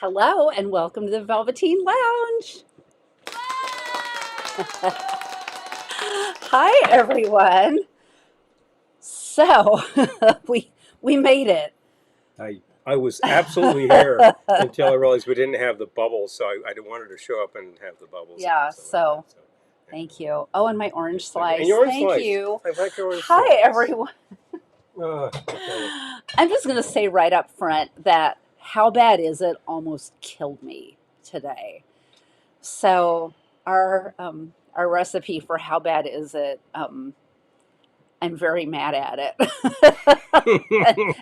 Hello and welcome to the Velveteen Lounge. Hi everyone. So we made it. I was absolutely here until I realized we didn't have the bubbles, so I wanted to show up and have the bubbles. Yeah, and stuff like that, thank you. Oh, and my orange slice. And your orange Thank slice. you. I like your orange Hi slice. everyone. I'm just going to say right up front that How Bad Is It almost killed me today. So our recipe for How Bad Is It, I'm very mad at it.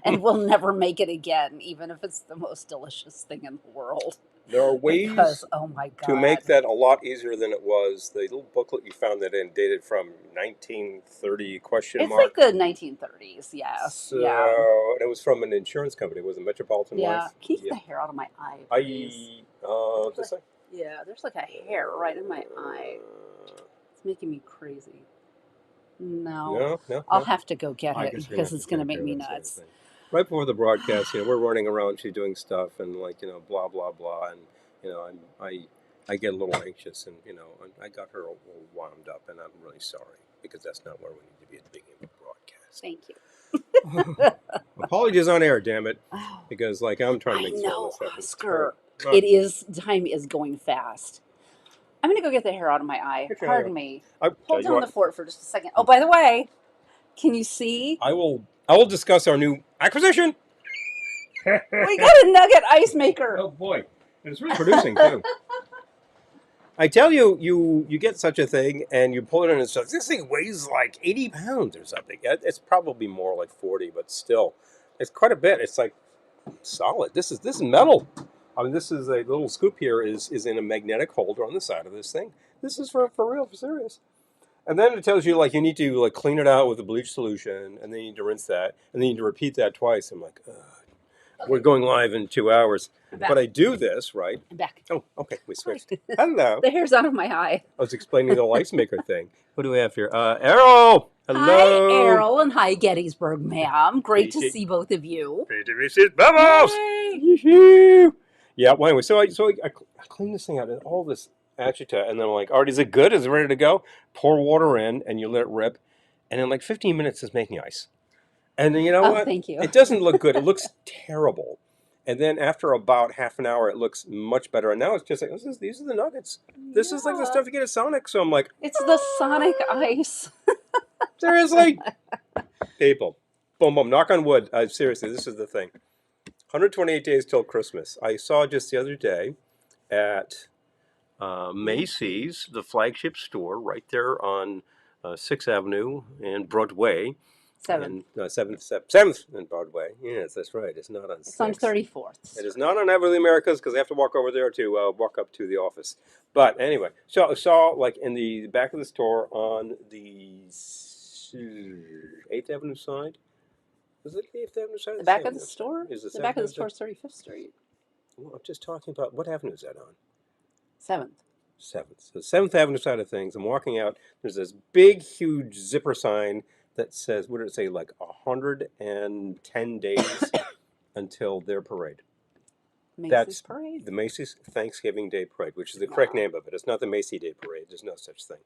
and we'll never make it again, even if it's the most delicious thing in the world. There are ways Because, oh my God. to make that a lot easier than it was. The little booklet you found that in dated from 1930 question It's mark. like the 1930s, yes. So, Yeah. and it was from an insurance company. Was it Metropolitan Yeah. Life? Can you get the hair out of my eye, please? This thing? Yeah, there's like a hair right in my eye. It's making me crazy. No. I'll have to go get it because it's going to make me nuts. Right before the broadcast, we're running around, she's doing stuff, and blah blah blah, and I get a little anxious, and I got her a little wound up, and I'm really sorry because that's not where we need to be at the beginning of the broadcast. Thank you. Apologies on air, damn it, because I'm trying to make this happen. Oscar. Time is going fast. I'm going to go get the hair out of my eye. Pardon me. Hold down the fort for just a second. Oh, by the way, can you see? I will discuss our new acquisition. We got a nugget ice maker. Oh boy, and it's really producing too. I tell you, you get such a thing, and you pull it in and stuff. This thing weighs like 80 pounds or something. It's probably more like 40, but still, it's quite a bit. It's like solid. This is metal. I mean, this is a little scoop here is in a magnetic holder on the side of this thing. This is for real, for serious. And then it tells you you need to clean it out with a bleach solution, and then you need to rinse that, and then you need to repeat that twice. I'm like, ugh. Okay. We're going live in 2 hours. But I do this, right? I'm back. Oh, okay, we switched. Hello. The hair's out of my eye. I was explaining the ice maker thing. What do we have here? Errol! Hello! Hi, Errol, and hi, Gettysburg, ma'am. Great to see both of you. Great to see Bubbles! Yay! Yeah, well, anyway, so I clean this thing out, and all this agita, and then I'm like, all right, is it good? Is it ready to go? Pour water in, and you let it rip, and in 15 minutes, it's making ice. And then, what? Thank you. It doesn't look good. It looks terrible. And then after about half an hour, it looks much better. And now it's just these are the nuggets. This is like the stuff you get at Sonic. So I'm like, it's the Sonic ice. Seriously? People. Boom, boom. Knock on wood. Seriously, this is the thing. 128 days till Christmas. I saw just the other day at Macy's, the flagship store right there on 6th Avenue and Broadway. 7th and Broadway. Yes, that's right. It's not on 6th. It's on 34th. It is not on Everly Americas because I have to walk over there to walk up to the office. But anyway, so I saw in the back of the store on the 8th Avenue side. Was it the 8th Avenue side? The back of the store? Is the back of the store is 35th Street. Well, I'm just talking about what avenue is that on? 7th. 7th. So 7th Avenue side of things. I'm walking out. There's this big, huge zipper sign that says, what did it say, 110 days until their parade. Macy's Parade? The Macy's Thanksgiving Day Parade, which is the correct name of it. It's not the Macy Day Parade. There's no such thing.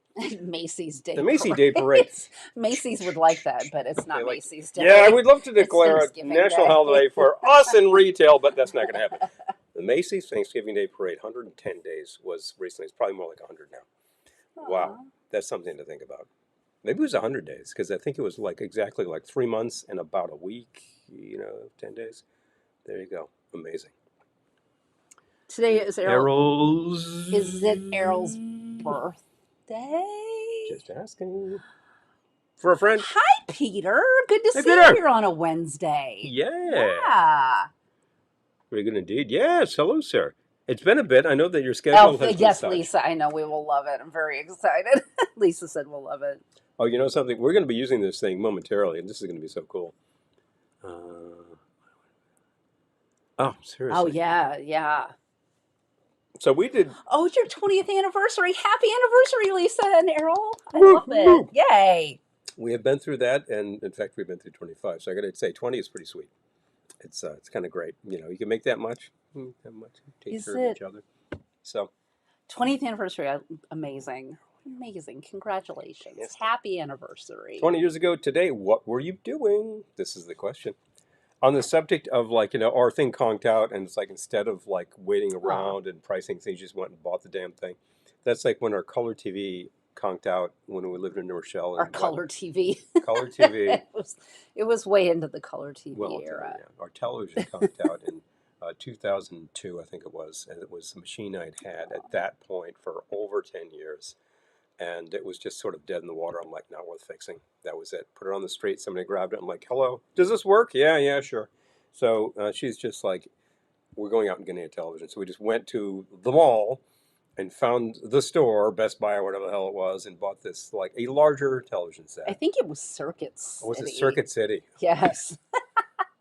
Macy's Day The Macy Day Parade. Macy's would like that, but it's not Macy's Day. Yeah, I would love to declare a national holiday for us in retail, but that's not going to happen. The Macy's Thanksgiving Day Parade, 110 days was recently. It's probably more like 100 now. Aww. Wow. That's something to think about. Maybe it was 100 days, because I think it was exactly 3 months and about a week, 10 days. There you go. Amazing. Today is Errol's. Is it Errol's birthday? Just asking. For a friend. Hi, Peter. Good to see you here on a Wednesday. Yeah. Very good indeed. Yes. Hello, sir. It's been a bit. I know that your schedule has been yes, such. Lisa. I know we will love it. I'm very excited. Lisa said we'll love it. Oh, you know something? We're going to be using this thing momentarily, and this is going to be so cool. Oh, seriously. Oh, yeah. So we did. Oh, it's your 20th anniversary. Happy anniversary, Lisa and Errol. I love it. Yay. We have been through that, and in fact, we've been through 25. So I got to say, 20 is pretty sweet. It's kind of great. You can make that much. That much. Take Is care of it each other. So 20th anniversary? Amazing. Amazing. Congratulations. yes, Happy anniversary. 20 years ago today, what were you doing? This is the question. On the subject of like, our thing conked out, and it's like instead of like waiting Aw, around and pricing things, you just went and bought the damn thing. That's like when our color TV conked out when we lived in New Rochelle, our and what color TV. color TV. It was way into the color Well, TV era. yeah, our television conked out in 2002, I think it was, and it was the machine I'd had at that point for over 10 years. And it was just sort of dead in the water. I'm like, not worth fixing. That was it. Put it on the street. Somebody grabbed it. I'm like, hello, does this work? Yeah, sure. So she's just like, we're going out and getting a television. So we just went to the mall and found the store, Best Buy or whatever the hell it was, and bought this like a larger television I set. think it was Circuit Or was it City. Circuit City? Yes.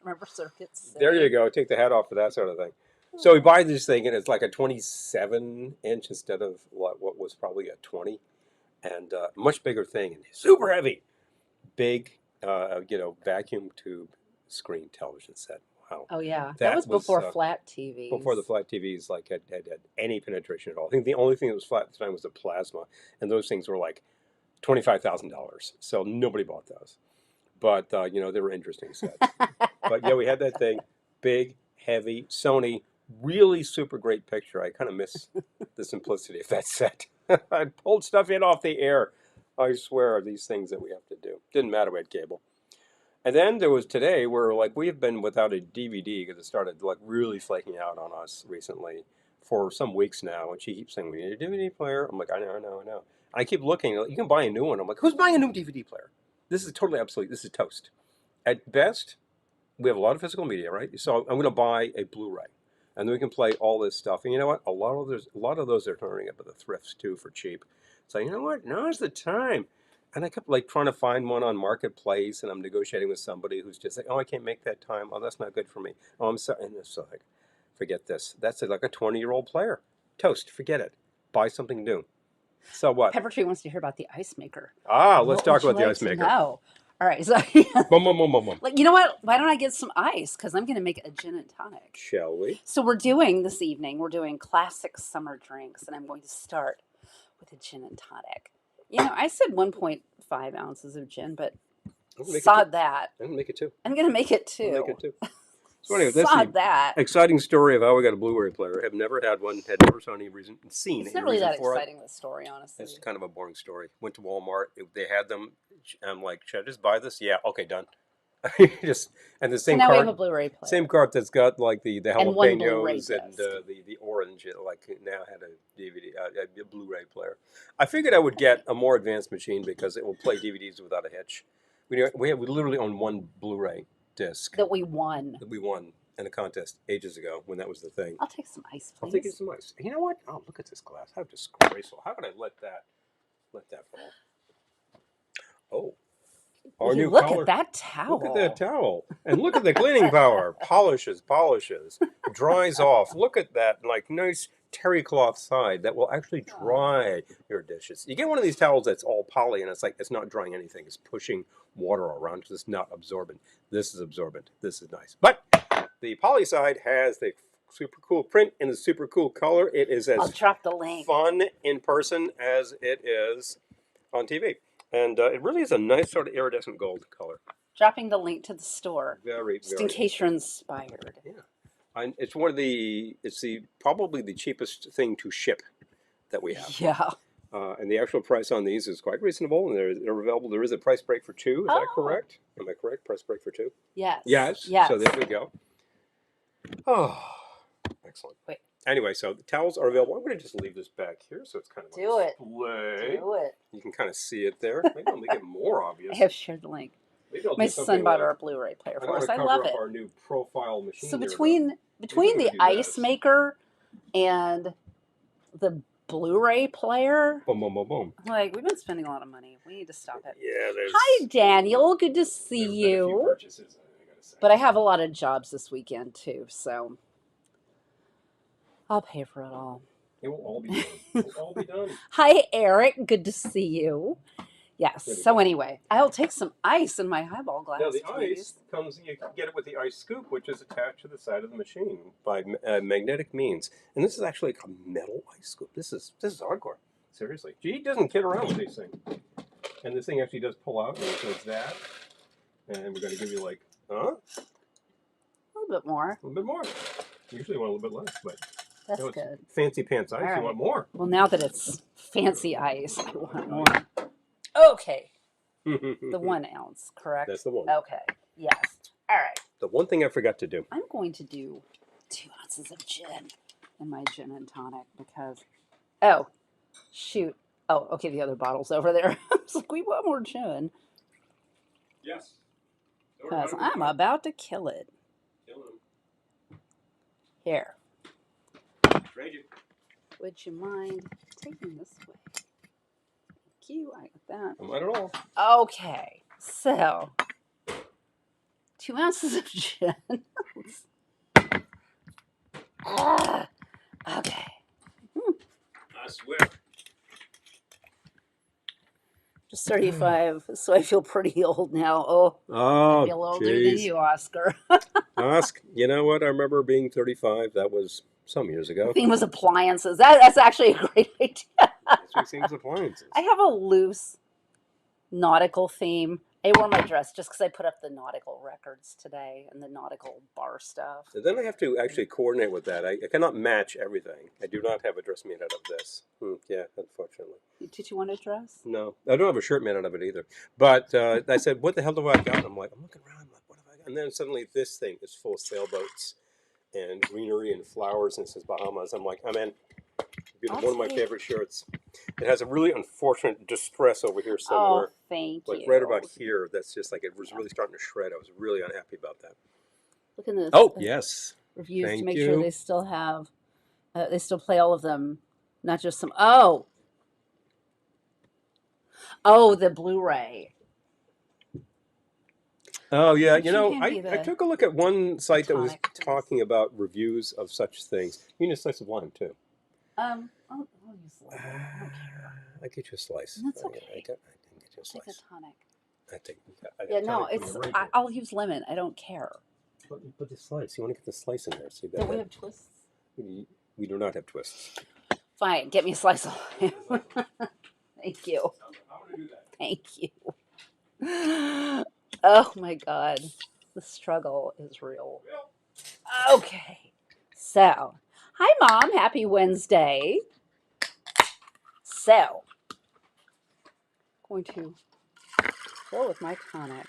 Remember Circuit City? There you go. Take the hat off for that sort of thing. So we buy this thing, and it's like a 27-inch instead of what was probably a 20, and much bigger thing, and super heavy, big, vacuum tube screen television set. Wow, Oh yeah, that that was was before flat TVs. before the flat TVs like had any penetration at all. I think the only thing that was flat at the time was the plasma, and those things were like $25,000. So nobody bought those, but they were interesting sets. But yeah, we had that thing, big, heavy, Sony, really super great picture. I kind of miss the simplicity of that set. I pulled stuff in off the air. I swear, these things that we have to do. Didn't matter, we had cable. And then there was today where like we have been without a DVD because it started like really flaking out on us recently for some weeks now. And she keeps saying, we need a DVD player. I'm like, I know. And I keep looking. You can buy a new one. I'm like, who's buying a new DVD player? This is totally obsolete. This is toast. At best, we have a lot of physical media, right? So I'm going to buy a Blu-ray, and then we can play all this stuff. And you know what? A lot of those are turning up at the thrifts too for cheap. So you know what? Now's the time. And I kept like trying to find one on Marketplace, and I'm negotiating with somebody who's just like, oh, I can't make that time. Oh, that's not good for me. Oh, I'm sorry. And it's like, forget this. That's like a 20-year-old player. Toast. Forget it. Buy something new. So what? Pepper Tree wants to hear about the ice maker. Let's What talk would you about the like ice to maker. know? All right, so Boom, boom, boom, boom, boom. like you know what? Why don't I get some ice? Because I'm going to make a gin and tonic. Shall we? So we're doing this evening. We're doing classic summer drinks, and I'm going to start with a gin and tonic. I said 1.5 ounces of gin, but sod that. I'm gonna make it too. I'm going to make it too. I'll make it too. So anyway, that's Sod the that. exciting story of how I got a Blu-ray player. Have never had one. Had never seen any reason It's not really that exciting, this story, honestly. It's kind of a boring story. Went to Walmart. They had them. I'm like, should I just buy this? Yeah. Okay, done. And the So same now we have cart, a Blu-ray player. same cart that's got like the And one Blu-ray jalapenos and disc. the orange. It like now had a DVD, a Blu-ray player. I figured I would get a more advanced machine because it will play DVDs without a hitch. We literally own one Blu-ray disc That we won. in a contest ages ago when that was the thing. I'll take some ice, please. I'll take you some ice. You know what? Oh, look at this glass. How disgraceful. How could I let that fall? Oh. Our new Look color. at that towel. Look at that towel. And look at the cleaning power. Polishes, dries off. Look at that, like nice terry cloth side that will actually dry your dishes. You get one of these towels that's all poly and it's not drying anything. It's pushing water around because it's not absorbent. This is absorbent. This is nice. But the poly side has the super cool print in the super cool color. It is as I'll drop the link. fun in person as it is on TV. And it really is a nice sort of iridescent gold color. Dropping the link to the store. Very, Just very in case you're inspired. Yeah. It's probably the cheapest thing to ship that we have. Yeah. And the actual price on these is quite reasonable, and they're available. There is a price break for two. Is that correct? Am I correct? Price break for two? Yes. Yes. So there we go. Oh, excellent. Wait. Anyway, so the towels are available. I'm going to just leave this back here so it's kind of Do it. display. Do it. You can kind of see it there. Maybe I'll make it more obvious. I have shared the link. Maybe I'll My do something son bought like, our Blu-ray player for I'm us. gonna I cover love up it. our new profile machine. So here, between Maybe the we do ice this. maker and the Blu-ray player, boom, boom, boom, boom. like we've been spending a lot of money. We need to stop it. Yeah, there's. Hi, Daniel. Good to see there have been a few you. purchases, I gotta say. But I have a lot of jobs this weekend too, so I'll pay for it all. It will all be done. It will all be done. Hi, Eric. Good to see you. Yes. There we So go. anyway, I'll take some ice in my highball glass, Now the please. ice comes, you can get it with the ice scoop, which is attached to the side of the machine by magnetic means. And this is actually like a metal ice scoop. This is hardcore. Seriously. G doesn't kid around with these things. And this thing actually does pull out, and it does that. And we're going to give you like, A little bit more. a little bit more. Usually you want a little bit less, but That's it's good. fancy pants ice. All You right. want more. Well, now that it's fancy ice, I want more. Okay. The 1 ounce, correct? That's the one. Okay. Yes. All right. The one thing I forgot to do. I'm going to do 2 ounces of gin in my gin and tonic because, oh, shoot. Oh, okay, the other bottle's over there. I was like, we want more gin Yes. because I'm about to kill it. Here. Trade you. Would you mind taking this way? Thank you. I got Not at all. that. Okay. So, 2 ounces of gin. Okay. I swear. Just 35, so I feel pretty old now. Oh, I feel older than you, Oscar. Ask. You know what? I remember being 35. That was some years The ago. theme was appliances. That's actually a great idea. This week's theme was appliances. I have a loose nautical theme. I wore my dress just because I put up the nautical records today and the nautical bar stuff. And then I have to actually coordinate with that. I cannot match everything. I do not have a dress made out of this. Yeah, unfortunately. Did you want a dress? No, I don't have a shirt made out of it either. But I said, what the hell do I got? I'm like, I'm looking around. I'm like, what have I got? And then suddenly this thing is full of sailboats and greenery and flowers, and it says Bahamas. I'm like, I'm in. One of my favorite shirts. It has a really unfortunate distress over here somewhere. Oh, thank you. Like right about here. That's just like it was really starting to shred. I was really unhappy about that. Look at this. Oh, yes. Reviews Thank to make you. sure they still have, they still play all of them, not just some. Oh, the Blu-ray. Oh, yeah. Could You you know, hand me I the took a look at one site that was tonic, please? talking about reviews of such things. You need a slice of lime, too. I'll use lemon. I don't care. I get you a slice. That's I okay. can get you a I'll take slice. the tonic. I Yeah, no, tonic it's. for you right I'll use lemon. I don't care. here. Put the slice. You want to get the slice in there. See that? Don't we have twists? We do not have twists. Fine, get me a slice of lime. Thank you. I'm going to do that. Thank you. Oh my God, the struggle is real. Okay, so hi, Mom. Happy Wednesday. So, going to fill with my tonic.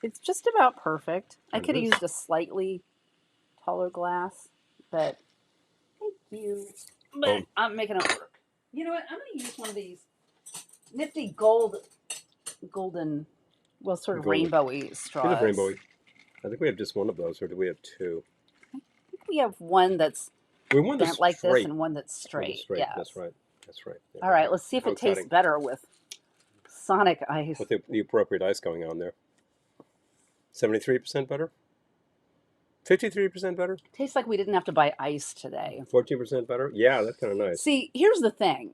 It's just about perfect. I could have used a slightly taller glass, but thank you. But I'm making it work. You know what? I'm going to use one of these nifty golden, well, sort of rainbowy straws. Kind of rainbowy. I think we have just one of those, or do we have two? I think we have one that's bent like this and one that's straight. Yeah, that's right. That's right. All right, let's see if it tastes better with Sonic ice. With the appropriate ice going on there. 73% better? 53% better? Tastes like we didn't have to buy ice today. 14% better? Yeah, that's kind of nice. See, here's the thing.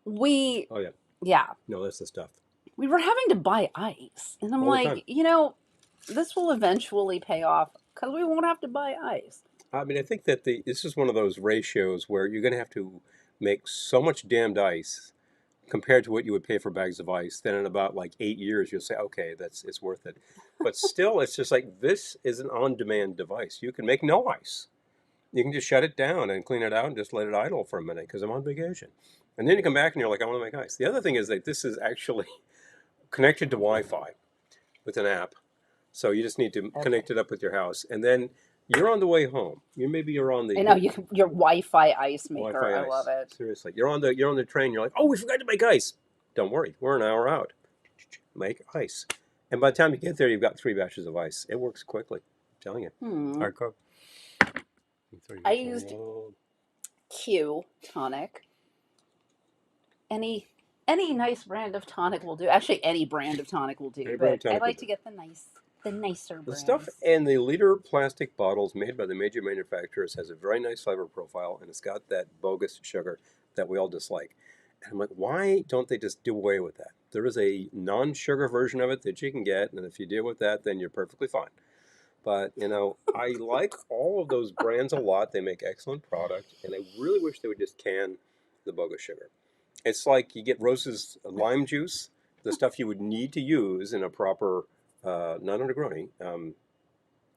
Oh, yeah. Yeah. No, that's the stuff. We were having to buy ice. And I'm All the time. like, you know, this will eventually pay off because we won't have to buy ice. I mean, I think that this is one of those ratios where you're going to have to make so much damned ice compared to what you would pay for bags of ice. Then in about like 8 years, you'll say, okay, it's worth it. But still, it's just like this is an on-demand device. You can make no ice. You can just shut it down and clean it out and just let it idle for a minute because I'm on vacation. And then you come back and you're like, I want to make ice. The other thing is that this is actually connected to Wi-Fi with an app. So you just need to connect it up with your house. And then you're on the way home. Maybe you're on the. I know your Wi-Fi ice maker. Wi-Fi I ice. love it. Seriously, you're on the train. You're like, oh, we forgot to make ice. Don't worry, we're an hour out. Make ice, and by the time you get there, you've got 3 batches of ice. It works quickly. I'm telling you. Hardcore. I used Q tonic. Any nice brand of tonic will do. Actually, any brand of tonic will do. But I like to get the nicer brands. The stuff in the liter plastic bottles made by the major manufacturers has a very nice flavor profile, and it's got that bogus sugar that we all dislike. And I'm like, why don't they just do away with that? There is a non-sugar version of it that you can get, and if you deal with that, then you're perfectly fine. But, I like all of those brands a lot. They make excellent product, and I really wish they would just can the bogus sugar. It's like you get Rose's lime juice, the stuff you would need to use in a proper, not a Negroni,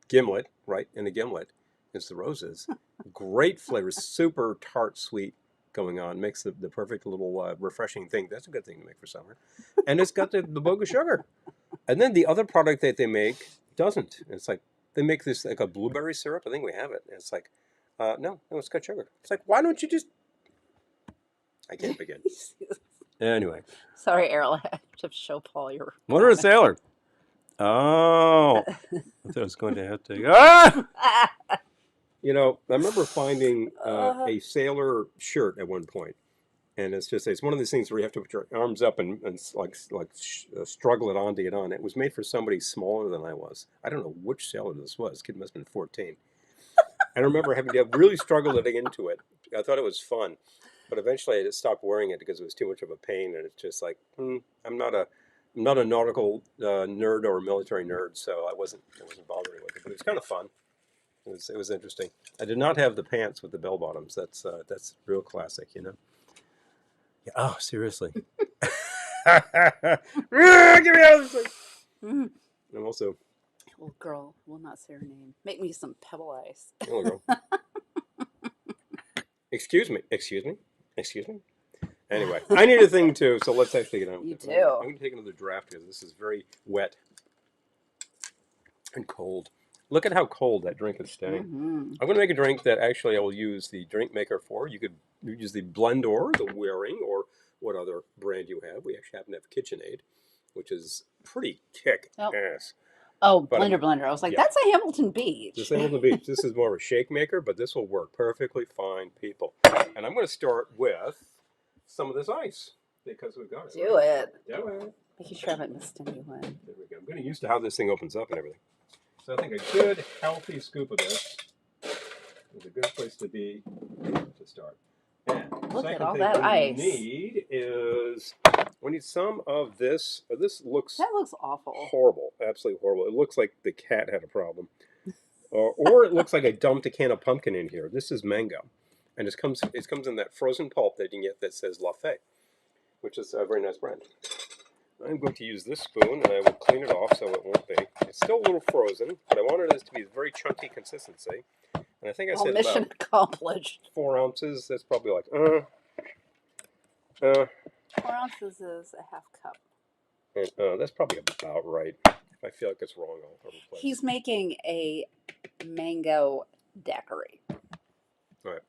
gimlet, right? In a gimlet, it's the Rose's. Great flavors, super tart, sweet going on. Makes the perfect little refreshing thing. That's a good thing to make for summer. And it's got the bogus sugar. And then the other product that they make doesn't. It's like they make this like a blueberry syrup. I think we have it. And it's like, no, it's got sugar. It's like, why don't you just? I can't begin. Anyway, Sorry, Errol. I have to show Paul your. what are a sailor? Oh, I thought I was going to have to. Ah! I remember finding a sailor shirt at one point, and it's one of these things where you have to put your arms up and struggle it on to get on. It was made for somebody smaller than I was. I don't know which sailor this was. Kid must have been 14. I remember having to really struggle to get into it. I thought it was fun, but eventually I just stopped wearing it because it was too much of a pain, and it's just like I'm not a nautical nerd or a military nerd, so I wasn't bothering with it. But it was kind of fun. It was interesting. I did not have the pants with the bell bottoms. That's real classic, Yeah. Oh, seriously. Get me out of this thing. I'm also. Little girl will not say her name. Make me some pebble ice. Little girl. Excuse me. Anyway, I need a thing too, so let's actually get on with You it. do. I'm going to take another draft because this is very wet and cold. Look at how cold that drink is staying. Mm-hmm. I'm going to make a drink that actually I will use the drink maker for. You could use the Blendor, the Waring, or what other brand you have. We actually happen to have Kitchen-Aid, which is pretty kick-ass. Oh, blender. I was like, that's a Hamilton Beach. This is Hamilton Beach. This is more of a shake maker, but this will work perfectly fine, people. And I'm going to start with some of this ice because we've got it. Do it. Do it. Making sure I haven't missed anyone. There we go. I'm getting used to how this thing opens up and everything. So I think a good, healthy scoop of this is a good place to be to start. And Look the at second all thing that ice. we need some of this. This looks awful. horrible, absolutely horrible. It looks like the cat had a problem, or it looks like I dumped a can of pumpkin in here. This is mango, and it comes in that frozen pulp that you can get that says La Fée, which is a very nice brand. I'm going to use this spoon, and I will clean it off so it won't be. It's still a little frozen, but I wanted this to be a very chunky consistency. And I think I said mission about accomplished. 4 ounces. That's probably like 4 ounces is a half cup. That's probably about right. If I feel like it's wrong, I'll replace. He's making a mango daiquiri. All right,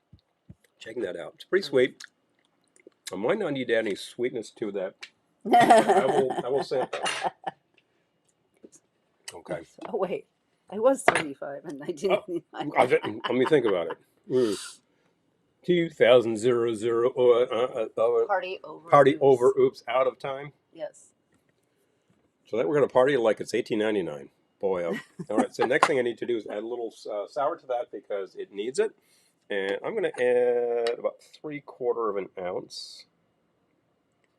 checking that out. It's pretty sweet. I might not need to add any sweetness to that. I will sample. Okay. Oh wait, I was 35 in 1999. Let me think about it. 2000 party over. Oops, out of time. Yes. So that we're going to party like it's 1899. Boy, all right. So next thing I need to do is add a little sour to that because it needs it, and I'm going to add about 3/4 ounce.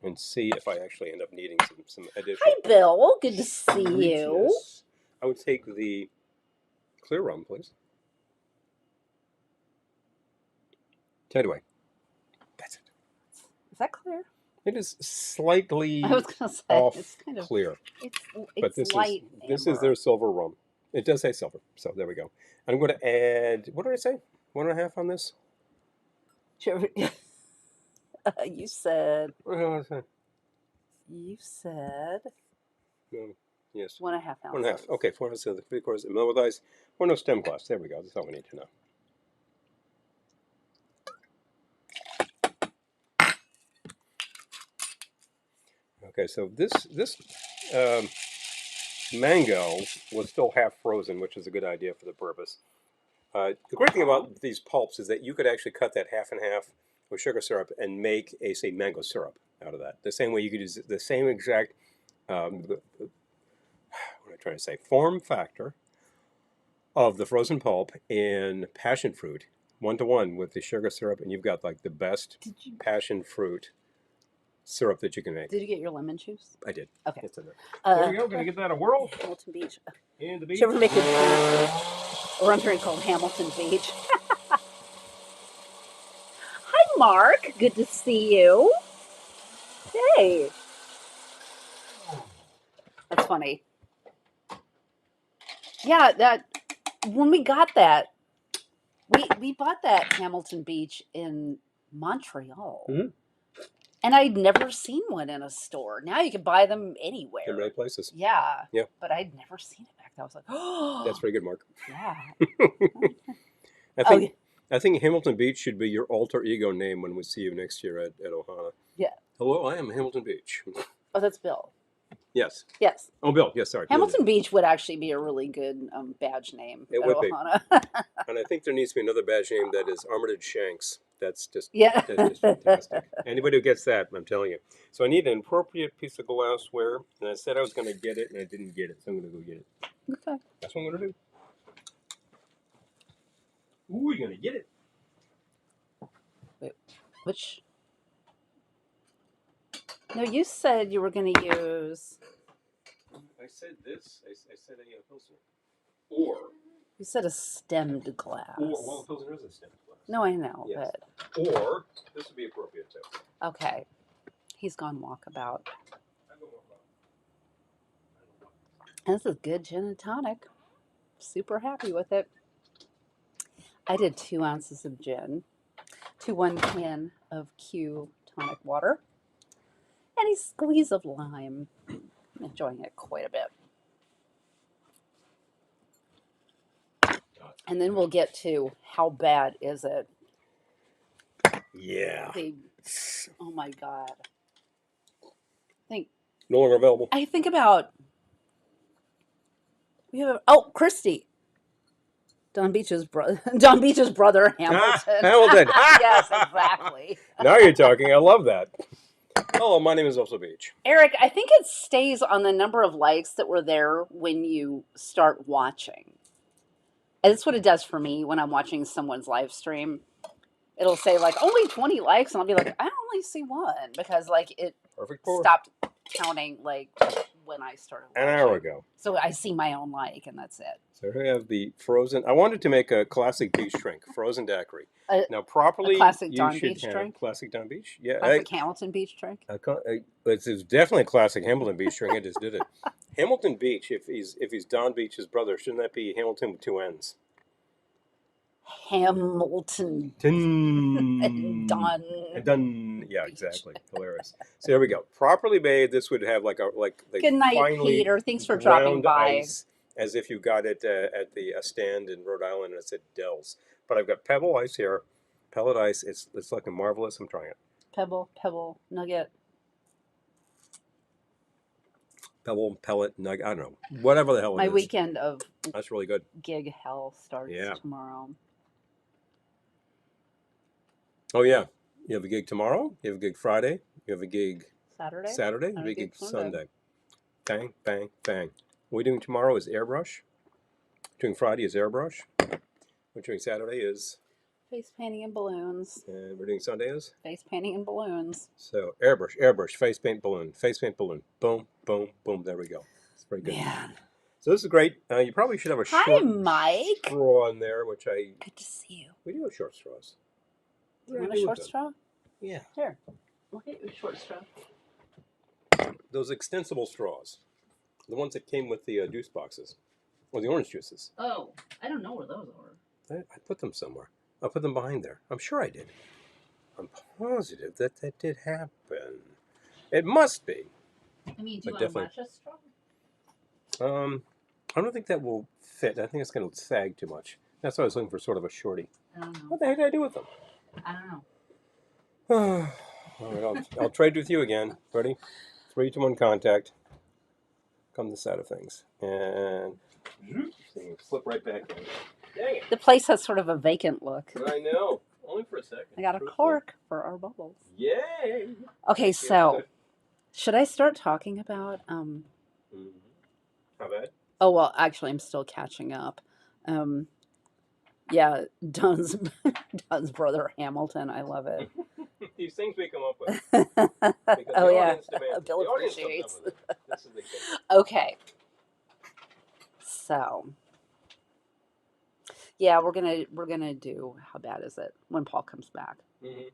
And see if I actually end up needing some additional. Hi, Bill. Good to see you. I would take the clear rum, please. Anyway, that's it. Is that clear? It is slightly I was going to say off it's kind of clear. It's light. This is their silver rum. It does say silver, so there we go. I'm going to add. What did I say? 1.5 on this. Sure. You said. What did I say? You said. No. Yes. 1.5 ounces. 1.5. Okay, 4 ounces, 3/4 ml with ice. 1 stem glass. There we go. That's all we need to know. Okay, so this mango was still half frozen, which is a good idea for the purpose. The great thing about these pulps is that you could actually cut that half and half with sugar syrup and make say mango syrup out of that. The same way you could use the same exact what am I trying to say? Form factor of the frozen pulp in passion fruit, 1-to-1 with the sugar syrup, and you've got like the best passion fruit syrup that you can make. Did you get your lemon juice? I did. Okay. It's in there. There we Uh, go. Gonna get that a whirl. Hamilton Beach. And the Should beach. you ever make a rum drink called Hamilton Beach? Hi, Mark. Good to see you. Hey, that's funny. Yeah, that when we got that, we bought that Hamilton Beach in Montreal, Mm-hmm. and I'd never seen one in a store. Now you can buy them In anywhere. many places. Yeah, Yeah. but I'd never seen it back then. I was like, oh, That's very good, Mark. yeah. I Oh, think yeah. I think Hamilton Beach should be your alter ego name when we see you next year at Ohana. Yeah. Hello, I am Hamilton Beach. Oh, that's Bill. Yes. Yes. Oh, Bill. Yes, sorry. Hamilton Beach would actually be a really good badge name It at would be. Ohana. And I think there needs to be another badge name that is Armitage Shanks. That's just Yeah. fantastic. Anybody who gets that, I'm telling you. So I need an appropriate piece of glassware, and I said I was going to get it, and I didn't get it, so I'm going to go get it. Okay. That's what I'm going to do. Ooh, you're going to get it. Wait, which? No, you said you were going to use. I said this. I said a Pilsner. Or You said a stemmed glass. well, a Pilsner is a stemmed glass. No, I know, Yes. but Or this would be appropriate too. okay. He's gone walkabout. And this is good gin and tonic. Super happy with it. I did 2 ounces of gin to 1 can of Q tonic water and a squeeze of lime. I'm enjoying it quite a bit. And then we'll get to how bad is it? Yeah. Oh my God. No longer available. I think about Christy. Don Beach's brother Hamilton. Hamilton. Yes, exactly. Now you're talking. I love that. Hello, my name is also Beach. Eric, I think it stays on the number of likes that were there when you start watching. And that's what it does for me when I'm watching someone's live stream. It'll say like only 20 likes, and I'll be like, I only see 1 because like it Perfect pour. stopped counting like when I started watching. An hour ago. So I see my own like, and that's it. So here we have the frozen. I wanted to make a classic beach drink, frozen daiquiri. Now, properly, A classic you Don should Beach have drink? classic Don Beach. Yeah, Classic Hamilton Beach drink. it's definitely a classic Hamilton Beach drink. I just did it. Hamilton Beach. If he's Don Beach's brother, shouldn't that be Hamilton with 2 N's? Hamilton Don. Done. Yeah, Beach. Exactly. Hilarious. So there we go. Properly made, this would have like Good night, finely Peter. Thanks for dropping ground by. ice, as if you got it at the stand in Rhode Island and it said Dells. But I've got pebble ice here, pellet ice. It's looking marvelous. I'm trying it. Pebble, nugget. Pebble, pellet, nugget. I don't know. Whatever the hell it My is. weekend of That's really good. gig hell starts Yeah. tomorrow. Oh yeah. You have a gig tomorrow. You have a gig Friday. You have a gig Saturday. Saturday. You And have a a gig gig Sunday. Sunday. Bang, bang, bang. What we're doing tomorrow is airbrush. Doing Friday is airbrush. We're doing Saturday is. Face painting and balloons. And we're doing Sunday is. Face painting and balloons. So airbrush, face paint balloon. Boom, boom, boom. There we go. It's very good. Man. So this is great. You probably should have a Hi, short Mike. straw in there, which Good to see you. we do have short straws. You want a short straw? Yeah. Here. Look at your short straw. Those extensible straws. The ones that came with the juice boxes. Or the orange juices. Oh, I don't know where those are. I put them somewhere. I put them behind there. I'm sure I did. I'm positive that did happen. It must be. I mean, do But you want definitely- a matcha straw? I don't think that will fit. I think it's going to sag too much. That's why I was looking for sort of a shorty. I don't know. What the heck did I do with them? I don't know. All right, I'll trade with you again. Ready? 3, 2, 1, contact. Come this side of things. And slip right back in. Dang it. The place has sort of a vacant look. I know. Only for a second. I got a cork for our bubbles. Yay! Okay, so should I start talking about Mm-hmm. How bad? Oh well, actually I'm still catching up. Yeah, Don's brother Hamilton, I love it. these things we come up with. Because Oh the yeah, audience demands. Bill The audience comes up appreciates. with it. This is the case. Okay, so yeah, we're gonna do how bad is it when Paul comes back. Mm-hmm.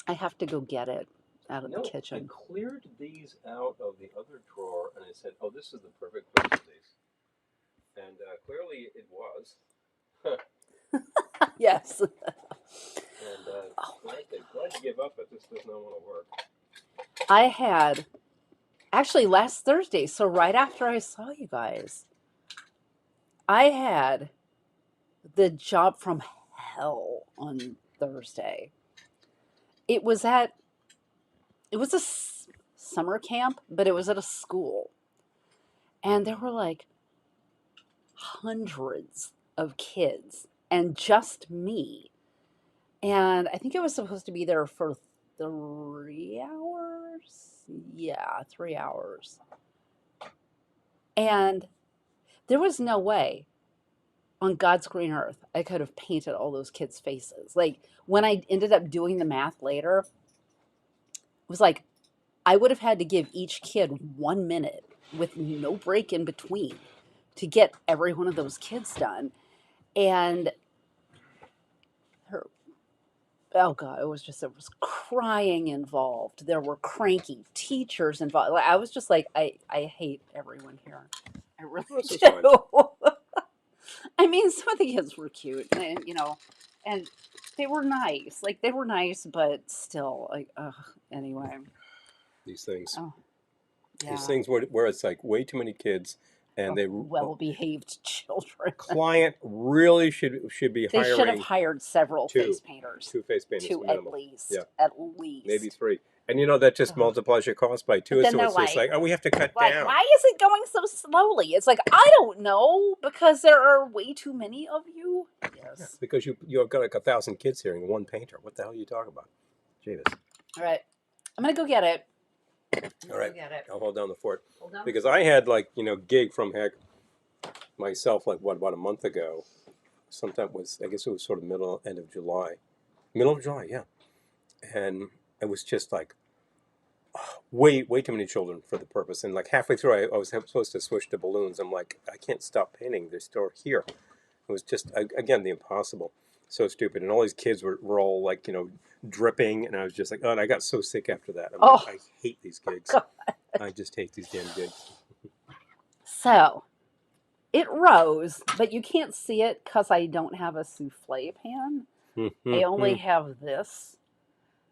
I have to go get it out of the No, I kitchen. cleared these out of the other drawer, and I said, "Oh, this is the perfect place for these." And clearly, it was. Yes. And Oh my glad to give up, but this does not want to work. I had actually last Thursday, so right after I saw you guys, I had the job from hell on Thursday. It was at it was a summer camp, but it was at a school. And there were like hundreds of kids and just me. And I think I was supposed to be there for 3 hours. Yeah, 3 hours. And there was no way on God's green earth I could have painted all those kids' faces. Like when I ended up doing the math later, it was like I would have had to give each kid 1 minute with no break in between to get every one of those kids done. And her, oh God, it was just, there was crying involved. There were cranky teachers involved. Like, I was just like, I hate everyone here. I really This is do. fine. I mean, some of the kids were cute, and they were nice. Like they were nice, but still, like, ugh. Anyway, These things. oh These yeah, things where it's like way too many kids, and they well-behaved children. client really should be They should have hiring hired several two face painters, two face painters two minimum. Yeah, at maybe least. three. And that just Ugh. multiplies your cost by two. But then So they're it's just like, oh, we have to cut like, down. why is it going so slowly? It's like I don't know because there are way too many of you. Yeah, Yes. because you've got like 1,000 kids here and one painter. What the hell are you talking about? Jeeves. All right, I'm gonna go get it. All right, Go get it. I'll hold down the fort. Hold on. Because I had like gig from heck myself like about a month ago. Sometime was I guess it was sort of end of July, middle of July, yeah. And it was just like way too many children for the purpose. And like halfway through, I was supposed to switch to balloons. I'm like, I can't stop painting. They're still here. It was just again the impossible. So stupid. And all these kids were all like dripping, and I was just like, oh, and I got so sick after that. I'm like, I hate these gigs. God. I just hate these damn gigs. So it rose, but you can't see it because I don't have a souffle pan. I only have this.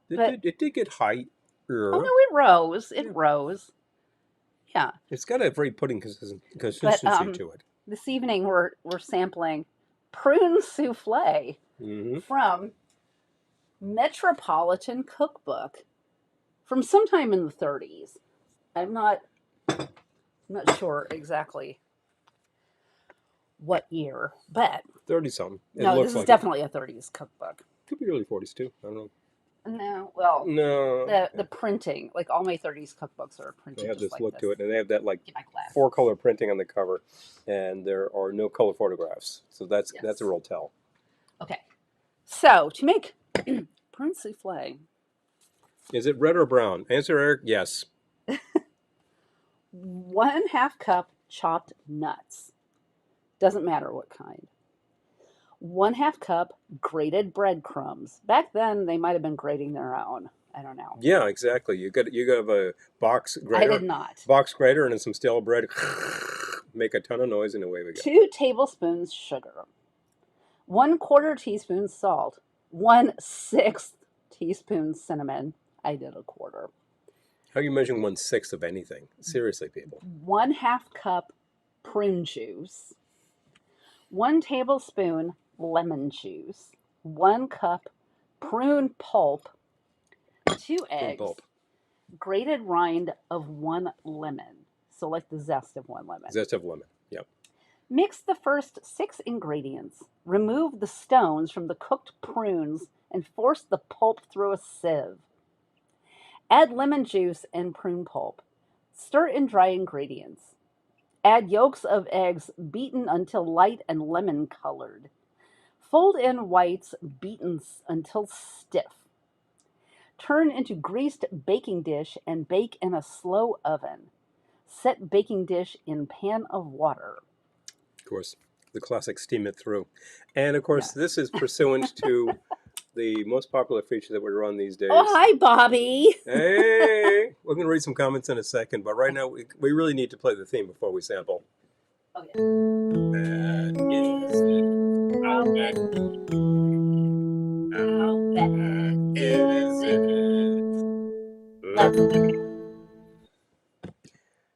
It did get high. Oh no, it rose. It rose. Yeah. It's got a very pudding consistency But to it. this evening we're sampling prune souffle from Metropolitan Cookbook from sometime in the 30s. I'm not sure exactly what year, but 30 something. no, this is definitely a 30s cookbook. Could be early 40s too. I don't know. No, well, No. the printing, like all my 30s cookbooks are printed. They have just this like look this. to it, and they have that like Get my glasses. 4-color printing on the cover, and there are no color photographs. So that's a real tell. Okay, so to make prune souffle, is it red or brown? Answer, Eric. Yes. 1/2 cup chopped nuts. Doesn't matter what kind. 1/2 cup grated breadcrumbs. Back then, they might have been grating their own. I don't know. Yeah, exactly. You got a box grater. I did not. Box grater and then some stale bread. Make a ton of noise and away we go. 2 tablespoons sugar. 1/4 teaspoon salt. 1/6 teaspoon cinnamon. I did 1/4. How are you measuring 1/6 of anything? Seriously, people. 1/2 cup prune juice. 1 tablespoon lemon juice. 1 cup prune pulp. 2 eggs. Pulp. Grated rind of 1 lemon. So like the zest of 1 lemon. Zest of lemon. Yep. Mix the first 6 ingredients. Remove the stones from the cooked prunes and force the pulp through a sieve. Add lemon juice and prune pulp. Stir in dry ingredients. Add yolks of eggs beaten until light and lemon colored. Fold in whites beaten until stiff. Turn into greased baking dish and bake in a slow oven. Set baking dish in pan of water. Of course, the classic steam it through. And of course, Yeah. this is pursuant to the most popular feature that we run these days. Oh, hi, Bobby. Hey, we're going to read some comments in a second, but right now we really need to play the theme before we sample. Okay. That is it. How bad is it?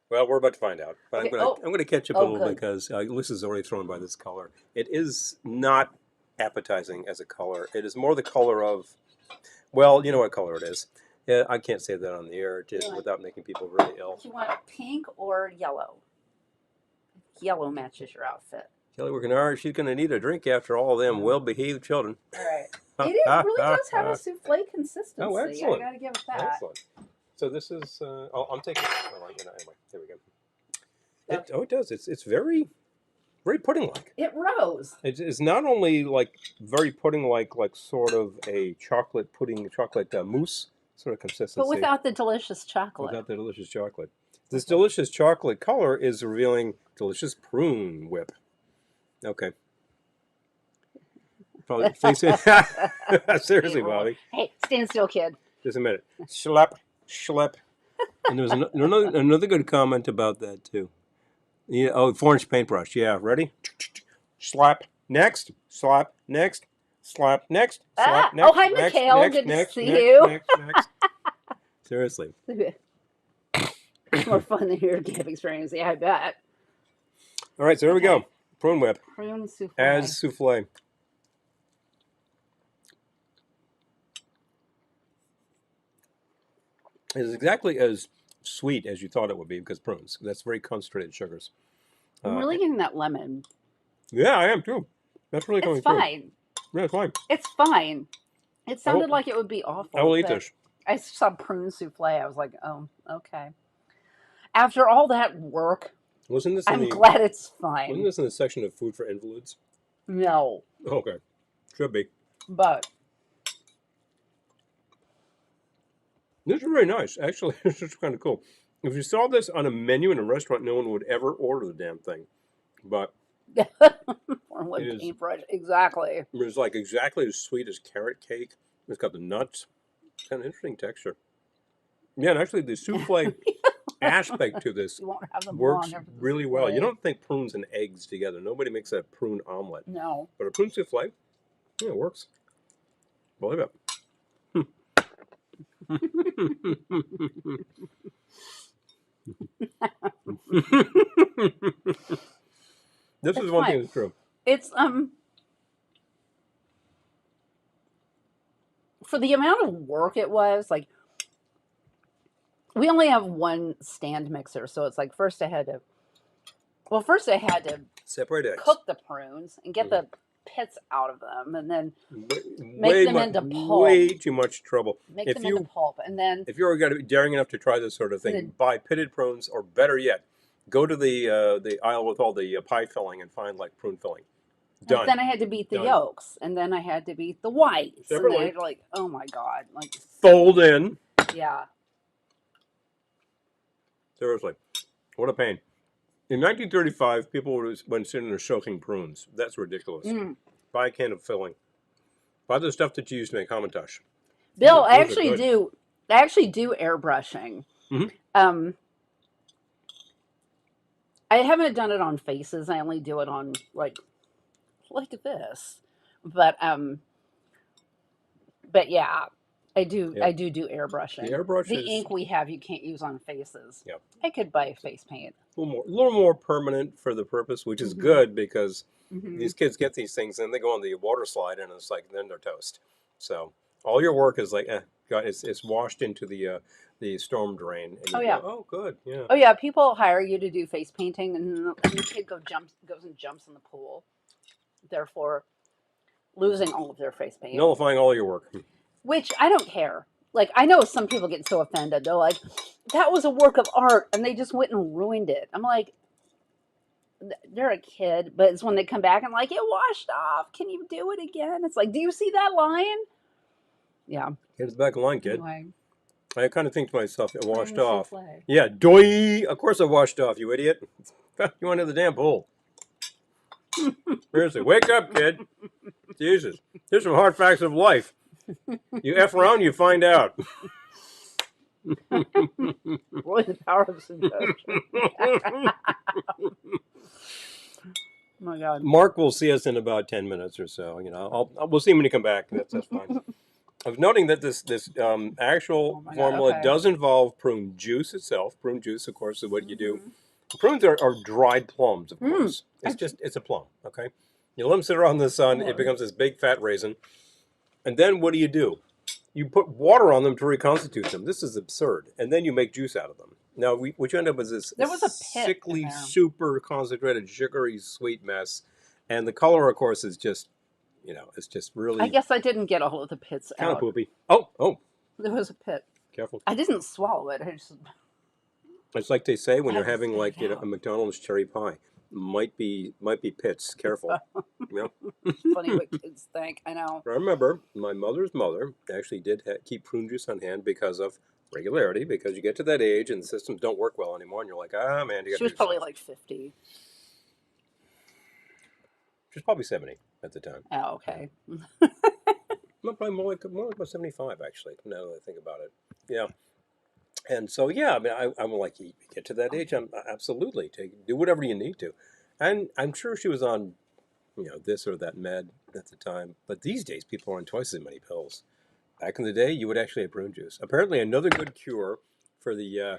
Well, we're about to find out, but Okay. I'm gonna catch up a Oh, little good. because Alyssa's already thrown by this color. It is not appetizing as a color. It is more the color of, well, you know what color it is. Yeah, I can't say that on the air just without making people really ill. Do you want pink or yellow? Yellow matches your outfit. Kelly, she's gonna need a drink after all of them well-behaved children. All right. It really does have a souffle consistency. Oh, excellent. I gotta give it that. Excellent. So this is. I'm taking. Anyway, there we go. It does. It's very, very pudding-like. It rose. It's not only like very pudding-like, like sort of a chocolate pudding, chocolate mousse sort of consistency, But without the delicious chocolate. Without the delicious chocolate. This delicious chocolate color is revealing delicious prune whip. Okay. Probably face it. Seriously, Bobby. Hey, stand still, kid. Just a minute. Schlep. And there's another good comment about that too. Yeah. Oh, 4-inch paintbrush. Yeah. Ready? Slap. Next. Slap. Next. Slap. Next. Slap. Next. Oh, hi, Mikhail. Good to see you. Next. Seriously. It's more fun than your camp experience. Yeah, I bet. All right. So here we go. Prune whip. Prune souffle. As souffle. It is exactly as sweet as you thought it would be because prunes. That's very concentrated sugars. I'm really getting that lemon. Yeah, I am too. That's really coming It's fine. through. Yeah, it's fine. It's fine. It sounded like it would be awful. I will eat this. I saw prune souffle. I was like, oh, okay. After all that work, I'm glad it's fine. Wasn't this in the section of food for invalids? No. Okay. Should be. But this is very nice. Actually, this is kind of cool. If you saw this on a menu in a restaurant, no one would ever order the damn thing. But paintbrush, exactly. It's like exactly as sweet as carrot cake. It's got the nuts. Kind of interesting texture. Yeah, and actually the souffle aspect to this works really well. You don't think prunes and eggs together. Nobody makes a prune omelet. No. But a prune souffle, yeah, it works. Believe it. This is one thing that's true. It's for the amount of work it was, like we only have one stand mixer, so it's like first I had to separate eggs, cook the prunes and get the pits out of them, and then make them into pulp. Way too much trouble. Make them into pulp, and then if you're going to be daring enough to try this sort of thing, buy pitted prunes, or better yet, go to the aisle with all the pie filling and find like prune filling. Done. But then I had to beat the yolks, and then I had to beat the whites, and then like, oh my god, like fold in. Yeah. Seriously, what a pain. In 1935, people went sitting there soaking prunes. That's ridiculous. Buy a can of filling. Buy the stuff that you use to make hamantash. Bill, I actually do airbrushing. Mm-hmm. I haven't done it on faces. I only do it on like this. But yeah, I do airbrushing. The ink we have you can't use on faces. Yep. I could buy face paint. A little more permanent for the purpose, which is good because these kids get these things and they go on the water slide and it's like then they're toast. So all your work is like it's washed into the storm drain. And you go, oh, good. Yeah. Oh yeah, people hire you to do face painting, and the kid goes and jumps in the pool, therefore losing all of their face paint, nullifying all your work. Which I don't care. Like, I know some people get so offended. They're like, that was a work of art, and they just went and ruined it. I'm like, they're a kid, but it's when they come back and like it washed off. Can you do it again? It's like, do you see that line? Yeah. Get it back in line, kid. Anyway, I kind of think to myself, it washed prune off. souffle. Yeah, doy. Of course it washed off, you idiot. You went in the damn pool. Seriously, wake up, kid. Jesus. Here's some hard facts of life. You F around, you find out. Really, the power of suggestion. Oh my God. Mark will see us in about 10 minutes or so. You know, we'll see him when you come back. That's fine. I was noting that this actual Oh my God, formula okay. does involve prune juice itself. Prune juice, of course, is what you do. Mhm. Prunes are dried plums, of course. It's a plum, okay? You let them sit around in the sun, it becomes this big fat raisin. And then what do? You put water on them to reconstitute them. This is absurd. And then you make juice out of them. Now, what you end up with is There was a pit in sickly, there. super concentrated, sugary, sweet mess. And the color, of course, is just, it's just really I guess I didn't get all of the pits kind of out. poopy. Oh, There was a pit. careful. I didn't swallow it. I just It's like they say when I you're had to having spit like it a out. McDonald's cherry pie, might be pits. Careful. Funny what kids think. I know. I remember my mother's mother actually did keep prune juice on hand because of regularity. Because you get to that age and the systems don't work well anymore, and you're like, man, you got She to was do probably something. like 50. She was probably 70 at the time. Oh, okay. No, probably more like about 75 actually. Now that I think about it, yeah. And so yeah, I mean, I'm like, you get to that age, I'm absolutely do whatever you need to, and I'm sure she was on, this or that med at the time. But these days, people are on twice as many pills. Back in the day, you would actually have prune juice. Apparently, another good cure for the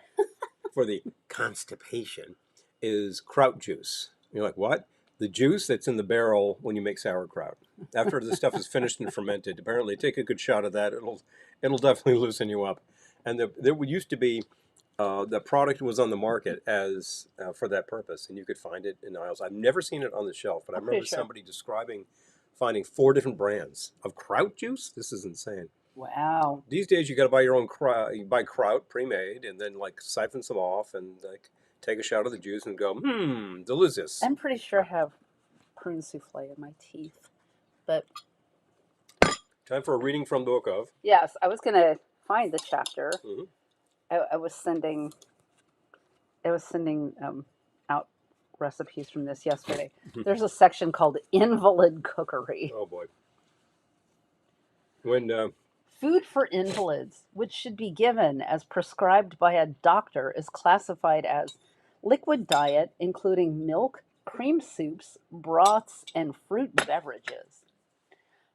constipation is kraut juice. You're like, what? The juice that's in the barrel when you make sauerkraut. After the stuff is finished and fermented, apparently take a good shot of that. It'll definitely loosen you up. And there used to be the product was on the market as for that purpose, and you could find it in aisles. I've never seen it on the shelf, but I I'm remember pretty sure. somebody finding 4 different brands of kraut juice. This is insane. Wow. These days, you got to buy your own kraut. You buy kraut pre-made, and then like siphon some off, and like take a shot of the juice and go, delicious. I'm pretty sure I have prune souffle in my teeth. But Time for a reading from the book of. yes, I was gonna find the chapter. Mm-hmm. I was sending out recipes from this yesterday. There's a section called invalid cookery. Oh boy. When Food for invalids, which should be given as prescribed by a doctor, is classified as liquid diet, including milk, cream soups, broths, and fruit beverages.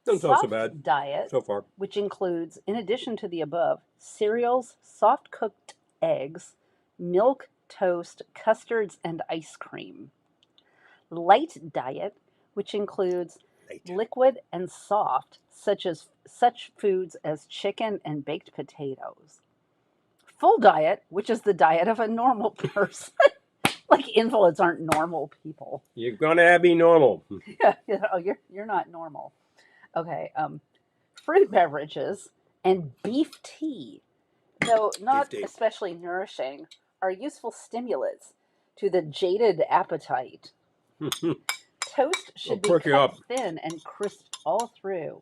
doesn't sound so Soft bad diet, so far. which includes, in addition to the above, cereals, soft cooked eggs, milk, toast, custards, and ice cream. Light diet, which includes liquid and soft, such foods as chicken and baked potatoes. Full diet, which is the diet of a normal person. Like invalids aren't normal people. You're gonna be normal. Oh, you're not normal. Okay. Fruit beverages and beef tea, though not Beef tea. especially nourishing, are useful stimulants to the jaded appetite. Toast should be perk you cut up. thin and crisped all through.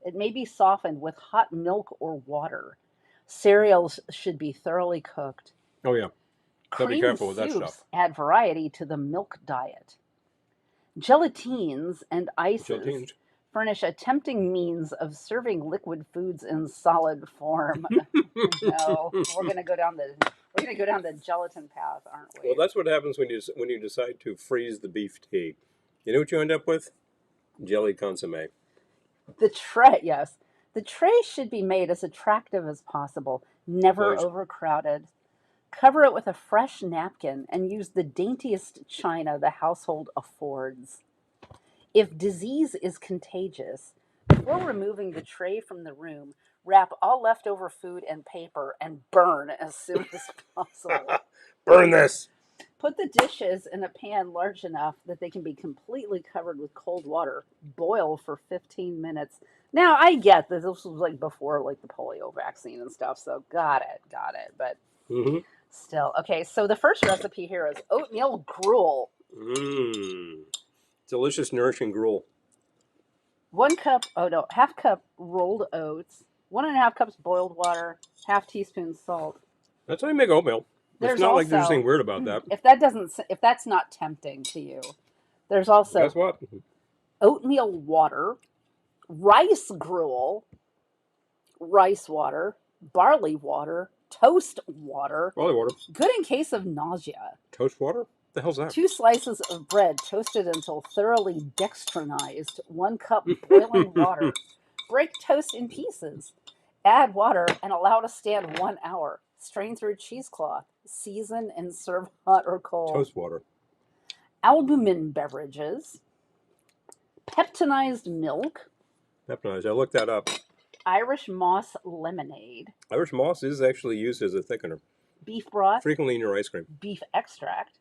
It may be softened with hot milk or water. Cereals should be thoroughly cooked. Oh yeah. Gotta be Cream careful with that soups stuff. add variety to the milk diet. Gelatines and ices Gelatines. furnish a tempting means of serving liquid foods in solid form. No, we're gonna go down the gelatin path, aren't we? Well, that's what happens when you decide to freeze the beef tea. You know what you end up with? Jelly consomme. The tray, yes. The tray should be made as attractive as possible, never Please. overcrowded. Cover it with a fresh napkin and use the daintiest china the household affords. If disease is contagious, before removing the tray from the room, wrap all leftover food in paper and burn as soon as possible. Burn this. Put the dishes in a pan large enough that they can be completely covered with cold water. Boil for 15 minutes. Now, I get that this was like before like the polio vaccine and stuff, so got it. But Mm-hmm. still. Okay, so the first recipe here is oatmeal gruel. Mmm. Delicious, nourishing gruel. 1 cup, oh no, half cup rolled oats, 1.5 cups boiled water, half teaspoon salt. That's how you make oatmeal. It's There's not like there's also, anything weird about that. if that's not tempting to you, there's also Guess what? oatmeal water, rice gruel, rice water, barley water, toast water, Barley water. good in case of nausea. Toast water? The hell's that? 2 slices of bread toasted until thoroughly dextrinized. 1 cup boiling water. Break toast in pieces. Add water and allow to stand 1 hour. Strain through cheesecloth. Season and serve hot or cold. Toast water. Albumin beverages. Peptonized milk. Peptonized. I looked that up. Irish moss lemonade. Irish moss is actually used as a thickener, Beef broth. frequently in your ice cream. Beef extract.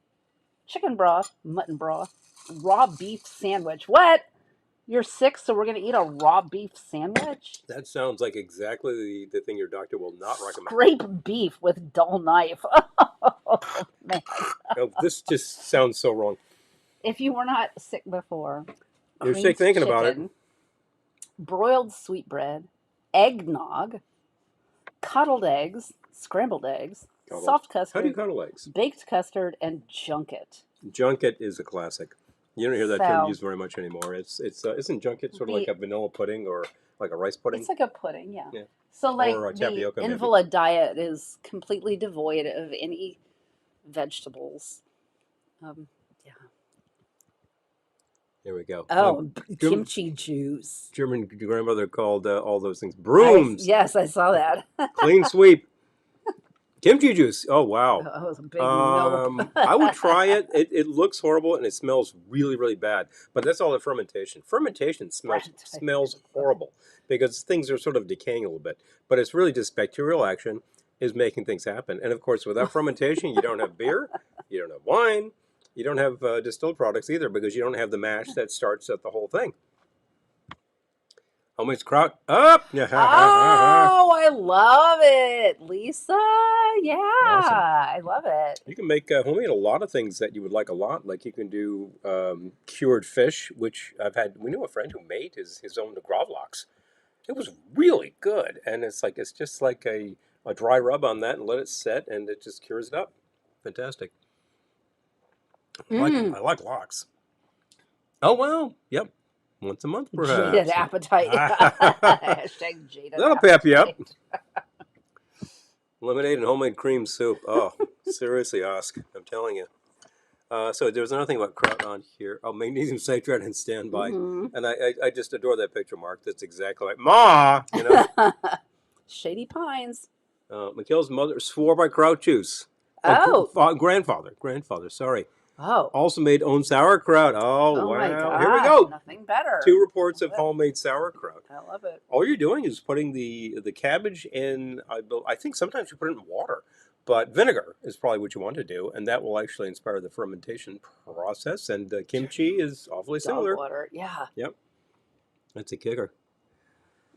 Chicken broth. Mutton broth. Raw beef sandwich. What? You're sick, so we're going to eat a raw beef sandwich? That sounds like exactly the thing your doctor will not recommend. Scrape beef with dull knife. Oh, man. Oh, this just sounds so wrong. If you were not sick before, You're creamed sick thinking about it. chicken, broiled sweetbread, eggnog, coddled eggs, scrambled eggs, Coddled. soft How do custard, you cuddle eggs? baked custard, and junket. Junket is a classic. You don't hear that term So- used very much anymore. Isn't junket sort of like The- a vanilla pudding or like a rice pudding? It's like a pudding, yeah. Yeah. So, like, Or a the tapioca, maybe. invalid diet is completely devoid of any vegetables. Yeah. Here we go. Oh, Jim- kimchi juice. German grandmother prunes all those things brooms. Yes, I saw that. Clean sweep. Kimchi juice. Oh wow. That was a big no. I would try it. It looks horrible and it smells really, really bad. But that's all the fermentation. Fermentation smells horrible because things are sort of decaying a little bit. But it's really just bacterial action is making things happen. And of course, without fermentation, you don't have beer, you don't have wine, you don't have distilled products either because you don't have the mash that starts at the whole thing. Homemade kraut up. Oh, I love it, Lisa. Yeah, Awesome. I love it. You can make homemade a lot of things that you would like a lot. Like you can do cured fish, which we knew a friend who made his own gravlax. It was really good, and it's just like a dry rub on that and let it set, and it just cures it up. Fantastic. I like lox. Oh well, yep. Once a month, perhaps. Jaded appetite. Hashtag jaded That'll pep you up. appetite. Lemonade and homemade cream soup. Oh, seriously, ask. I'm telling you. So there was another thing about kraut on here. Oh, magnesium citrate and standby. Mhm. And I just adore that picture, Mark. That's exactly right. Ma! You know? Shady Pines. Mikhail's mother swore by kraut juice. Oh. Grandfather, sorry. Oh. Also made own sauerkraut. Oh, Oh wow. my God. Here we go. Nothing better. 2 reports of Love it. homemade sauerkraut. I love it. All you're doing is putting the cabbage in, I think sometimes you put it in water, but vinegar is probably what you want to do, and that will actually inspire the fermentation process, and kimchi is awfully similar. Dog water. Yeah. Yep. That's a kicker.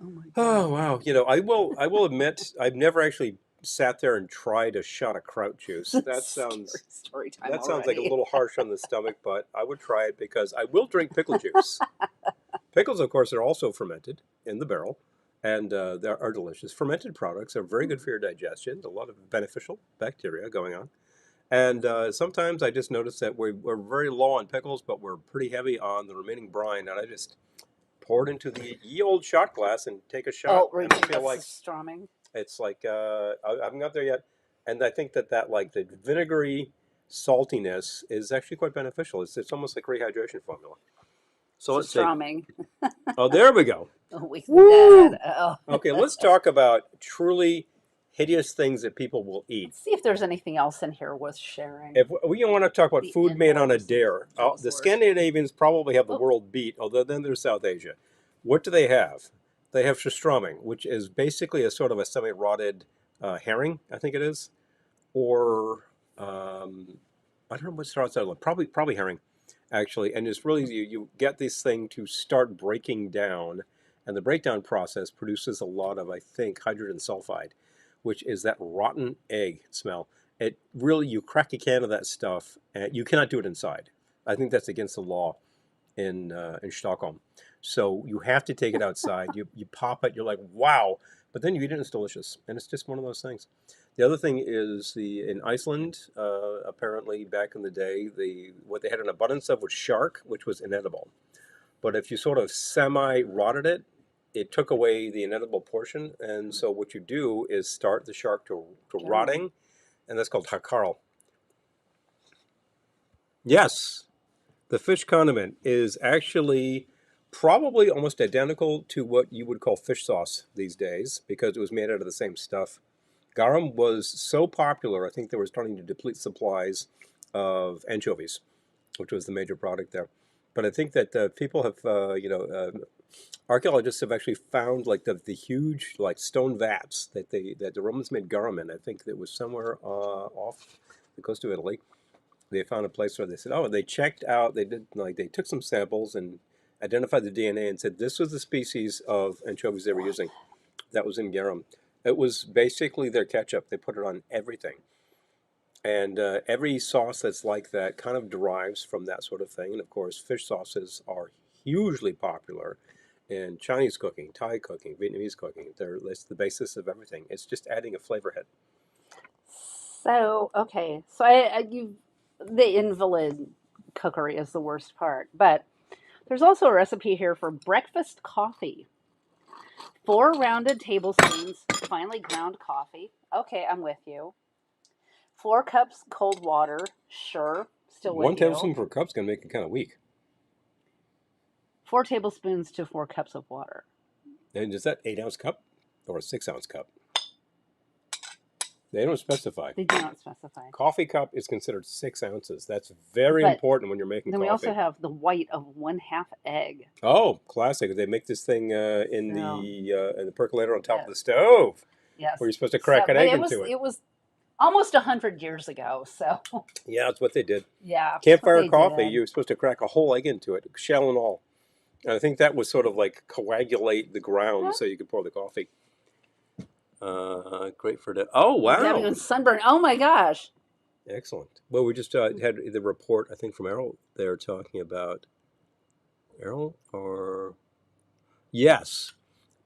Oh my God. Oh, wow. You know, I will admit, I've never actually sat there and tried a shot of kraut juice. That sounds Story time like a already. little harsh on the stomach, but I would try it because I will drink pickle juice. Pickles, of course, are also fermented in the barrel, and they are delicious. Fermented products are very good for your digestion. A lot of beneficial bacteria going on. And sometimes I just notice that we're very low on pickles, but we're pretty heavy on the remaining brine, and I just pour it into the ye old shot glass and take a shot. Oh, and I right. feel like Strumming. it's like I haven't got there yet, and I think that like the vinegary saltiness is actually quite beneficial. It's almost like rehydration formula. So let's see. Strumming. Oh, there we go. Oh, we Woo! did. Oh. Okay, let's talk about truly hideous things that people will eat. Let's see if there's anything else in here worth sharing. If we want to talk about The food made on a indoors. dare, the Dinosaurs. Scandinavians probably have the Oh. world beat, although then there's South Asia. What do they have? They have surströmming, which is basically a sort of a semi-rotted herring, I think it is, or I don't know what starts out. Probably herring, actually. And it's really you get this thing to start breaking down, and the breakdown process produces a lot of, I think, hydrogen sulfide, which is that rotten egg smell. It really, you crack a can of that stuff, and you cannot do it inside. I think that's against the law in Stockholm. So you have to take it outside. You pop it. You're like, wow. But then you eat it and it's delicious. And it's just one of those things. The other thing is in Iceland, apparently back in the day, what they had an abundance of was shark, which was inedible. But if you sort of semi-rotted it, it took away the inedible portion. And so what you do is start the shark to rotting, and that's called hakarl. Yes, the fish condiment is actually probably almost identical to what you would call fish sauce these days because it was made out of the same stuff. Garum was so popular, I think they were starting to deplete supplies of anchovies, which was the major product there. But I think that people have, archaeologists have actually found like the huge like stone vats that the Romans made garum in. I think it was somewhere off the coast of Italy. They found a place where they said, oh, they checked out, they took some samples and identified the DNA and said this was the species of anchovies they were using. That was in garum. It was basically their ketchup. They put it on everything. And every sauce that's like that kind of derives from that sort of thing. And of course, fish sauces are hugely popular in Chinese cooking, Thai cooking, Vietnamese cooking. It's the basis of everything. It's just adding a flavor head. So, okay. So the invalid cookery is the worst part, but there's also a recipe here for breakfast coffee. 4 rounded tablespoons finely ground coffee. Okay, I'm with you. 4 cups cold water. Sure, still One with you. tablespoon per cup's gonna make it kind of weak. 4 tablespoons to 4 cups of water. And is that 8-ounce cup or a 6-ounce cup? They don't specify. They do not specify. Coffee cup is considered 6 ounces. That's very But important when you're making then coffee. we also have the white of 1/2 egg. Oh, classic! They make this thing in So, the percolator on top of the yes, stove, yes. where you're supposed to crack So, an but egg into it. it was almost 100 years ago. So, Yeah, that's what they did. yeah, that's what Campfire they coffee, did. you're supposed to crack a whole egg into it, shell and all. And I think that was sort of like coagulate the ground so you could pour the coffee. Great for that. Oh, Debbie wow. was sunburned. Oh my gosh. Excellent. Well, we just had the report, I think, from Errol there talking about Errol or yes,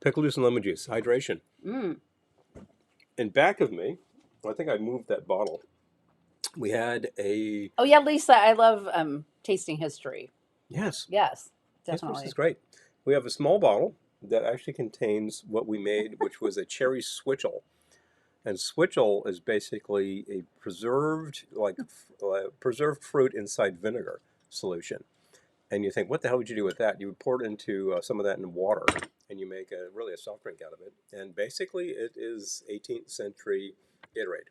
pickle juice and lemon juice, hydration. Mm. And back of me, I think I moved that bottle. We had a Oh yeah, Lisa, I love tasting history. yes, Yes, this is definitely. great. We have a small bottle that actually contains what we made, which was a cherry switchel. And switchel is basically a preserved fruit inside vinegar solution. And you think, what the hell would you do with that? You would pour it into some of that in water, and you make really a soft drink out of it. And basically, it is 18th century Gatorade.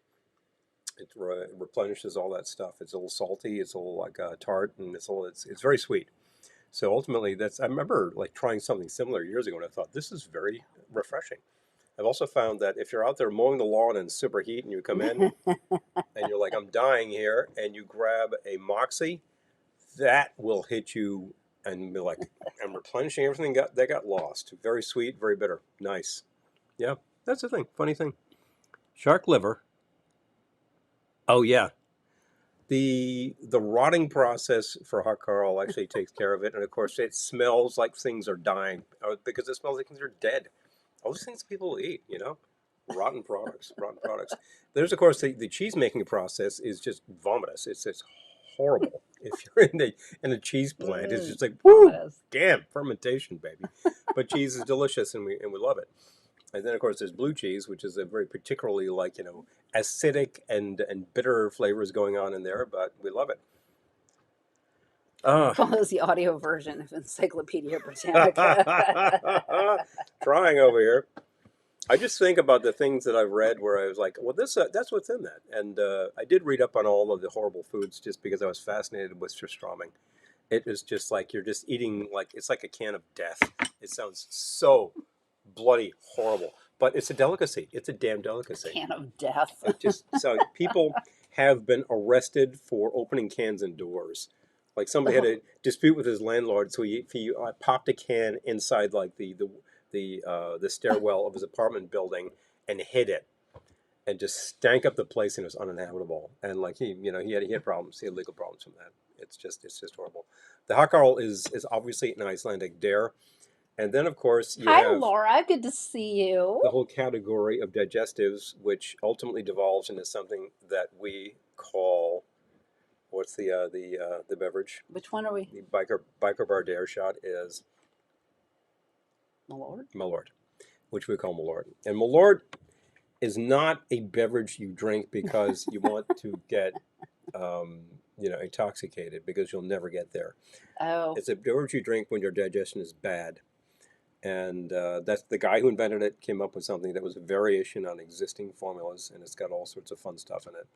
It replenishes all that stuff. It's a little salty. It's a little like tart, and it's very sweet. So ultimately, I remember like trying something similar years ago, and I thought this is very refreshing. I've also found that if you're out there mowing the lawn in super heat and you come in and you're like, I'm dying here, and you grab a Moxie, that will hit you and be like, I'm replenishing everything that got lost. Very sweet, very bitter. Nice. Yeah, that's the thing. Funny thing. Shark liver. Oh yeah. The rotting process for hot Carl actually takes care of it, and of course it smells like things are dying because it smells like things are dead. All these things people eat, rotten products, rotten products. There's of course the cheese making process is just vomitous. It's horrible. If you're in a cheese plant, it's just like woo, Vomitous. damn fermentation, baby. But cheese is delicious, and we love it. And then of course there's blue cheese, which is a very particularly acidic and bitter flavors going on in there, but we love it. Follows the audio version of Encyclopedia Britannica. Trying over here. I just think about the things that I've read where I was like, well, that's what's in that. And I did read up on all of the horrible foods just because I was fascinated with surströmming. It is just like you're just eating it's like a can of death. It sounds so bloody horrible, but it's a delicacy. It's a damn delicacy. Can of death. So people have been arrested for opening cans indoors. Like somebody had a dispute with his landlord, so he popped a can inside like the stairwell of his apartment building and hid it, and just stank up the place, and it was uninhabitable. And like he had problems, he had legal problems from that. It's just horrible. The Hackarl is obviously an Icelandic dare, and then of course you Hi, have Laura. Good to see you. the whole category of digestives, which ultimately devolves into something that we call what's the beverage? Which one are we? The biker bar dare shot is Malort? Malort, which we call Malort, and Malort is not a beverage you drink because you want to get intoxicated, because you'll never get there. Oh, It's a beverage you drink when your digestion is bad. And that's the guy who invented it came up with something that was a variation on existing formulas, and it's got all sorts of fun stuff in it.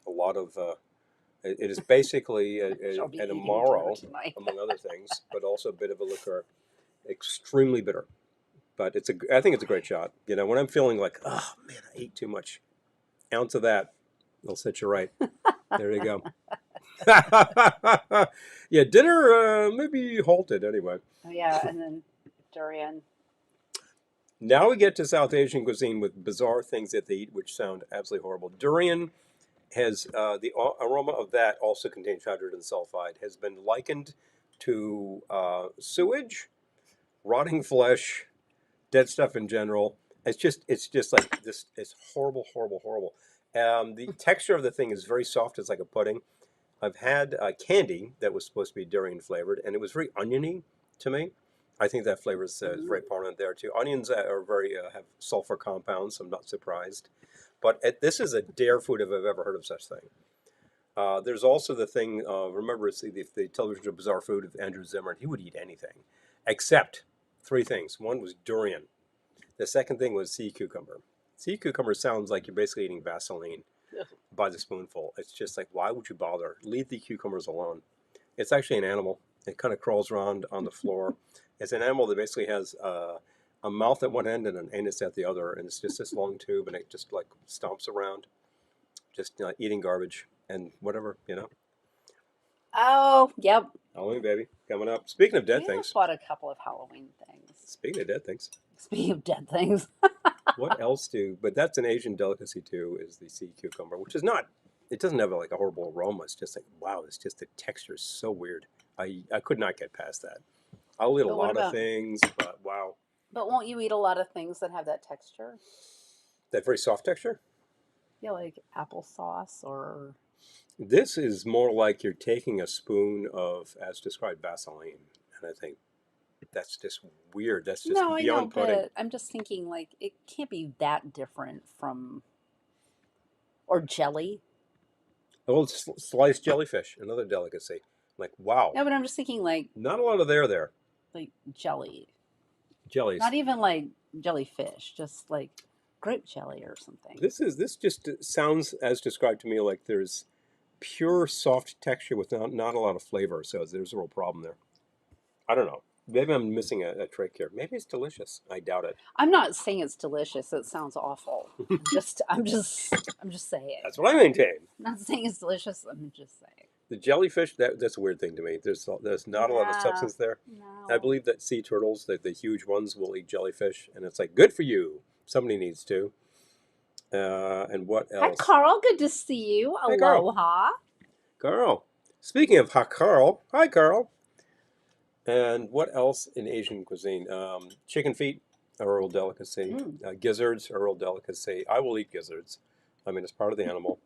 A lot of it is basically shall be an eating amaro, dinner tonight. among other things, but also a bit of a liqueur, extremely bitter. But I think it's a great shot. When I'm feeling like, oh man, I ate too much, ounce of that, it'll set you right. There you go. Yeah, dinner maybe halted anyway. Oh, yeah, and then durian. Now we get to South Asian cuisine with bizarre things that they eat, which sound absolutely horrible. Durian has the aroma of that also contains hydrogen sulfide. Has been likened to sewage, rotting flesh, dead stuff in general. It's just like this. It's horrible, horrible, horrible. The texture of the thing is very soft. It's like a pudding. I've had candy that was supposed to be durian flavored, and it was very oniony to me. I think that flavor is very prominent there too. Onions are very have sulfur compounds, so I'm not surprised. But this is a dare food if I've ever heard of such thing. There's also the thing. Remember, it's the television show Bizarre Food of Andrew Zimmern. He would eat anything, except three things. One was durian. The second thing was sea cucumber. Sea cucumber sounds like you're basically eating Vaseline by the spoonful. It's just like, why would you bother? Leave the cucumbers alone. It's actually an animal. It kind of crawls around on the floor. It's an animal that basically has a mouth at one end and an anus at the other, and it's just this long tube, and it just like stomps around, just eating garbage and whatever. Oh, yep. Halloween, baby, coming up. Speaking of dead We things. bought a couple of Halloween things. Speaking of dead things. Speaking of dead things. What else but that's an Asian delicacy too, is the sea cucumber, which is not, it doesn't have like a horrible aroma. It's just like, wow, it's just the texture is so weird. I could not get past that. I'll eat a But what lot of about- things, but wow. But won't you eat a lot of things that have that texture? That very soft texture? Yeah, like applesauce or. This is more like you're taking a spoon of, as described, Vaseline. And I think that's just weird. That's just No, I know, beyond pudding. but I'm just thinking like it can't be that different from. Or jelly. A little sliced jellyfish, another delicacy. Like, wow. No, but I'm just thinking like Not a lot of there. jelly. Jellies. Not even like jellyfish, just like grape jelly or something. This just sounds, as described to me, like there's pure soft texture with not a lot of flavor. So there's a real problem there. I don't know. Maybe I'm missing a trick here. Maybe it's delicious. I doubt it. I'm not saying it's delicious. It sounds awful. I'm just saying. That's what I maintain. I'm not saying it's delicious. I'm just saying. The jellyfish, that's a weird thing to me. There's not a lot of Yeah. substance there. No. I believe that sea turtles, the huge ones, will eat jellyfish, and it's like, good for you. Somebody needs to. And what Hi, else? Carl. Good to see you. Hi, Carl. Aloha. Carl. Speaking of Carl. Hi, Carl. And what else in Asian cuisine? Chicken feet are a real delicacy. Gizzards are a real delicacy. I will eat gizzards. I mean, it's part of the animal.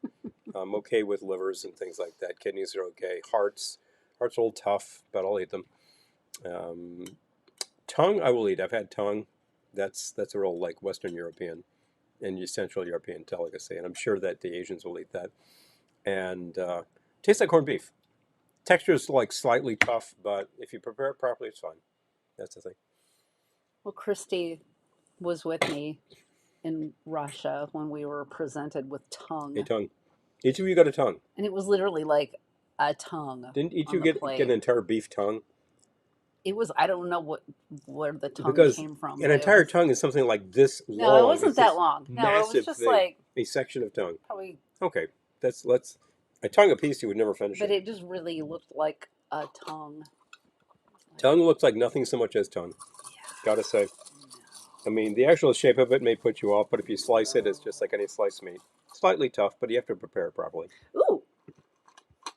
I'm okay with livers and things like that. Kidneys are okay. Hearts are a little tough, but I'll eat them. Tongue, I will eat. I've had tongue. That's a real like Western European and Central European delicacy, and I'm sure that the Asians will eat that. And tastes like corned beef. Texture is like slightly tough, but if you prepare it properly, it's fine. That's the thing. Well, Christy was with me in Russia when we were presented with tongue. A tongue. Each of you got a tongue. And it was literally like a tongue. Didn't each on you the get plate. an entire beef tongue? It was, I don't know where the tongue Because came from. an but it entire was- tongue is something like this long. No, it wasn't It's that this long. No, it was massive just thing. like A section of tongue. probably, Okay, let's a tongue apiece. You would never finish but it. it just really looked like a tongue. Tongue looks like nothing so much as tongue. Gotta say. I mean, the actual shape of it may put you off, but if you slice it, it's just like any sliced meat. Slightly tough, but you have to prepare it properly. Ooh,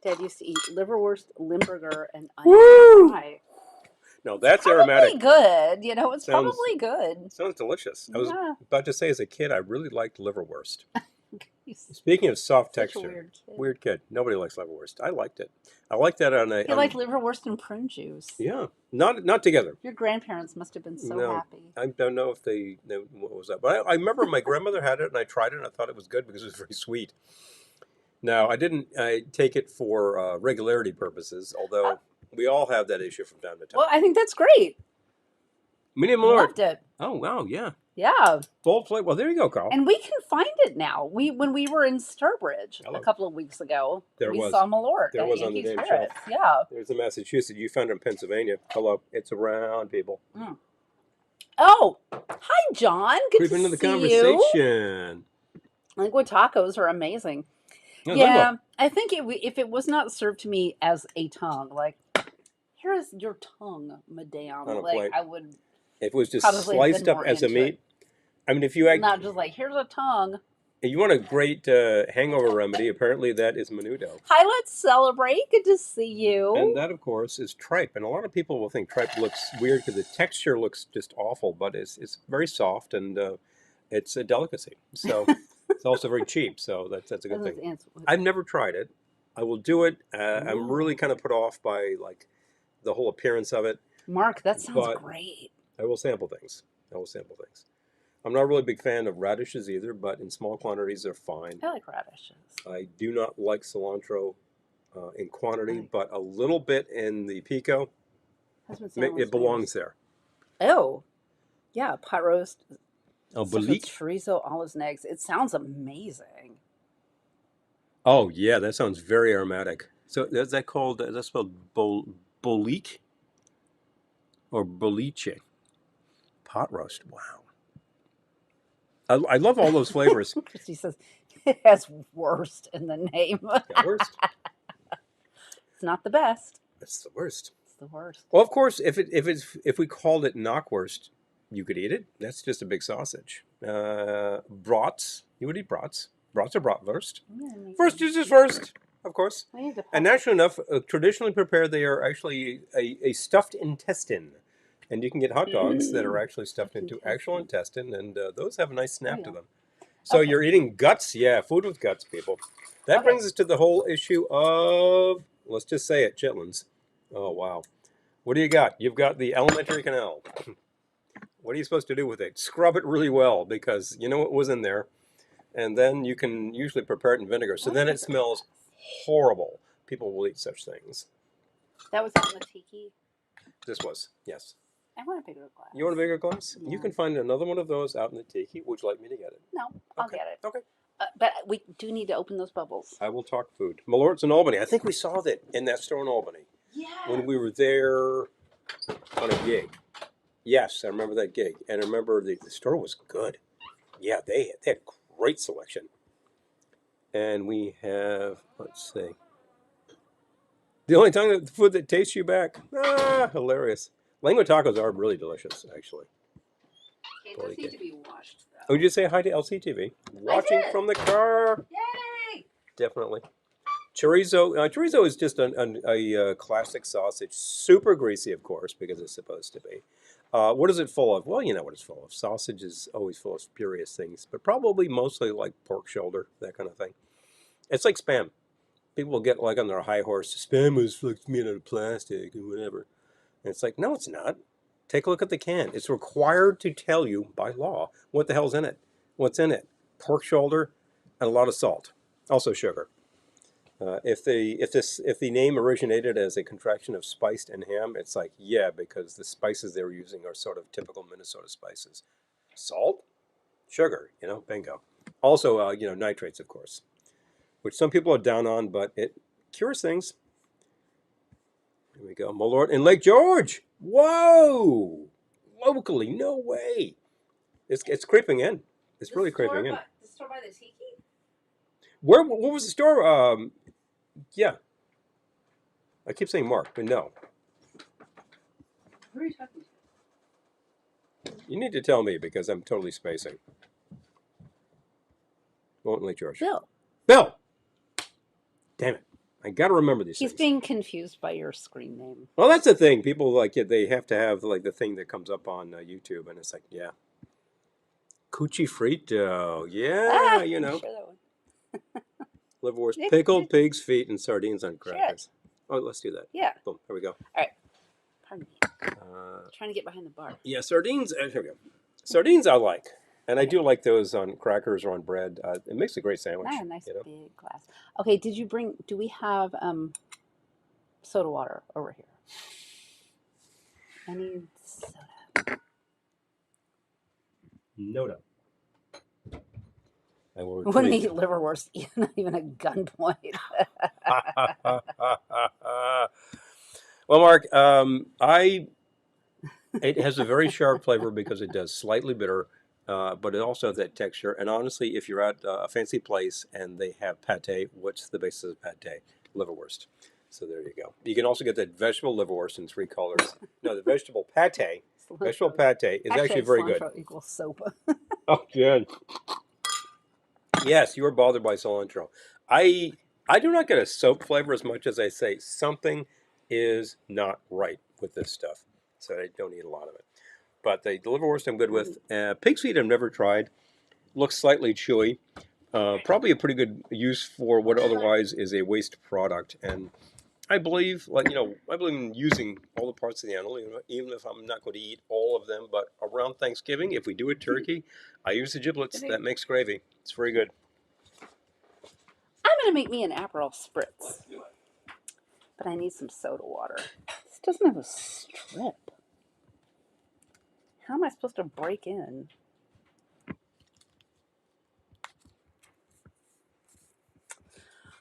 Dad used to eat liverwurst, limburger, and onion Woo! pie. No, that's Probably aromatic. good. You know, it's Sounds probably good. sounds delicious. I was Yeah. about to say, as a kid, I really liked liverwurst. He's Speaking of soft such a texture, weird kid. weird kid. Nobody likes liverwurst. I liked it. I liked that on a He liked liverwurst and prune juice. yeah, not together. Your grandparents must have been so No, happy. I don't know if they knew what was that, but I remember my grandmother had it, and I tried it, and I thought it was good because it was very sweet. Now, I didn't take it for regularity purposes, although we all have that issue from time to time. Well, I think that's great. Medium I Lord. loved it. Oh wow, yeah, Yeah. bold flavor. Well, there you go, Carl. And we can find it now. When we were in Sturbridge Hello. a couple of weeks ago, There we was. saw Malort There at was on the Yankees damn Pirates. Yeah. There's in Massachusetts. You found it in Pennsylvania. Hello, it's around, people. Mm. Oh, hi, John. Good Creep to into the see you. conversation. Lingua tacos are amazing. Yeah, Yeah, I think if it was not served to me as a tongue, like, here is your tongue, madame. On a Like, plate. I would If it was just probably have sliced been up more as a into meat, it. I mean, if you Not just like, here's a tongue. if you want a great hangover remedy, apparently that is menudo. Hi, let's celebrate. Good to see you. And that, of course, is tripe. And a lot of people will think tripe looks weird because the texture looks just awful, but it's very soft and it's a delicacy. So it's also very cheap. So that's a good thing. I've never tried it. I will do it. I'm really kind of put off by like the whole appearance of it. Mark, that sounds But great. I will sample things. I'm not really a big fan of radishes either, but in small quantities they're fine. I like radishes. I do not like cilantro in quantity, Right. but a little bit in the pico, it belongs there. Oh, yeah, pot roast. Oh, Stuffed with bolique? chorizo, olives, and eggs. It sounds amazing. Oh, yeah, that sounds very aromatic. So is that called, that's spelled bolique or boliche? Pot roast, wow. I love all those flavors. Christy says it has worst in the name. Yeah, worst. It's not the best. It's the worst. It's the worst. Well, of course, if we called it knockwurst, you could eat it. That's just a big sausage. Brats, you would eat brats. Brats are bratwurst. First is just first, of course. And naturally enough, traditionally prepared, they are actually a stuffed intestine. And you can get hot dogs that are actually stuffed into actual intestine, and those have a nice snap to them. So you're eating guts? Yeah, food with guts, people. That brings us to the whole issue of, let's just say it, chitlins. Oh, wow. What do you got? You've got the alimentary canal. What are you supposed to do with it? Scrub it really well, because you know what was in there. And then you can usually prepare it in vinegar. So then it smells horrible. People will eat such things. That was on the tiki. This was, yes. I want a bigger glass. You want a bigger glass? Yeah. You can find another one of those out in the tiki. Would you like me to get it? No, I'll get it. Okay. But we do need to open those bubbles. I will talk food. Malort's in Albany. I think we saw that in that store in Albany. Yeah. When we were there on a gig. Yes, I remember that gig. And I remember the store was good. Yeah, they had great selection. And we have, let's see. The only time that the food that tastes you back. Hilarious. Lingua tacos are really delicious, actually. Okay, those need to be washed, though. Oh, did you say hi to LCTV? Watching from the car. Yay! Definitely. Chorizo. Chorizo is just a classic sausage. Super greasy, of course, because it's supposed to be. What is it full of? Well, you know what it's full of. Sausage is always full of spurious things, but probably mostly like pork shoulder, that kind of thing. It's like Spam. People will get like on their high horse. Spam was like made out of plastic and whatever. And it's like, no, it's not. Take a look at the can. It's required to tell you by law what the hell's in it. What's in it? Pork shoulder and a lot of salt. Also sugar. If the name originated as a contraction of spiced and ham, it's like, yeah, because the spices they were using are sort of typical Minnesota spices. Salt, sugar, bingo. Also, nitrates, of course, which some people are down on, but it cures things. Here we go. Malort in Lake George. Whoa! Locally, no way. It's creeping in. It's really creeping in. The store by the tiki? What was the store? Yeah. I keep saying Mark, but no. Who are you talking to? You need to tell me because I'm totally spacing. Won't Lake George. Bill. Bill! Damn it. I got to remember these He's things. being confused by your screen name. Well, that's the thing. People like it. They have to have like the thing that comes up on YouTube, and it's like, yeah, cucci frito. Yeah, Ah, you you know, share that one. liverwurst, Yeah, pickled yeah, pig's feet, and sardines on share it. crackers. Oh, let's do that. Yeah. Boom. There we go. All right. Pardon me. Uh, Trying to get behind the bar. yeah, sardines. Here we go. Sardines I like, and I Okay. do like those on crackers or on bread. It makes a great Now sandwich. a nice You know. big glass. Okay. Do we have soda water over here? I need soda. No doubt. I will Wouldn't retrieve. eat liverwurst, not even at gunpoint. Well, Mark, it has a very sharp flavor because it does slightly bitter, but it also has that texture. And honestly, if you're at a fancy place and they have pate, what's the basis of pate? Liverwurst. So there you go. You can also get that vegetable liverwurst in 3 colors. No, the vegetable pate. Vegetable Cilantro. pate is actually Hashtag very good. cilantro equals soap. Oh, good. Yes, you are bothered by cilantro. I I do not get a soap flavor as much as I say something is not right with this stuff. So I don't eat a lot of it. But the liverwurst I'm good with. Pig's feet I've never tried. Looks slightly chewy. Probably a pretty good use for what otherwise is a waste product. And I believe, I believe in using all the parts of the animal, even if I'm not going to eat all of them. But around Thanksgiving, if we do a turkey, I use the giblets. That makes gravy. It's very good. I'm gonna make me an Aperol spritz, but I need some soda water. This doesn't have a strip. How am I supposed to break in?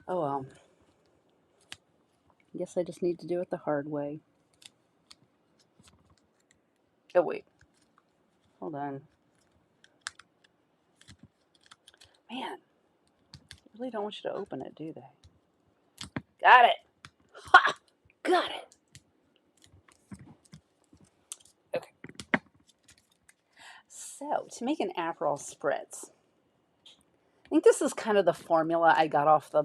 Oh well. I guess I just need to do it the hard way. Oh wait. Hold on. Man, they really don't want you to open it, do they? Got it. Ha! Got it. Okay. So, to make an Aperol spritz, I think this is kind of the formula I got off the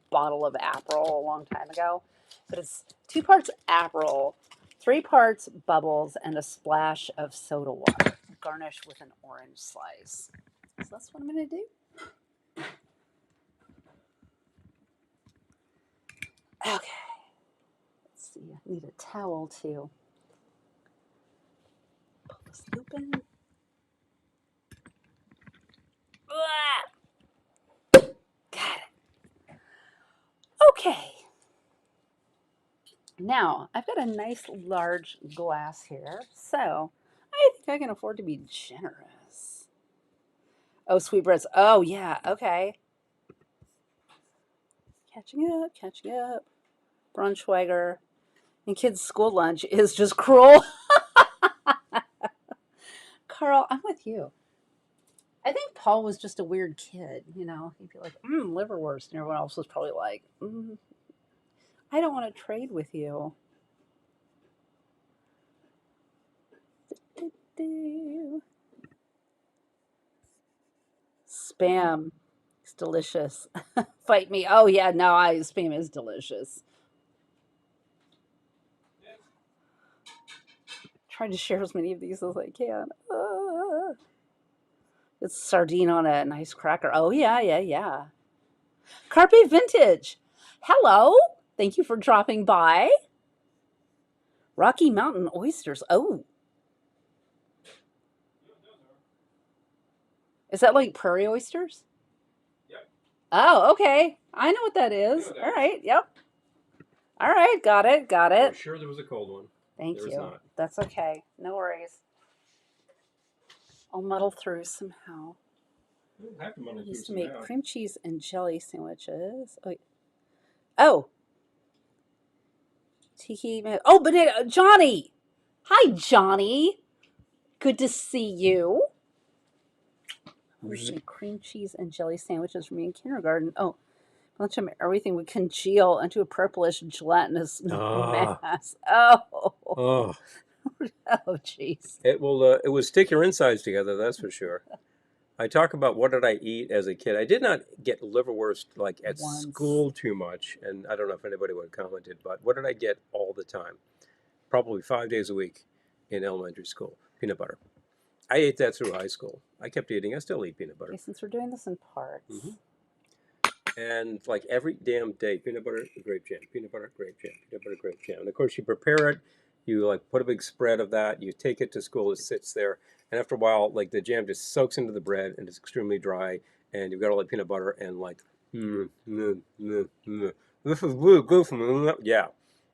bottle of Aperol a long time ago. But it's 2 parts Aperol, 3 parts bubbles, and a splash of soda water, garnished with an orange slice. So that's what I'm going to do. Okay. Let's see. I need a towel too. Pull this open. Got it. Okay. Now, I've got a nice large glass here, so I think I can afford to be generous. Oh, sweetbreads. Oh, yeah, okay. Catching up, catching up. Braunschweiger. And kids' school lunch is just cruel. Carl, I'm with you. I think Paul was just a weird kid, you know. He'd be like, liverwurst. And everyone else was probably like, I don't want to trade with you. Spam. It's delicious. Fight me. Oh, yeah, no, spam is delicious. Trying to share as many of these as I can. It's sardine on a nice cracker. Oh, yeah, yeah, yeah. Carpe Vintage. Hello. Thank you for dropping by. Rocky Mountain oysters. Oh, is that like prairie oysters? Yep. Oh, okay. I know what that is. All right. Yep. All right. Got it. Got I it. was sure there was a cold one. Thank There is you. not. That's okay. No worries. I'll muddle through somehow. You don't have to muddle I through used to make somehow. cream cheese and jelly sandwiches. Oh, wait. Oh. Tiki. Oh, banana. Johnny. Hi, Johnny. Good to see you. I used to make cream cheese and jelly sandwiches for me in kindergarten. Oh, lunch and everything would congeal into a purplish gelatinous Ah, mass. Oh, oh. oh, jeez. It will. It would stick your insides together. That's for sure. I talk about what did I eat as a kid. I did not get liverwurst like at Once. school too much, and I don't know if anybody would have commented, but what did I get all the time? Probably 5 days a week in elementary school. Peanut butter. I ate that through high school. I kept eating. I still eat peanut butter. Okay, since we're doing this in parts. Hmm. And like every damn day, peanut butter, grape jam, peanut butter, grape jam, peanut butter, grape jam. And of course, you prepare it. You like put a big spread of that. You take it to school. It sits there, and after a while, like the jam just soaks into the bread, and it's extremely dry. And you've got all the peanut butter, and like, this is really good for me. Yeah,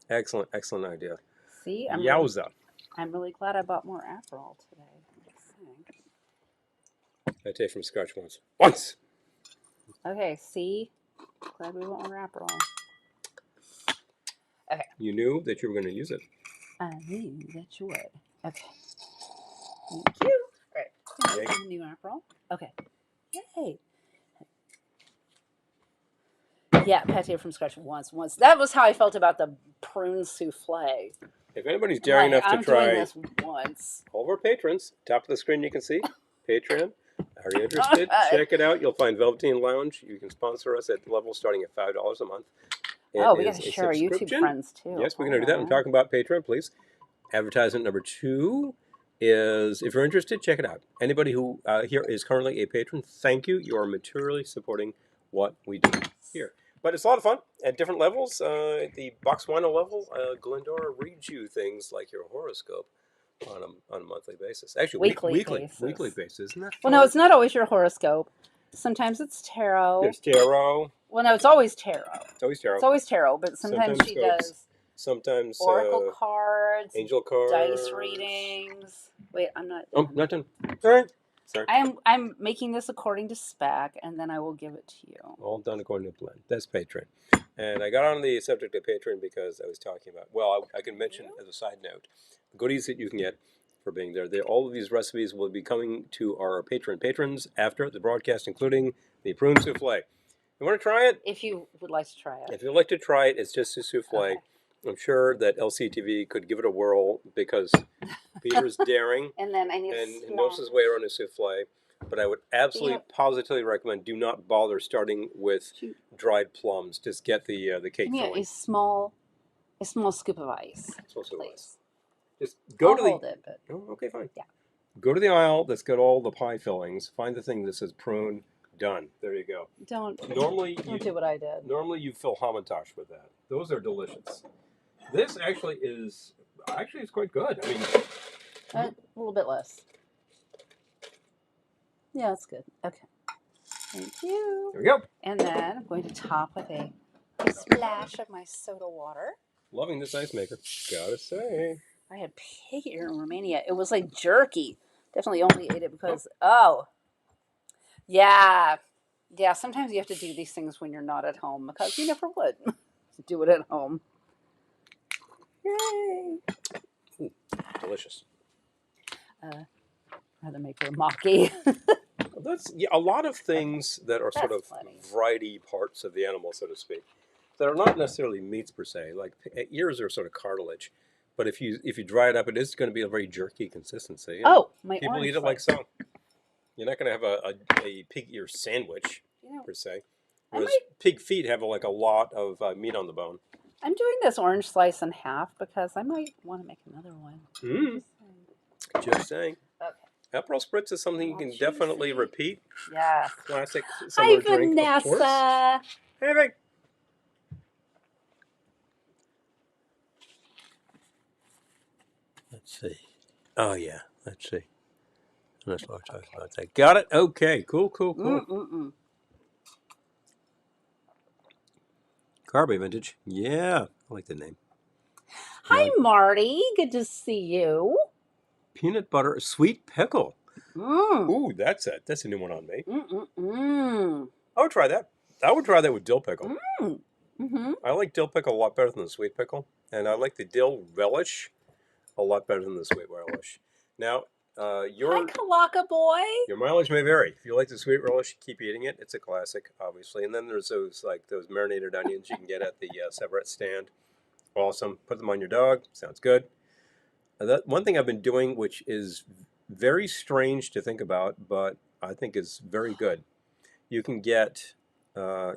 excellent, excellent idea. See, Yowza! I'm really glad I bought more Aperol today. I taste from scratch once. Once. Okay, see, glad we bought more Aperol. Okay. You knew that you were going to use it. I knew that you would. Okay. Thank you. All right. New Aperol. Okay. Yay. Yeah, pate from scratch once. That was how I felt about the prune souffle. If anybody's daring enough to try, doing this once. All of our patrons, top of the screen you can see, Patreon. Are you interested? Check it out. You'll find Velveteen Lounge. You can sponsor us at the level starting at $5 a month. We got to share our YouTube friends too. Yes, we're going to do that. I'm talking about Patreon, please. Advertisement number 2 is, if you're interested, check it out. Anybody who here is currently a patron, thank you. You are materially supporting what we do here. But it's a lot of fun at different levels. The Botswana level, Glendora reads you things like your horoscope on a monthly basis. Actually, weekly basis. Isn't that fun? Well, no, it's not always your horoscope. Sometimes it's tarot. There's tarot. Well, no, it's always tarot. It's always tarot. It's always tarot, but sometimes she does. Sometimes oracle cards, angel cards, dice readings. Wait, I'm not. Oh, not done. All right. Sorry. I'm making this according to spec, and then I will give it to you. All done according to plan. That's Patreon. And I got on the subject of Patreon because I was talking about, well, I can mention as a side note, the goodies that you can get for being there. All of these recipes will be coming to our patrons after the broadcast, including the prune souffle. You want to try it? If you would like to try it. If you'd like to try it, it's just a souffle. Okay. I'm sure that LCTV could give it a whirl because Peter's daring and then I need and knows his way around a souffle. But I would absolutely, positively recommend do not bother starting with dried plums. Just get the cake filling. A small scoop of ice. Small scoop of ice. Just go to the. Hold it, but... Oh, okay, fine. Yeah. Go to the aisle that's got all the pie fillings. Find the thing that says prune. Done. There you go. Don't do what I did. Normally you fill hamantash with that. Those are delicious. This actually is it's quite good. I mean, a little bit less. Yeah, that's good. Okay. Thank you. There we go. And then I'm going to top with a splash of my soda water. Loving this ice maker. Gotta say. I had pig ear in Romania. It was like jerky. Definitely only ate it because yeah. Sometimes you have to do these things when you're not at home because you never would do it at home. Yay! Ooh, delicious. Rather make her maki. That's a lot of things that are sort of variety parts of the animal, so to speak, that are not necessarily meats per se. Like ears are sort of cartilage, but if you dry it up, it is going to be a very jerky consistency. My people eat it like so. You're not going to have a pig ear sandwich per se. Whereas pig feet have like a lot of meat on the bone. I'm doing this orange slice in half because I might want to make another one. Just saying. Okay. Aperol Spritz is something you can definitely repeat. Yeah. Classic Hi, summer drink, Vanessa. of course. Hey, Vic. Let's see. Oh, yeah. Let's see. Let's talk about that. Got it? Okay. Cool. Carby Vintage. Yeah. I like the name. Hi, Marty. Good to see you. Peanut butter sweet pickle. Ooh, that's a new one on me. I would try that. I would try that with dill pickle. I like dill pickle a lot better than the sweet pickle, and I like the dill relish a lot better than the sweet relish. Now, Hi, Kalaka boy. Your mileage may vary. If you like the sweet relish, keep eating it. It's a classic, obviously. And then there's those marinated onions you can get at the Severette stand. Awesome. Put them on your dog. Sounds good. One thing I've been doing, which is very strange to think about, but I think is very good. You can get, uh,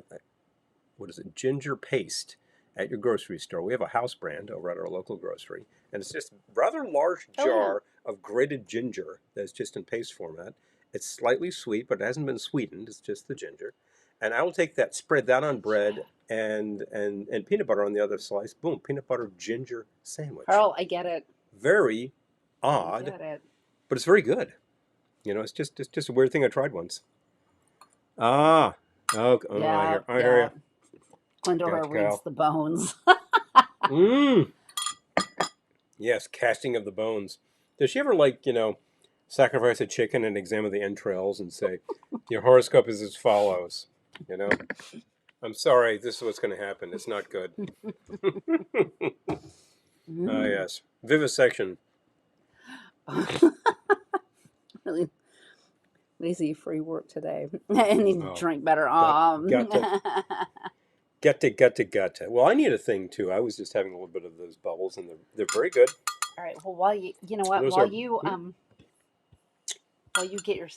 what is it, ginger paste at your grocery store. We have a house brand over at our local grocery, and it's just a rather large Oh, yeah. jar of grated ginger that's just in paste format. It's slightly sweet, but it hasn't been sweetened. It's just the ginger. And I will take that, spread that on bread, and peanut butter on the other slice. Boom, peanut butter ginger sandwich. Carl, I get it. Very I odd, get it. but it's very good. It's just a weird thing I tried once. Ah, okay. Oh, Yeah, I hear yeah. you. Glendora Gotcha, reads Cal. the bones. Mmm. Yes, casting of the bones. Does she ever sacrifice a chicken and examine the entrails and say, "Your horoscope is as follows"? You know, I'm sorry, this is what's going to happen. It's not good. Ah, yes, vivisection. Really lazy free work today. I need to Oh, drink better. got to, got to. Well, I need a thing too. I was just having a little bit of those bubbles, and they're very good. All right. Well, while you know what, Those are. while you get your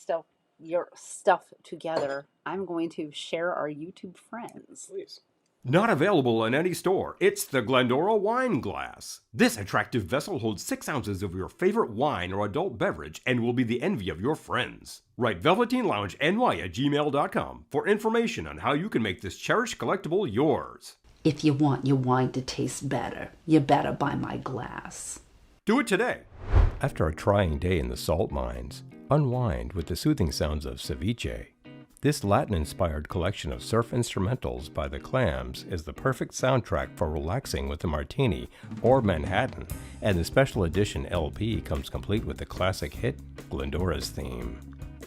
stuff together, I'm going to share our YouTube friends. Please. Not available in any store. It's the Glendora Wine Glass. This attractive vessel holds 6 ounces of your favorite wine or adult beverage and will be the envy of your friends. Write velveteenloungeny@gmail.com for information on how you can make this cherished collectible yours. If you want your wine to taste better, you better buy my glass. Do it today. After a trying day in the salt mines, unwind with the soothing sounds of ceviche. This Latin-inspired collection of surf instrumentals by the Clams is the perfect soundtrack for relaxing with a martini or Manhattan, and the special edition LP comes complete with the classic hit, Glendora's Theme.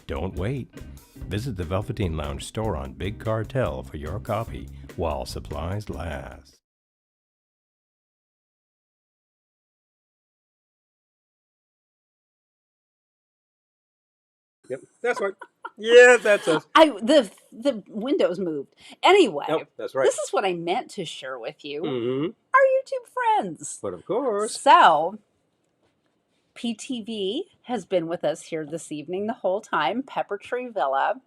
Don't wait. Visit the Velveteen Lounge store on Big Cartel for your copy while supplies last. Yep, that's right. Yeah, that's us. The windows moved. Anyway, Nope, that's right. this is what I meant to share with you. Mm-hmm. Our YouTube friends. But of course. So, PTV has been with us here this evening the whole time, Pepper Tree Villa.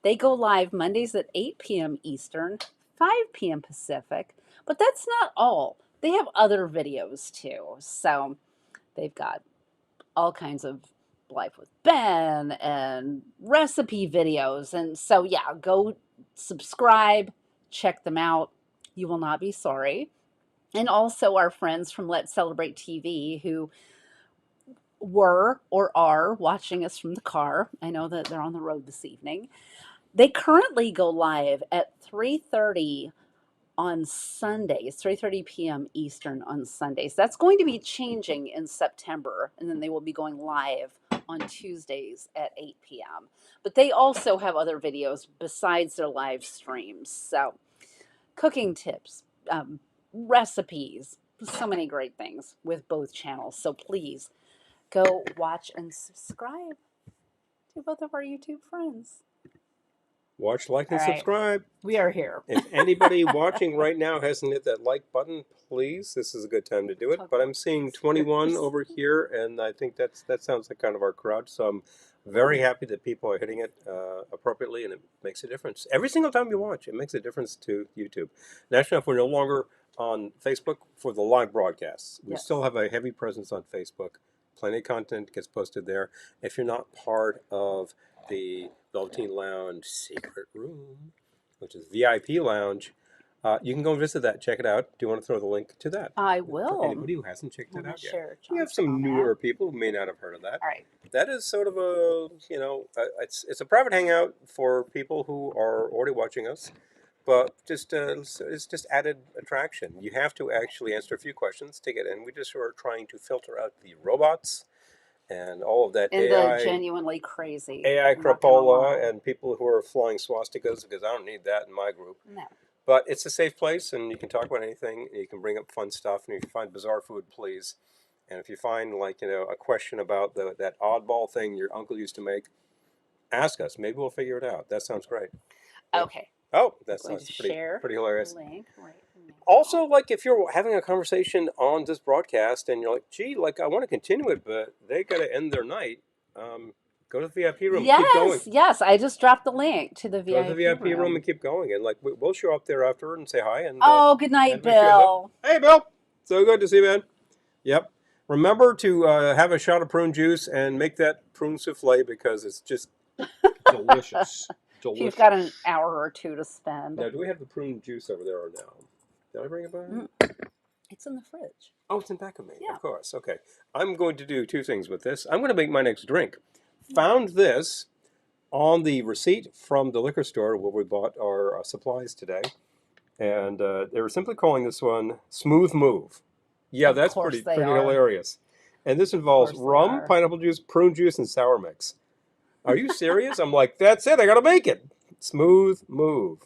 They go live Mondays at 8 p.m. Eastern, 5 p.m. Pacific, but that's not all. They have other videos too. So, they've got all kinds of Life with Ben and recipe videos. And so, yeah, go subscribe, check them out. You will not be sorry. And also, our friends from Let's Celebrate TV who were or are watching us from the car. I know that they're on the road this evening. They currently go live at 3:30 on Sundays, 3:30 p.m. Eastern on Sundays. That's going to be changing in September, and then they will be going live on Tuesdays at 8 p.m. But they also have other videos besides their live streams. So, cooking tips, recipes, so many great things with both channels. So, please go watch and subscribe to both of our YouTube friends. Watch, like, and All right. subscribe. We are here. If anybody watching right now hasn't hit that like button, please, this is a good time to do it. But I'm seeing 21 over here, and I think that sounds like kind of our crowd. So I'm very happy that people are hitting it appropriately, and it makes a difference. Every single time you watch, it makes a difference to YouTube. National F, we're no longer on Facebook for the live broadcasts. We Yes. still have a heavy presence on Facebook. Plenty of content gets posted there. If you're not part of the Velveteen Lounge Secret Room, which is VIP Lounge, you can go and visit that. Check it out. Do you want to throw the link to that? I For will. anybody who hasn't checked I'm it gonna out yet. share We have Johnson some on newer that. people who may not have heard of that. All right. That is sort of a, it's a private hangout for people who are already watching us, but it's just added attraction. You have to actually answer a few questions to get in. We just are trying to filter out the robots and all of that And AI. the genuinely crazy. AI I'm not gonna crapola lie. and people who are flying swastikas, because I don't need that in my group. No. But it's a safe place, and you can talk about anything. And you can bring up fun stuff, and if you find bizarre food, please. And if you find a question about that oddball thing your uncle used to make, ask us. Maybe we'll figure it out. That sounds great. Yeah. Okay. Oh, I'm that going sounds to pretty share hilarious. the link right now. Also, if you're having a conversation on this broadcast and you're like, gee, I want to continue it, but they got to end their night, Go to the VIP room. Keep going. Yes. I just dropped the link to the Go to the VIP VIP room and keep going. And like we'll show up there afterward and say hi. And oh, good night, and wish you a Bill. Hey, Bill. So good to see you, man. Yep. Remember to have a shot of prune juice and make that prune souffle because it's just delicious. If you've got an hour or two to spend. Now, do we have the prune juice over there or no? Did I bring it back? It's in the fridge. Oh, it's in back of me. Yeah. Of course. Okay. I'm going to do two things with this. I'm going to make my next drink. Found this on the receipt from the liquor store where we bought our supplies today. And they were simply calling this one Smooth Move. Yeah, Of that's course pretty they are. hilarious. And this involves Of course they rum, are. pineapple juice, prune juice, and sour mix. Are you serious? I'm like, that's it. I got to make it. Smooth Move.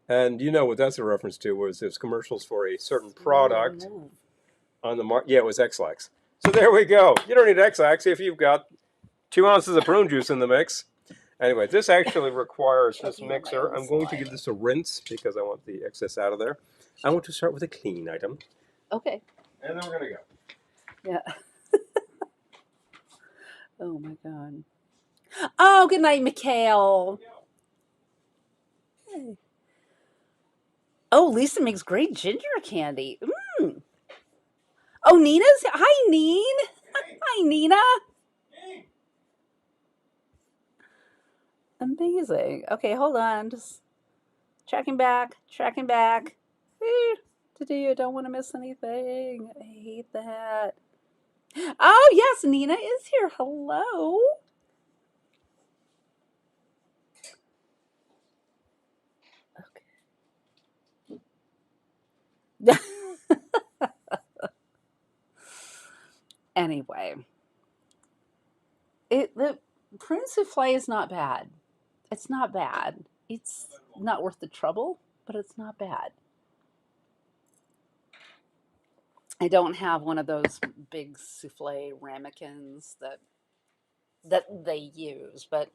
And you know what that's a reference to was there's commercials for a certain product on the market. Yeah, it was X-Lax. So there we go. You don't need X-Lax if you've got 2 ounces of prune juice in the mix. Anyway, this actually requires this mixer. I'm going to give this a rinse because I want the excess out of there. I want to start with a clean item. Okay. And then we're going to go. Yeah. Oh my God. Oh, good night, Mikhail. Hey. Oh, Lisa makes great ginger candy. Oh, Nina's. Hi, Neen. Hi, Nina. Amazing. Okay, hold on. Just checking back. Today I don't want to miss anything. I hate that. Oh, yes, Nina is here. Hello. Okay. Anyway, the prune souffle is not bad. It's not bad. It's not worth the trouble, but it's not bad. I don't have one of those big souffle ramekins that they use, but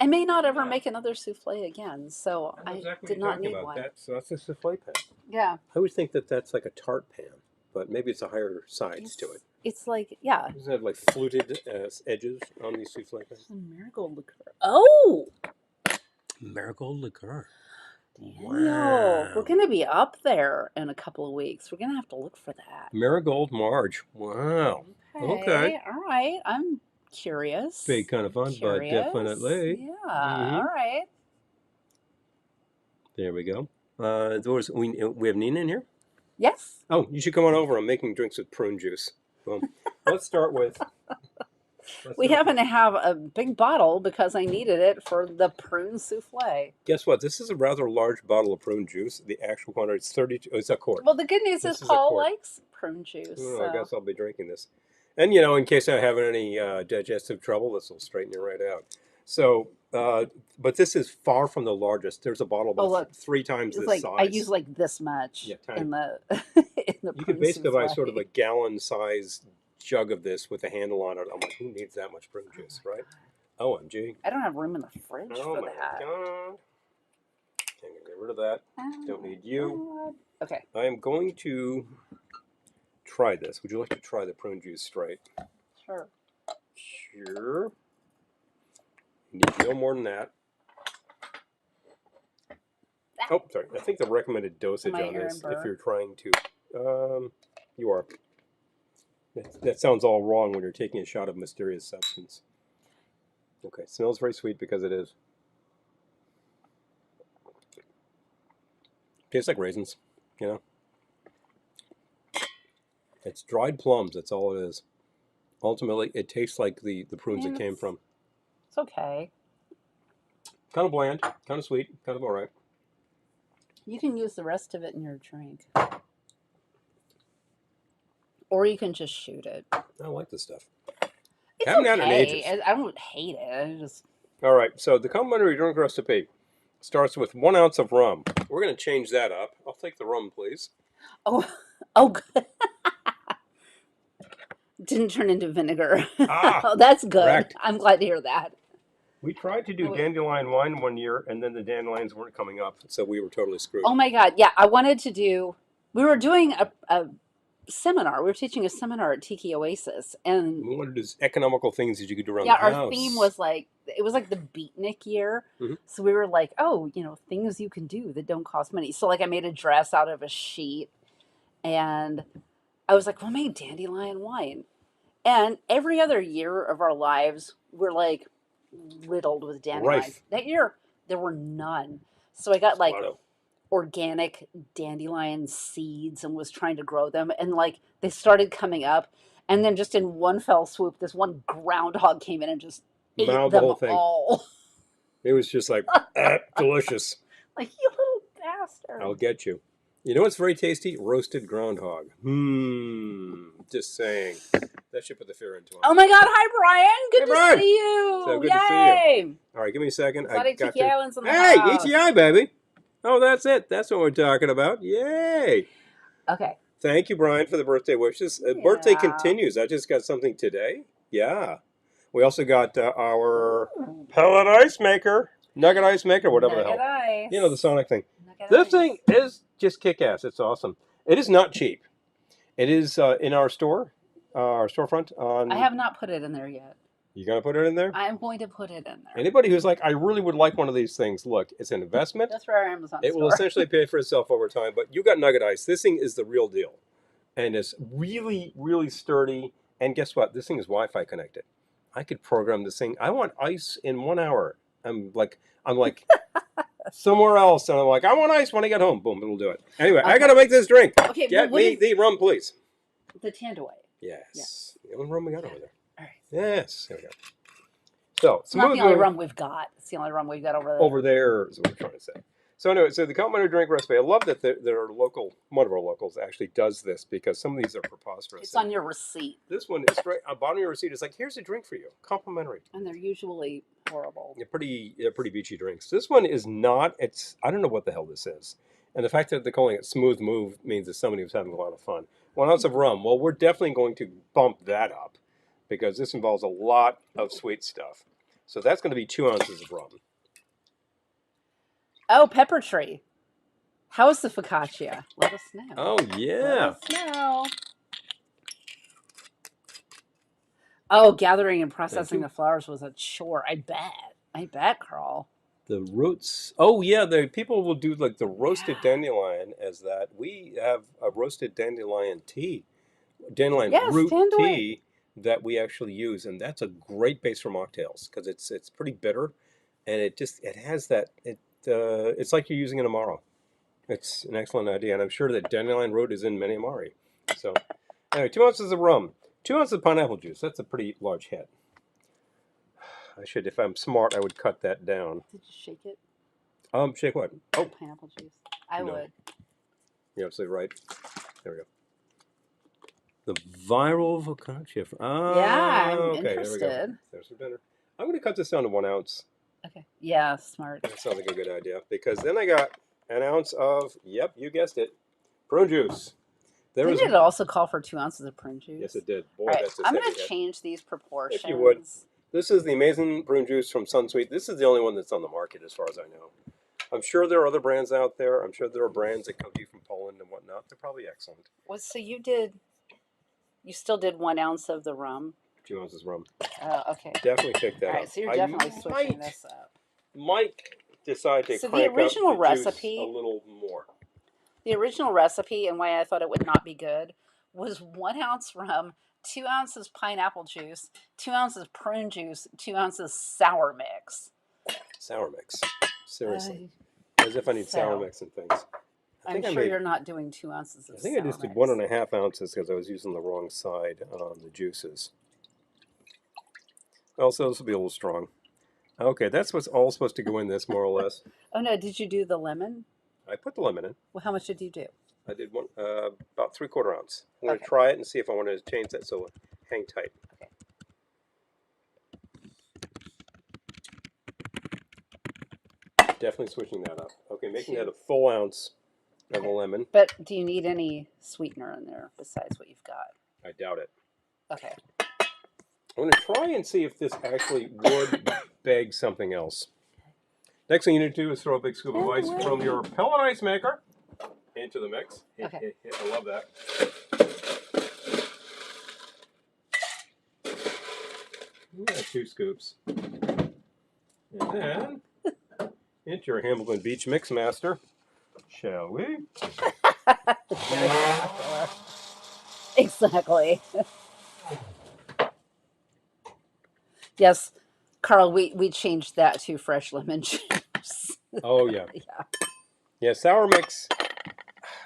I may not ever make another souffle again, so I did not need one. So that's a souffle pan. Yeah. I always think that that's like a tart pan, but maybe it's a higher sides to it. It's like, yeah. Doesn't it have like fluted edges on these souffle pans? Marigold liqueur. Oh! Marigold liqueur. Daniel, we're going to be up there in a couple of weeks. We're going to have to look for that. Marigold Marge. Wow. Okay. All right. I'm curious. Be kind of fun, but definitely. Yeah. All right. There we go. We have Nina in here? Yes. Oh, you should come on over. I'm making drinks with prune juice. Well, let's start with... We happen to have a big bottle because I needed it for the prune souffle. Guess what? This is a rather large bottle of prune juice. The actual quantity is 32. It's a quart. Well, the good news is Paul likes prune juice. Oh, so. I guess I'll be drinking this. And, you know, in case I'm having any digestive trouble, this will straighten it right out. So, but this is far from the largest. There's a bottle about 3 times this size. I use like this much in the You could basically buy sort of a gallon-size jug of this with a handle on it. I'm like, who needs that much prune juice, right? OMG. I don't have room in the fridge for that. God. I'm going to get rid of that. Don't need you. Okay. I am going to try this. Would you like to try the prune juice straight? Sure. Sure. You need no more than that. Oh, sorry. I think the recommended dosage on this, if you're trying to, you are. That sounds all wrong when you're taking a shot of mysterious substance. Okay, smells very sweet because it is. Tastes like raisins, you know. It's dried plums, that's all it is. Ultimately, it tastes like the prunes it came from. It's okay. Kind of bland, kind of sweet, kind of all right. You can use the rest of it in your drink. Or you can just shoot it. I like this stuff. It's haven't okay. had it in ages. I don't hate it. I just... All right, so the complimentary drink recipe starts with 1 ounce of rum. We're going to change that up. I'll take the rum, please. Oh, good. Didn't turn into vinegar. Oh, that's good. Correct. I'm glad to hear that. We tried to do dandelion wine one year, and then the dandelions weren't coming up, so we were totally screwed. Oh, my God. Yeah, I wanted to do... We were doing seminar. We were teaching a seminar at Tiki Oasis, and We wanted to do economical things that you could do around yeah, the our house. theme was like it was like the beatnik year. Mhm. So we were like, oh, things you can do that don't cost money. So like I made a dress out of a sheet, and I was like, well, make dandelion wine. And every other year of our lives, we're like riddled with dandelions. Rife. That year, there were none. So I got like Auto. organic dandelion seeds and was trying to grow them. And like they started coming up. And then just in one fell swoop, this one groundhog came in and just ate Mouthed the them whole thing. all. It was just like, delicious. Like, you little bastard. I'll get you. You know what's very tasty? Roasted groundhog. Just saying. That should put the fear into it. Oh my God. Hi, Brian. Good Hey, to Brian. see you. So good Yay. to see you. All right, give me a second. Exotic Tiki Islands in the Hey, house. ETI, baby. Oh, that's it. That's what we're talking about. Yay. Okay. Thank you, Brian, for the birthday wishes. Birthday continues. I just got something today. Yeah. We also got our pellet ice maker, nugget ice maker, whatever the hell. Ice. You know, the Sonic thing. Nugget This ice. thing is just kick-ass. It's awesome. It is not cheap. It is in our store, our storefront. I have not put it in there yet. You going to put it in there? I'm going to put it in there. Anybody who's like, I really would like one of these things, look, it's an investment. That's for our Amazon It store. will essentially pay for itself over time, but you got nugget ice. This thing is the real deal. And it's really, really sturdy. And guess what? This thing is Wi-Fi connected. I could program this thing. I want ice in 1 hour. I'm like somewhere else. And I'm like, I want ice when I get home. Boom, it'll do it. Anyway, I got to make this drink. Okay, Get well, me the rum, please. the Tanduay. Yes. The only rum we got over there. All right. Yes. Here we go. So, It's not the only rum we've got. It's the only rum we've got over there. Over there is what I'm trying to say. So anyway, so the complimentary drink recipe. I love that there are one of our locals actually does this because some of these are preposterous. It's on your receipt. This one is right on bottom of your receipt. It's like, here's a drink for you, complimentary. And they're usually horrible. They're pretty beachy drinks. This one is not. I don't know what the hell this is. And the fact that they're calling it Smooth Move means that somebody was having a lot of fun. 1 ounce of rum. Well, we're definitely going to bump that up because this involves a lot of sweet stuff. So that's going to be 2 ounces of rum. Oh, Pepper Tree. How is the focaccia? Let us know. Oh, yeah. Let us know. Oh, gathering and processing the flowers was a chore. I bet, Carl. The roots. Oh, yeah. People will do like the roasted dandelion as that. We have a roasted dandelion tea, root tea that we actually use, and that's a great base for mocktails because it's pretty bitter, and it has that. It's like you're using an Amaro. It's an excellent idea, and I'm sure that dandelion root is in many Amari. So, anyway, 2 ounces of rum, 2 ounces of pineapple juice. That's a pretty large head. If I'm smart, I would cut that down. Did you shake it? Shake what? Oh, Pineapple juice. I would. You're absolutely right. There we go. The viral focaccia. Yeah, I'm okay, interested. There we go. There's your dinner. I'm going to cut this down to 1 ounce. Okay. Yeah, smart. That sounds like a good idea because then I got an ounce of, yep, you guessed it, prune juice. Didn't it also call for 2 ounces of prune juice? Yes, it did. Boy, right, that's a I'm going heavy to hit. change these proportions. If you would. This is the amazing prune juice from Sunsweet. This is the only one that's on the market as far as I know. I'm sure there are other brands out there. I'm sure there are brands that come to you from Poland and whatnot. They're probably excellent. Well, so you still did 1 ounce of the rum? 2 ounces rum. Okay. Definitely shake that All right, up. so you're definitely switching this up. Might decide to So crank the original up the recipe, juice a little more. The original recipe and why I thought it would not be good was 1 ounce rum, 2 ounces pineapple juice, 2 ounces prune juice, 2 ounces sour mix. Sour mix. Seriously. As if I need sour mix and things. I'm sure you're not doing 2 ounces of sour mix. I just did 1.5 ounces because I was using the wrong side on the juices. Also, this will be a little strong. Okay, that's what's all supposed to go in this, more or less. Oh, no, did you do the lemon? I put the lemon in. Well, how much did you do? I did about 3/4 ounce. I'm going to try it and see if I want to change that so hang tight. Okay. Definitely switching that up. Okay, making that a full ounce of a lemon. But do you need any sweetener in there besides what you've got? I doubt it. Okay. I'm going to try and see if this actually would beg something else. Next thing you need to do is throw a big scoop of ice from your pellet ice maker into the mix. Okay. I love that. Yeah, 2 scoops. And then into your Hamilton Beach Mix Master, shall we? Exactly. Yes, Carl, we changed that to fresh lemon juice. Oh yeah, Yeah. yeah. Sour mix.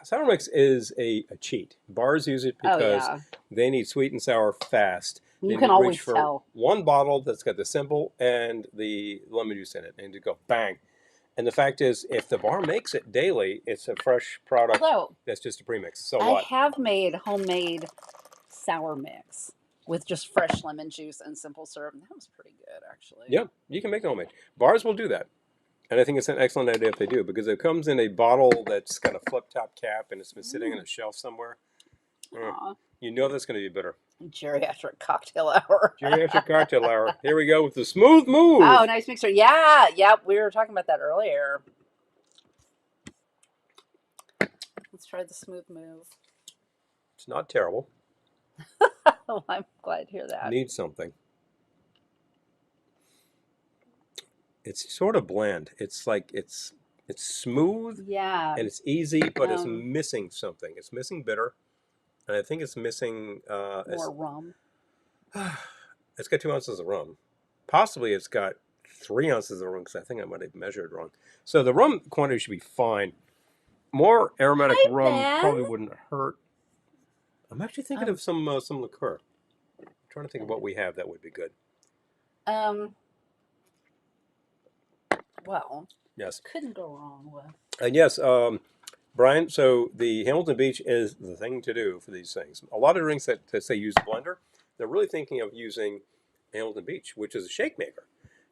Sour mix is a cheat. Bars use it Oh because yeah. they need sweet and sour fast. They You need can to reach always for tell. one bottle that's got the simple and the lemon juice in it, and to go bang. And the fact is, if the bar makes it daily, it's a fresh product Although that's just a premix. So I what? have made homemade sour mix with just fresh lemon juice and simple syrup, and that was pretty good actually. Yeah, you can make it homemade. Bars will do that. And I think it's an excellent idea if they do, because it comes in a bottle that's got a flip top cap and it's been sitting on a shelf somewhere. Aw. You know that's going to be bitter. Geriatric cocktail hour. Geriatric cocktail hour. Here we go with the smooth move. Oh, nice mixer. Yeah, yep. We were talking about that earlier. Let's try the smooth move. It's not terrible. Oh, I'm glad to hear that. Needs something. It's sort of bland. It's like it's smooth Yeah. and it's easy, but it's Um, missing something. It's missing bitter, and I think it's missing. More rum. It's got 2 ounces of rum. Possibly it's got 3 ounces of rum because I think I might have measured wrong. So the rum quantity should be fine. More aromatic Hi, rum Ben. probably wouldn't hurt. I'm actually thinking Oh. of some liqueur. I'm trying to think of what we have that would be good. Well, Yes. couldn't go wrong with. And yes, Brian, so the Hamilton Beach is the thing to do for these things. A lot of drinks that say use a blender, they're really thinking of using Hamilton Beach, which is a shake maker.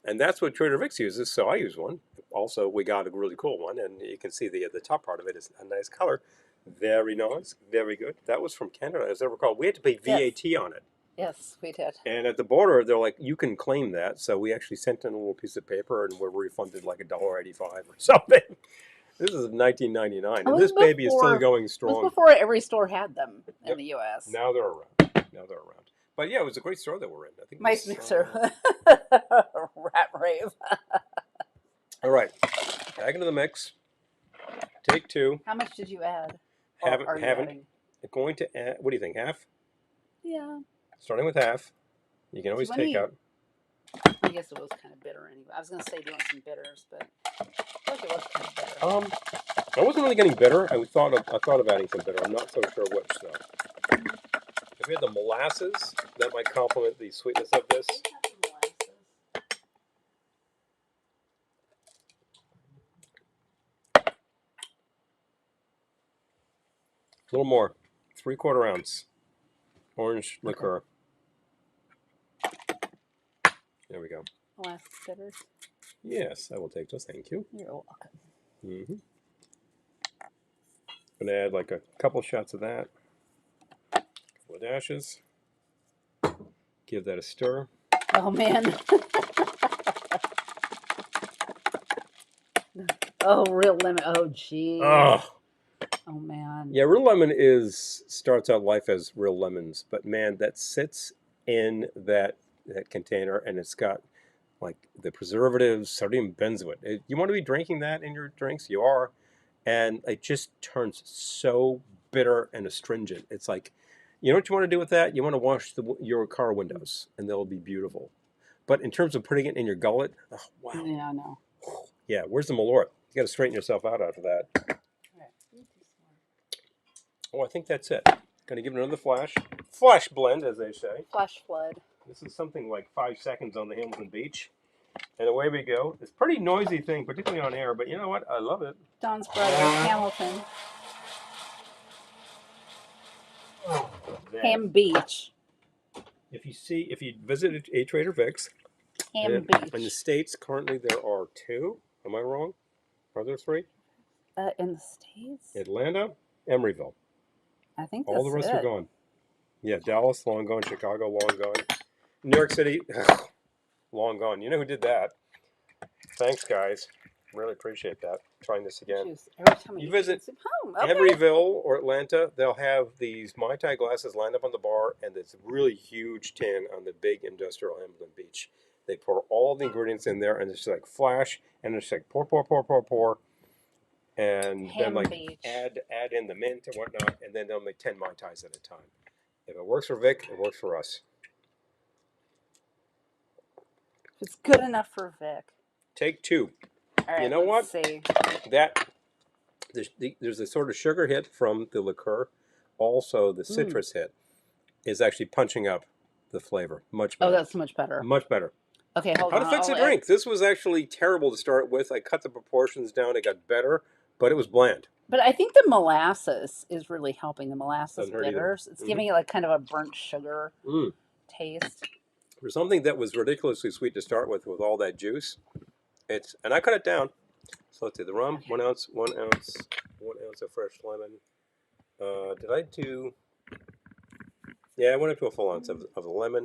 And that's what Trader Vic's uses, so I use one. Also, we got a really cool one, and you can see the top part of it is a nice color. Very nice, very good. That was from Canada, as I recall. We had to pay VAT on it. Yes, we did. And at the border, they're like, you can claim that. So we actually sent in a little piece of paper, and we're refunded like $1.85 or something. This is 1999, and this baby is still going It strong. was before every store had them in Yep. the U.S. Now they're around. Now they're around. But yeah, it was a great store that we're in. I think. Nice mixer. Rat rave. All right, back into the mix. Take 2. How much did you add? Or Haven't. are you adding? Going to add. What do you think? Half? Yeah. Starting with half. You can always take out. I guess it was kind of bitter anyway. I was going to say do you want some bitters, but I feel like it was kind of bitter. I wasn't really getting bitter. I thought of adding some bitter. I'm not so sure which though. If we had the molasses, that might complement the sweetness of this. A little more. 3/4 ounce orange liqueur. There we go. Molasses bitters. Yes, I will take those. Thank you. You're welcome. Mm-hmm. Gonna add like a couple shots of that. A couple of dashes. Give that a stir. Oh man. Oh, real lemon. Oh, geez. Oh. Oh man. Yeah, real lemon starts out life as real lemons, but man, that sits in that container, and it's got like the preservatives, sodium benzoate. You want to be drinking that in your drinks, you are, and it just turns so bitter and astringent. It's like, you know what you want to do with that? You want to wash your car windows, and they'll be beautiful. But in terms of putting it in your gullet, oh, wow. Yeah, I know. Yeah, where's the Malort? You got to straighten yourself out after that. Oh, I think that's it. Gonna give it another flash blend, as they say. Flash flood. This is something like 5 seconds on the Hamilton Beach, and away we go. It's a pretty noisy thing, particularly on air, but you know what? I love it. Don's brother, Hamilton. Ham Beach. If you visit a Trader Vic's, Ham Beach. in the States, currently there are 2. Am I wrong? Are there 3? In the States? Atlanta, Emeryville. I think All the rest are gone. Yeah, Dallas, long gone. Chicago, long gone. New York City, long gone. You know who did that? Thanks, guys. Really appreciate that. Trying this again. Juice. Every time I You eat visit soup home. Okay. Emeryville or Atlanta, they'll have these Mai Tai glasses lined up on the bar, and this really huge tin on the big industrial Hamilton Beach. They pour all the ingredients in there, and it's like flash, and it's like pour, pour, pour, pour, pour, and then like Beach. add in the mint and whatnot, and then they'll make 10 Mai Tais at a time. If it works for Vic, it works for us. If it's good enough for Vic. Take 2. All right, You know what? See. That there's a sort of sugar hit from the liqueur. Also, the citrus hit is actually punching up the flavor much better. Oh, that's much better. Much better. Okay, hold How on. to fix a drink. This was actually terrible to start with. I cut the proportions down. It got better, but it was bland. But I think the molasses is really helping. The molasses Doesn't hurt either. bitters. It's giving it like kind of a burnt sugar taste. For something that was ridiculously sweet to start with all that juice, and I cut it down. So let's see, the rum, 1 ounce, 1 ounce, 1 ounce of fresh lemon. Did I do? Yeah, I went up to a full ounce of the lemon.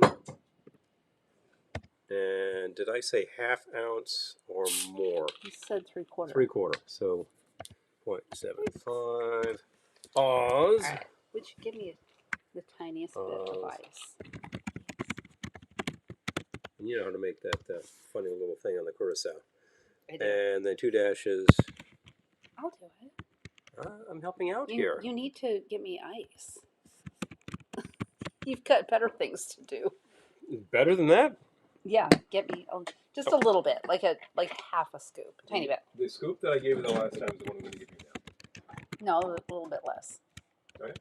And did I say half ounce or more? You said 3/4. 3/4. So 0.75. Oz. All right. Would you give me the tiniest bit of ice? You know how to make that funny little thing on the curacao. I do. And then 2 dashes. I'll do it. I'm helping out here. You need to give me ice. You've got better things to do. Better than that? Yeah, get me just a little bit, like half a scoop, a tiny bit. The scoop that I gave you the last time is the one I'm going to give you now. No, a little bit less. Right?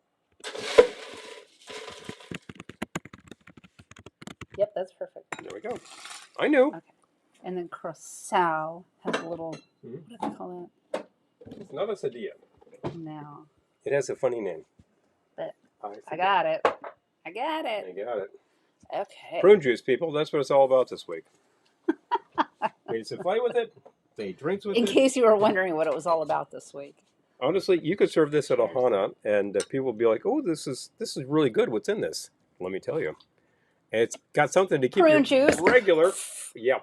Yep, that's perfect. There we go. I knew. Okay. And then curacao has a little, what do they call that? It's not a sadia. No. It has a funny name. But I got it. I got it. I got it. Okay. Prune juice, people. That's what it's all about this week. Made some fight with it. They drinks with it. In case you were wondering what it was all about this week. Honestly, you could serve this at a Hana, and people will be like, "Oh, this is really good. What's in this?" Let me tell you, it's got something to keep Prune your juice. regular. Yeah.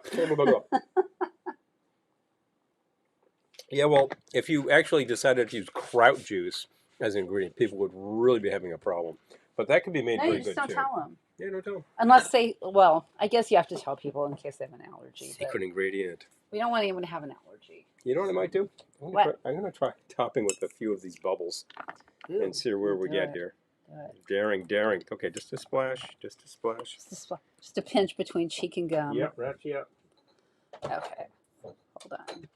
Yeah. Well, if you actually decided to use kraut juice as an ingredient, people would really be having a problem. But that can be made No, very you just good don't too. tell them. Yeah, don't tell them. Unless they, well, I guess you have to tell people in case they have an allergy. Secret ingredient. We don't want anyone to have an allergy. You know what I might do? I'm going to try topping with a few of these bubbles and see where we get here. Daring. Okay, just a splash. Just a pinch between cheek and gum. Yep, right, yep. Okay. Hold on.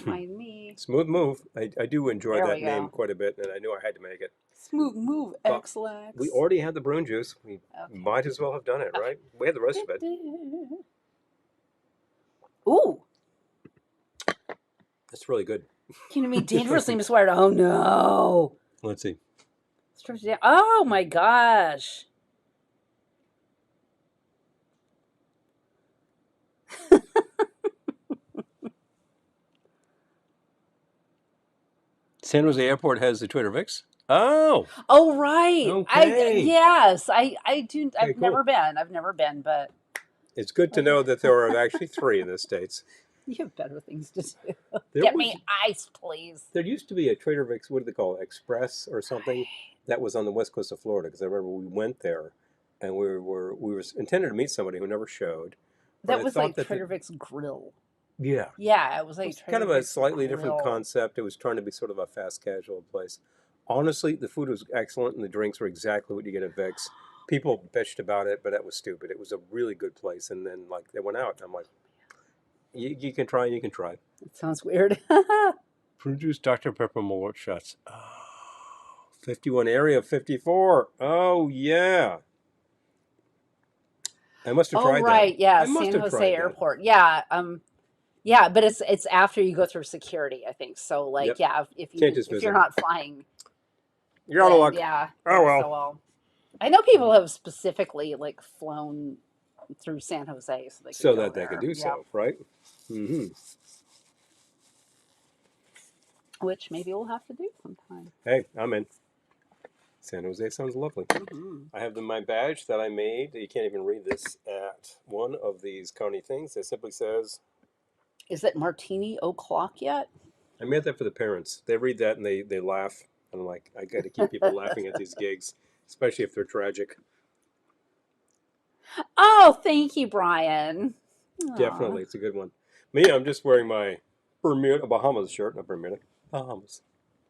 Mind me. Smooth move. I do enjoy There that we name go. quite a bit, and I knew I had to make it. Smooth move, But X-Lax. we already had the prune juice. We Okay. might as well have done it, right? We had the rest of it. Ooh. That's really good. Can be dangerously miswired. Oh no. Let's see. Oh my gosh. San Jose Airport has the Twitter Vix. Oh. Oh right. Okay. I do. Okay, I've never been, but It's good to know that there are actually 3 in the States. you have better things to do. There Get was- me ice, please. There used to be a Trader Vic's, what do they call it, Express or something, that was on the west coast of Florida, because I remember we went there, and we were intended to meet somebody who never showed. But That I was thought like that Trader Vic's Grill. Yeah. Yeah, it was like It was kind of a Vic's slightly different Grill. concept. It was trying to be sort of a fast casual place. Honestly, the food was excellent, and the drinks were exactly what you get at Vic's. People bitched about it, but that was stupid. It was a really good place, and then like they went out, and I'm like, you can try, you can try. It sounds weird. Prune juice, Dr. Pepper, Malort shots. Oh, 51 area, 54. Oh, yeah. I must have tried that. Oh right, yeah, I must San have tried Jose that. Airport. Yeah, yeah, but it's after you go through security, I think. So like, Yep. yeah, if Can't just you're visit. not flying, You're out of then, luck. yeah. Oh, well. So, I know people have specifically like flown through San Jose so they could So go that they there. could do Yep. so, right? Mm-hmm. Which maybe we'll have to do sometime. Hey, I'm in. San Jose sounds lovely. I have my badge that I made. You can't even read this at one of these county things. It simply says Is it Martini O'Clock yet? I made that for the parents. They read that and they laugh. And I'm like, I got to keep people laughing at these gigs, especially if they're tragic. Oh, thank you, Brian. Aw. Definitely, it's a good one. Me, I'm just wearing my Bermuda Bahamas shirt, not Bermuda. Bahamas.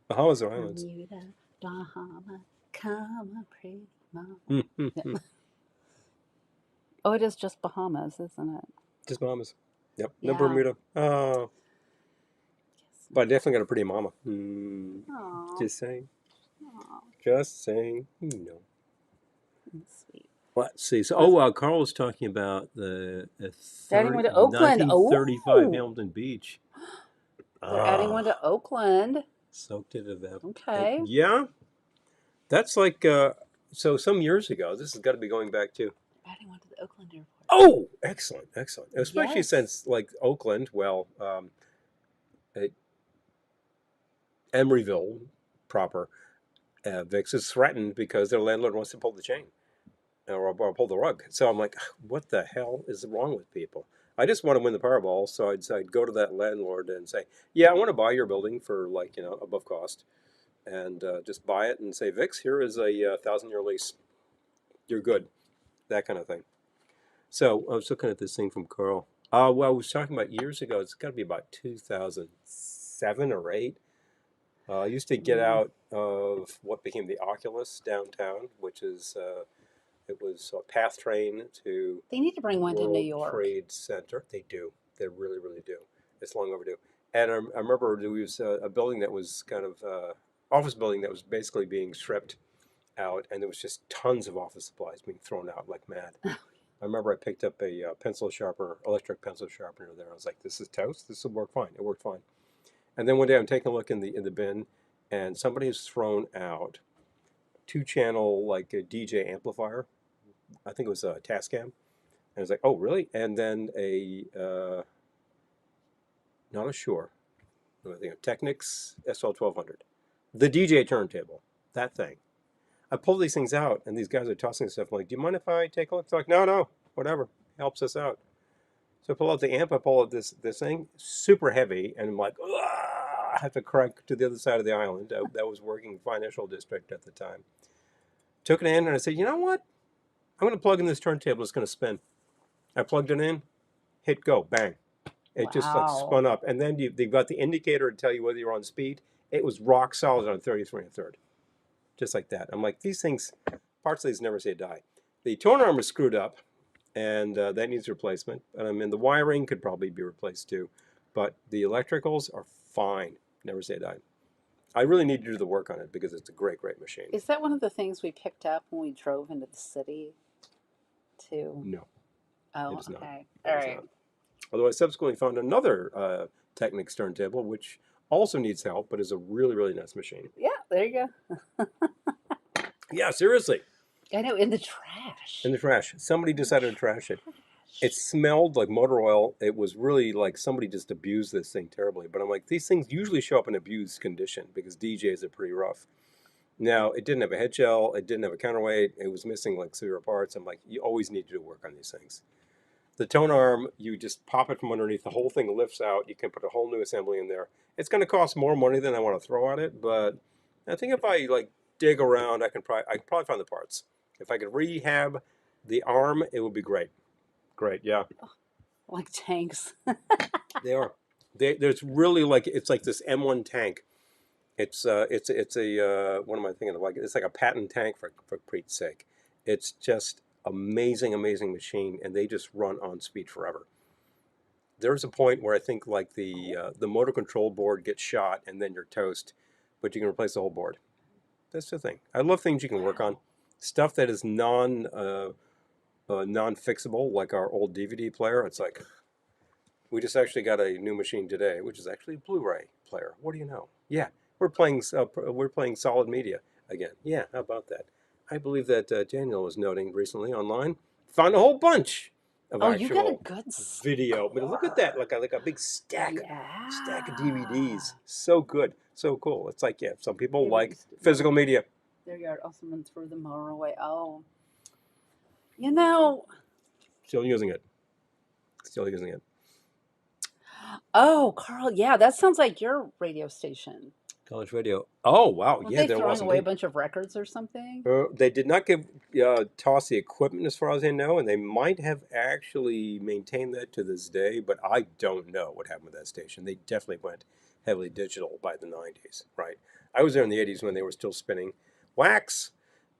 Bahamas are islands. Bermuda, Bahama, come on, pretty mama. Mm-hmm. Oh, it is just Bahamas, isn't it? Just Bahamas. Yep, no Yeah. Bermuda. Yes. But I definitely got a pretty mama. Aw. Just saying. Aw. Just saying. No. Sweet. Let's see. So, Carl was talking about the They're adding one to Oakland. 1935 Oh, Hamilton Beach. they're adding one to Oakland. Soaked it to death. Okay. Yeah, that's like so some years ago. This has got to be going back to. Adding one to the Oakland airport. Oh, excellent, excellent. Especially Yes. since like Oakland, well, Emeryville proper, Vix is threatened because their landlord wants to pull the chain or pull the rug. So I'm like, what the hell is wrong with people? I just want to win the Powerball, so I'd go to that landlord and say, yeah, I want to buy your building for like above cost, and just buy it and say, Vix, here is a 1,000-year lease. You're good, that kind of thing. So I was looking at this thing from Carl. Well, I was talking about years ago. It's got to be about 2007 or 8. I used to get out of what became the Oculus downtown, which is it was a PATH train to They need to bring one to New World York. Trade Center. They do. They really, really do. It's long overdue. And I remember there was a building that was kind of office building that was basically being stripped out, and there was just tons of office supplies being thrown out like mad. I remember I picked up a pencil sharpener, electric pencil sharpener there. I was like, "This is toast. This will work fine." It worked fine. And then one day I'm taking a look in the bin, and somebody has thrown out 2-channel like a DJ amplifier. I think it was a Tascam. And I was like, "Oh, really?" And then a not a Shure, I think a Technics SL1200, the DJ turntable, that thing. I pull these things out, and these guys are tossing stuff. I'm like, "Do you mind if I take a look?" They're like, "No, whatever, helps us out." So I pull out the amp, I pull out this thing, super heavy, and I'm like, I have to crank to the other side of the island. That was working financial district at the time. Took it in, and I said, you know what? I'm going to plug in this turntable. It's going to spin. I plugged it in, hit go, bang. It just like Wow. spun up. And then they've got the indicator to tell you whether you're on speed. It was rock solid on 33 1/3. Just like that. I'm like, these things, parts of these never say die. The tone arm is screwed up, and that needs replacement. And I mean, the wiring could probably be replaced too, but the electricals are fine. Never say die. I really need to do the work on it because it's a great, great machine. Is that one of the things we picked up when we drove into the city? Too. No, Oh, it is not. okay. It All is right. not. Although I subsequently found another Technics turntable, which also needs help, but is a really, really nice machine. Yeah, there you go. Yeah, seriously. I know, in the trash. In the trash. Somebody decided to trash it. It smelled like motor oil. It was really like somebody just abused this thing terribly. But I'm like, these things usually show up in abused condition because DJs are pretty rough. Now, it didn't have a head shell. It didn't have a counterweight. It was missing like severe parts. I'm like, you always need to do work on these things. The tone arm, you just pop it from underneath. The whole thing lifts out. You can put a whole new assembly in there. It's going to cost more money than I want to throw at it, but I think if I like dig around, I can probably find the parts. If I could rehab the arm, it would be great. Great, yeah. Like tanks. They are. There's really like it's like this M1 tank. It's a what am I thinking of? Like it's like a patent tank for Pete's sake. It's just amazing machine, and they just run on speed forever. There's a point where I think like the motor control board gets shot, and then you're toast, but you can replace the whole board. That's the thing. I love things you can work on, stuff that is non-fixable, like our old DVD player. It's like we just actually got a new machine today, which is actually a Blu-ray player. What do you know? Yeah, we're playing solid media again. Yeah, how about that? I believe that Daniel was noting recently online, found a whole bunch of Oh, you got a actual good video. I mean, look at that, like a big stack of DVDs. So good, so cool. It's like, yeah, some people like physical media. There you are. Oh, someone threw the mower away. Oh. You know, Still using it. Still using it. Oh, Carl, yeah, that sounds like your radio station. College radio. Oh wow, Weren't yeah, they there throwing was away a indeed. bunch of records or something? They did not give toss the equipment as far as I know, and they might have actually maintained that to this day, but I don't know what happened with that station. They definitely went heavily digital by the 90s, right? I was there in the 80s when they were still spinning wax,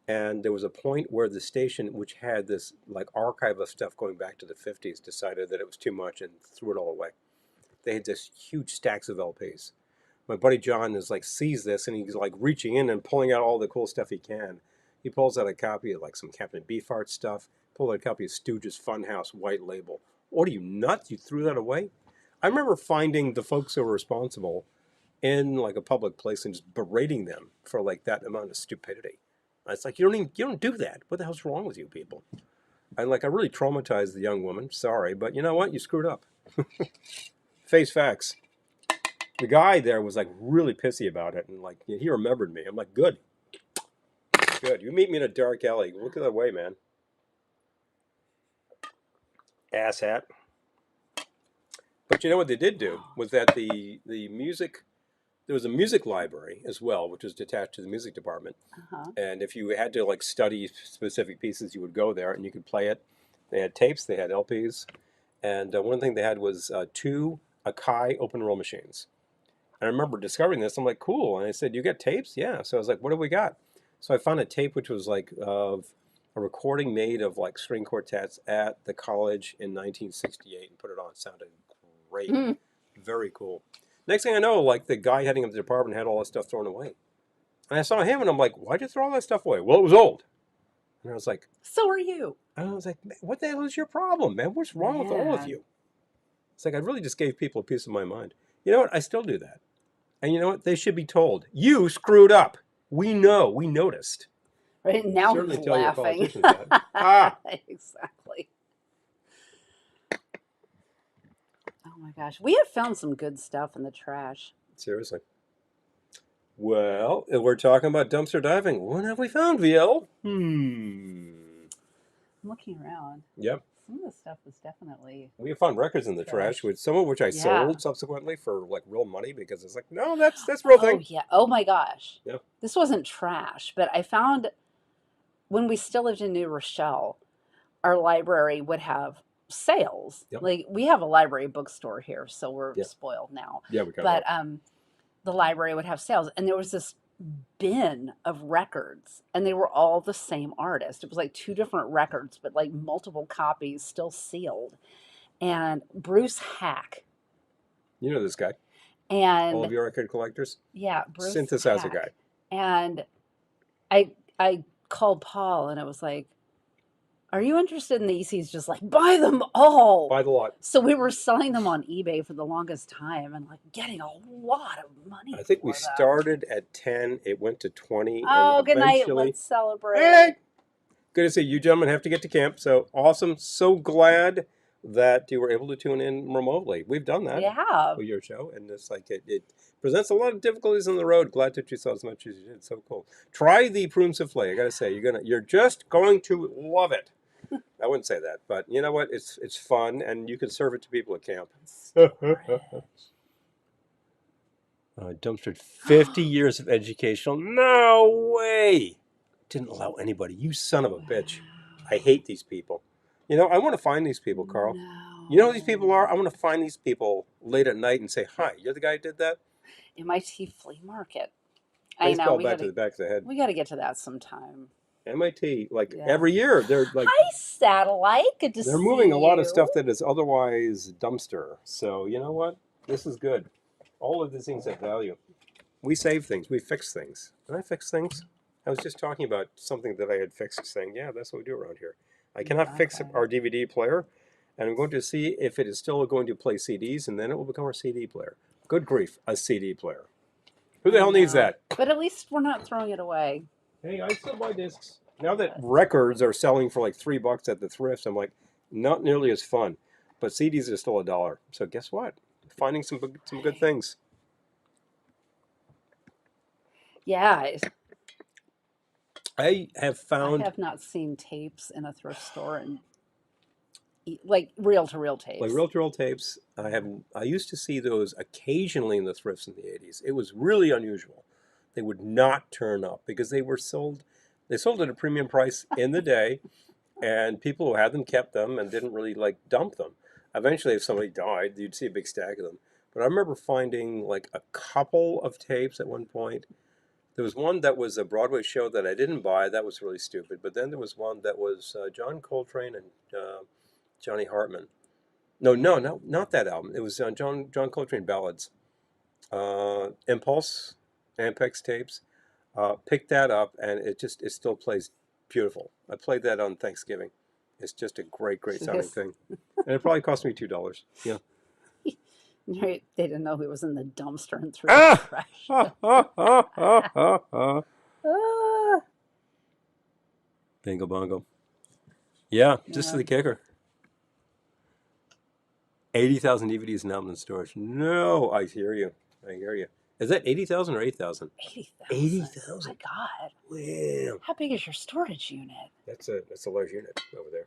and there was a point where the station, which had this like archive of stuff going back to the 50s, decided that it was too much and threw it all away. They had this huge stacks of LPs. My buddy John is like sees this and he's like reaching in and pulling out all the cool stuff he can. He pulls out a copy of like some Captain Beefheart stuff, pulled out a copy of Stooges Funhouse White Label. What are you nuts? You threw that away? I remember finding the folks who were responsible in like a public place and just berating them for like that amount of stupidity. It's like you don't do that. What the hell's wrong with you people? And like I really traumatized the young woman. Sorry, but you know what? You screwed up. Face facts. The guy there was like really pissy about it, and like he remembered me. I'm like, good, good. You meet me in a dark alley. Look at that way, man. Asshat. But you know what they did do was that the music there was a music library as well, which was attached to the music department. Uh-huh. And if you had to like study specific pieces, you would go there and you could play it. They had tapes, they had LPs, and one thing they had was two Akai open roll machines. And I remember discovering this. I'm like, cool. And I said, you got tapes? Yeah. So I was like, what do we got? So I found a tape which was like of a recording made of like string quartets at the college in 1968 and put it on. It sounded great. Mm. Very cool. Next thing I know, like the guy heading up the department had all that stuff thrown away. And I saw him and I'm like, why'd you throw all that stuff away? Well, it was old. And I was like, So are you. man, what the hell is your problem, man? What's wrong with all of Man. you? It's like I really just gave people a piece of my mind. You know what? I still do that. And you know what? They should be told. You screwed up. We know. We noticed. Right now Certainly he's tell your laughing. politicians that. Ah, Exactly. Oh my gosh. We have found some good stuff in the trash. seriously. Well, if we're talking about dumpster diving, what have we found, VL? I'm looking around. Yep. Some of the stuff is definitely We have found records in the trash, trash. with some of which I Yeah. sold subsequently for like real money because it's like, no, that's real Oh thing. yeah. Oh my gosh. Yeah. This wasn't trash, but I found when we still lived in New Rochelle, our library would have sales. Yep. Like we have a library bookstore here, so we're Yeah. spoiled now. Yeah, we got But it. the library would have sales, and there was this bin of records, and they were all the same artist. It was like two different records, but like multiple copies still sealed. And Bruce Hack. You know this guy. And All of your record collectors. yeah, Bruce Synthesizer Hack. guy. And I called Paul and I was like, are you interested in these? He's just like, buy them all. Buy the lot. So we were selling them on eBay for the longest time and like getting a lot of money. I think we for them. started at 10. It went to 20. Oh, and good night. eventually, Let's celebrate. hey, good to see you gentlemen have to get to camp. So awesome. So glad that you were able to tune in remotely. We've done that. We have. With your show, and it's like it presents a lot of difficulties on the road. Glad that you saw as much as you did. So cool. Try the prune souffle. I gotta say, you're just going to love it. I wouldn't say that, but you know what? It's fun, and you can serve it to people at camp. Dumpstered 50 years of educational. No way! Didn't allow anybody. You son of a bitch. I hate these people. You know, I want to find these people, Carl. No. You know who these people are? I want to find these people late at night and say, hi, you're the guy who did that? MIT flea market. I know. Baseball bat to the back of the head. We got to get to that sometime. MIT, like Yeah. every year, they're like Hi, Satellite. Good to see you. they're moving a lot of stuff that is otherwise dumpster. So you know what? This is good. All of these things have value. We save things. We fix things. Did I fix things? I was just talking about something that I had fixed, saying, yeah, that's what we do around here. I cannot fix Okay. our DVD player, and I'm going to see if it is still going to play CDs, and then it will become our CD player. Good grief, a CD player. Who the hell needs that? But at least we're not throwing it away. Hey, I still buy discs. Now that records are selling for like $3 at the thrifts, I'm like, not nearly as fun. But CDs are still $1. So guess what? Finding some good things. Yeah. I have I found have not seen tapes in a thrift store in like reel to reel Like tapes. reel-to-reel tapes. I used to see those occasionally in the thrifts in the 80s. It was really unusual. They would not turn up because they sold at a premium price in the day, and people who had them kept them and didn't really like dump them. Eventually, if somebody died, you'd see a big stack of them. But I remember finding like a couple of tapes at one point. There was one that was a Broadway show that I didn't buy. That was really stupid. But then there was one that was John Coltrane and Johnny Hartman. No, not that album. It was John Coltrane ballads. Impulse, Ampex tapes. Picked that up, and it still plays beautiful. I played that on Thanksgiving. It's just a great sounding Yes. thing, and it probably cost me $2. Yeah. They didn't know he was in the dumpster and threw the Ah! trash. Ah, Bingo bongo. Yeah, just yeah, the kicker. 80,000 DVDs now in storage. No, I hear you. I hear you. Is that 80,000 or 8,000? 80,000. 80,000. My God. Wow. How big is your storage unit? That's a large unit over there.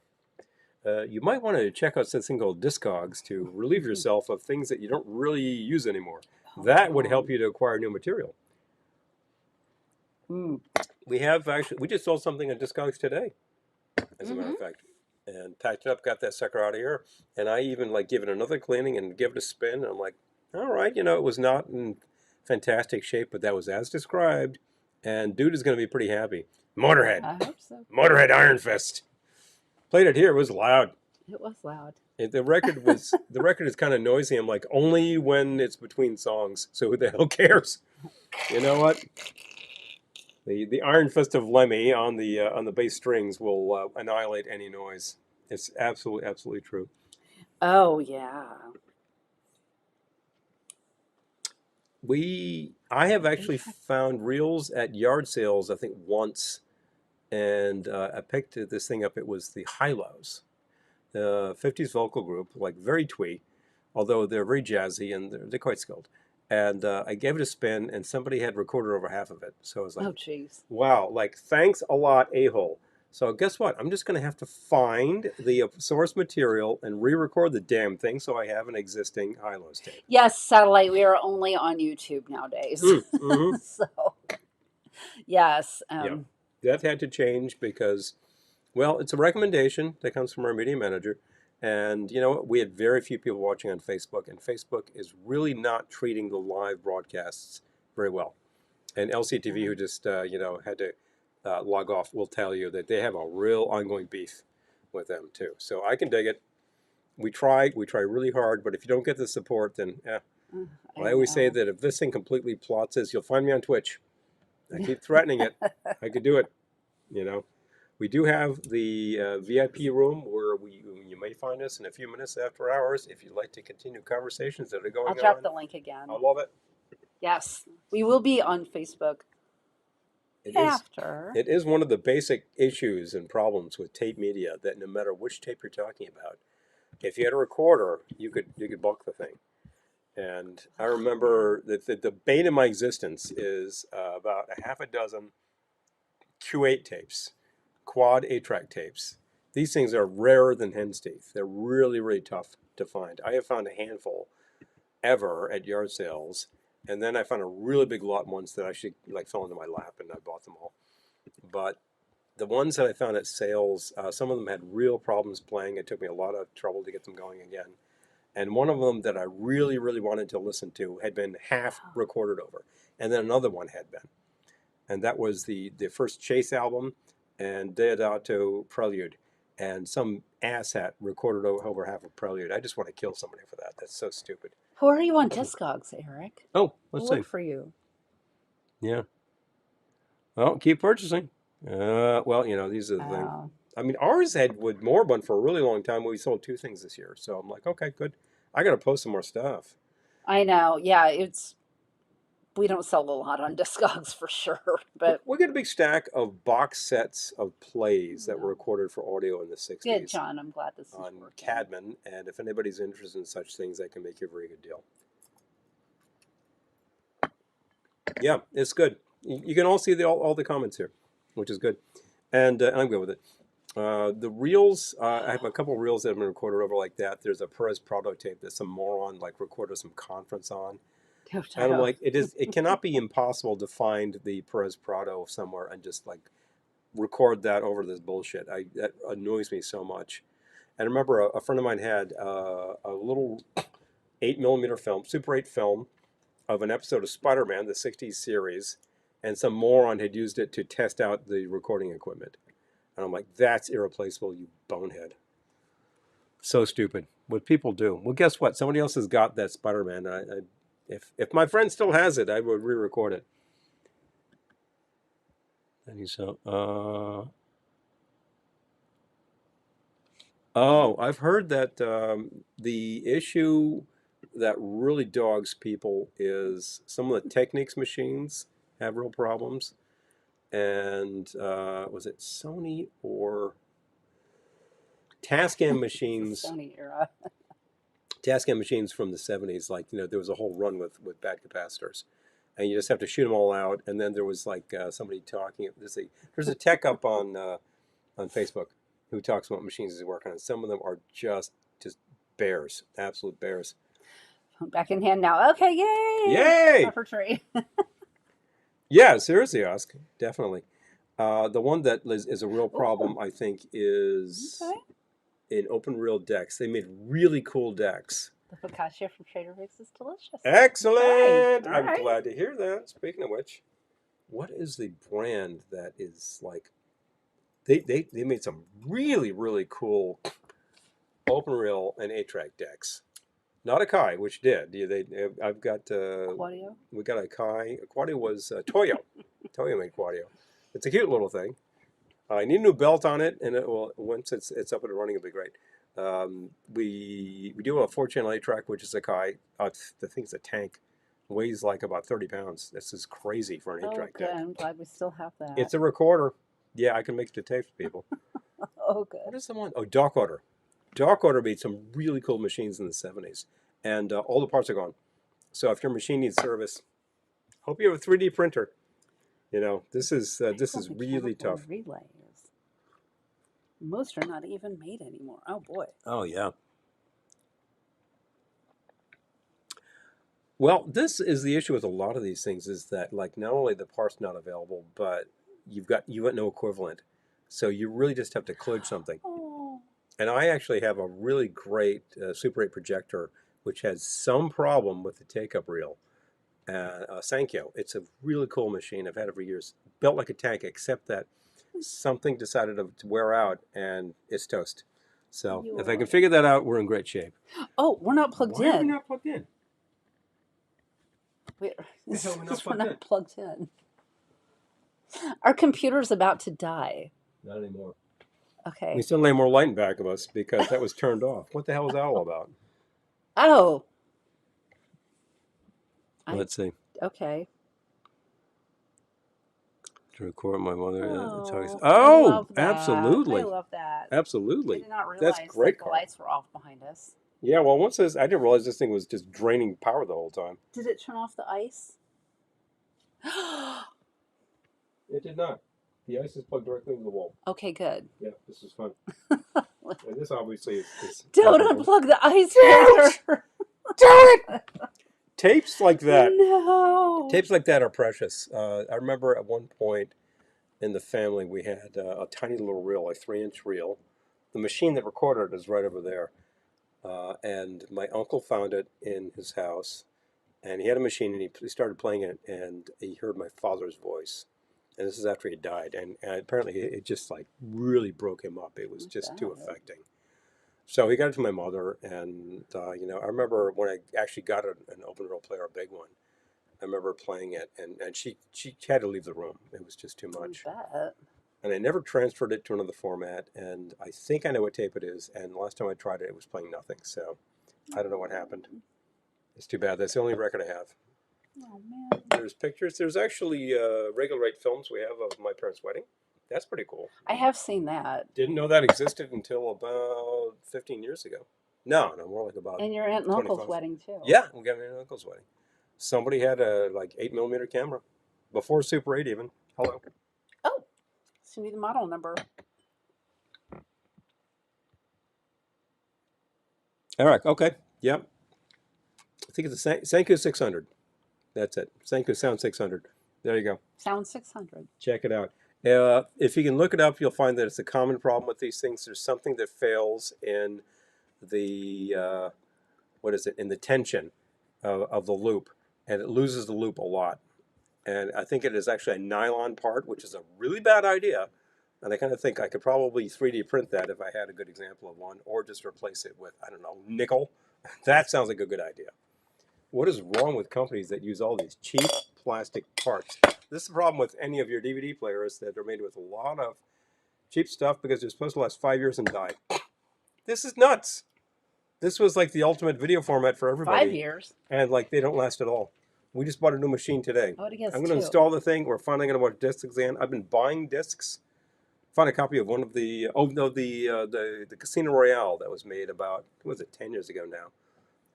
You might want to check out this thing called Discogs to relieve yourself of things that you don't really use anymore. That would help you to acquire new material. Mm. We just sold something on Discogs today, as a matter Mm-hmm. of fact, and packed it up, got that sucker out of here, and I even like give it another cleaning and give it a spin. And I'm like, all right, it was not in fantastic shape, but that was as described, and dude is going to be pretty happy. Motorhead, I hope so. Motorhead Iron Fist. Played it here. It was loud. It was loud. The record is kind of noisy. I'm like, only when it's between songs. So who the hell cares? You know what? The Iron Fist of Lemmy on the bass strings will annihilate any noise. It's absolutely true. Oh, yeah. I have actually found reels at yard sales, I think once, and I picked this thing up. It was the Hilos, the 50s vocal group, like very twee, although they're very jazzy and they're quite skilled. And I gave it a spin, and somebody had recorded over half of it. So I was like, Oh, jeez. wow, like, thanks a lot, a-hole. So guess what? I'm just going to have to find the source material and re-record the damn thing so I have an existing Hilos tape. Yes, satellite. We are only on YouTube nowadays. Mm-hmm. So, yes. Yeah, that had to change because, well, it's a recommendation that comes from our media manager. And you know what? We had very few people watching on Facebook, and Facebook is really not treating the live broadcasts very well. And LCTV, who just had to log off, will tell you that they have a real ongoing beef with them too. So I can dig it. We try really hard, but if you don't get the support, then I always say that if this thing completely plots you'll find me on Twitch. I keep threatening it. I could do it. We do have the VIP room where you may find us in a few minutes after hours if you'd like to continue conversations that are going I'll on. drop the link again. I love it. Yes, we will be on Facebook after. It is one of the basic issues and problems with tape media that no matter which tape you're talking about, if you had a recorder, you could bulk the thing. And I remember that the bane of my existence is about a half a dozen Q8 tapes, quad 8-track tapes. These things are rarer than hen's teeth. They're really tough to find. I have found a handful ever at yard sales, and then I found a really big lot once that actually fell into my lap, and I bought them all. But the ones that I found at sales, some of them had real problems playing. It took me a lot of trouble to get them going again. And one of them that I really wanted to listen to had been half recorded over, and then another one had been. And that was the first Chase album and Deodato Prelude. And some asshat recorded over half of Prelude. I just want to kill somebody for that. That's so stupid. Who are you on Discogs, Eric? Oh, let's see. Look for you. Yeah. Well, keep purchasing. Well, these are the things. I mean, ours had with Moribund for a really long time. We sold 2 things this year. So I'm like, okay, good. I got to post some more stuff. I know. Yeah, we don't sell a lot on Discogs for sure, but we get a big stack of box sets of plays that were recorded for audio in the 60s. Good, John. I'm glad this is on working. Cadman, and if anybody's interested in such things, I can make you a very good deal. Yeah, it's good. You can all see all the comments here, which is good, and I'm good with it. The reels, I have a couple of reels that have been recorded over like that. There's a Perez Prado tape that some moron like recorded some conference on. And I'm like, it cannot be impossible to find the Perez Prado somewhere and just like record that over this bullshit. That annoys me so much. And I remember a friend of mine had a little 8mm film, Super 8 film, of an episode of Spider-Man, the 60s series, and some moron had used it to test out the recording equipment. And I'm like, that's irreplaceable, you bonehead. So stupid. What people do. Well, guess what? Somebody else has got that Spider-Man. If my friend still has it, I would re-record it. And so, I've heard that the issue that really dogs people is some of the Technics machines have real problems. And was it Sony or Tascam machines? Sony era. Tascam machines from the 70s, like, there was a whole run with bad capacitors. And you just have to shoot them all out. And then there was like somebody talking. There's a tech up on Facebook who talks about machines he's working on. Some of them are just bears, absolute bears. Back in hand now. Okay, yay! Yay! Buffer tree. Yeah, seriously, Ask. Definitely. The one that is a real problem, I think, is in open reel decks. They made really cool decks. The focaccia from Trader Vic's is delicious. Excellent! Okay. I'm Right. glad to hear that. Speaking of which, what is the brand that is like... They made some really, really cool open reel and 8-track decks. Not Akai, which did. I've got... Quadio? We got Akai. Quadio was Toyo. Toyo made Quadio. It's a cute little thing. I need a new belt on it, and once it's up and running, it'll be great. We do a 4-channel 8-track, which is Akai. The thing's a tank. Weighs like about 30 pounds. This is crazy for an 8-track good. deck. I'm glad we still have that. It's a recorder. Yeah, I can make it to tape for people. Oh, good. What is the one? Oh, Dock Order. Dock Order made some really cool machines in the 70s. And all the parts are gone. So if your machine needs service, hope you have a 3D printer. This is really tough. Relays. Most are not even made anymore. Oh boy. Oh yeah. Well, this is the issue with a lot of these things, is that like not only the part's not available, but you've got no equivalent. So you really just have to kludge something. Oh. And I actually have a really great Super 8 projector, which has some problem with the take-up reel. Sankyo. It's a really cool machine. I've had it for years. Built like a tank, except that something decided to wear out, and it's toast. So if I can figure that out, we're in great shape. Oh, we're not plugged in. Why are we not plugged in? We're We're not plugged in. Our computer's about to die. Not anymore. Okay. We still need more light in back of us because that was turned off. What the hell is that all about? Oh. Let's see. Okay. To record my mother. I love that. Absolutely. I love that. Absolutely. I did not realize That's great, that the Carl. lights were off behind us. Yeah, well, I didn't realize this thing was just draining power the whole time. Did it turn off the ice? It did not. The ice is plugged directly into the wall. Okay, good. Yeah, this is fun. And this obviously is Don't unplug the ice maker. Do it! Tapes like that. No. Tapes like that are precious. I remember at one point in the family we had a tiny little reel, a 3-inch reel. The machine that recorded it is right over there. And my uncle found it in his house. And he had a machine, and he started playing it, and he heard my father's voice. And this is after he died. And apparently it just like really broke him up. It was just too affecting. So he got it to my mother, and I remember when I actually got an open reel player, a big one. I remember playing it, and she had to leave the room. It was just too much. I bet. And I never transferred it to another format, and I think I know what tape it is. And last time I tried it, it was playing nothing. So I don't know what happened. It's too bad. That's the only record I have. Oh man. There's pictures. There's actually regular rate films we have of my parents' wedding. That's pretty cool. I have seen that. Didn't know that existed until about 15 years ago. No, more like about. And your aunt and uncle's 25. wedding too. Yeah, we got an aunt and uncle's wedding. Somebody had a like 8mm camera before Super 8 even. Hello. Oh, so you need the model number. Eric, okay. Yep. I think it's a Senku 600. That's it. Senku Sound 600. There you go. Sound 600. Check it out. If you can look it up, you'll find that it's a common problem with these things. There's something that fails in the what is it? In the tension of the loop, and it loses the loop a lot. And I think it is actually a nylon part, which is a really bad idea. And I kind of think I could probably 3D print that if I had a good example of one, or just replace it with, I don't know, nickel. That sounds like a good idea. What is wrong with companies that use all these cheap plastic parts? This is the problem with any of your DVD players, that are made with a lot of cheap stuff because they're supposed to last 5 years and die. This is nuts. This was like the ultimate video format for everybody. 5 years. And like they don't last at all. We just bought a new machine today. I would have guessed I'm going to 2. install the thing. We're finally going to watch discs again. I've been buying discs. Found a copy of one of the the Casino Royale that was made about, what was it, 10 years ago now?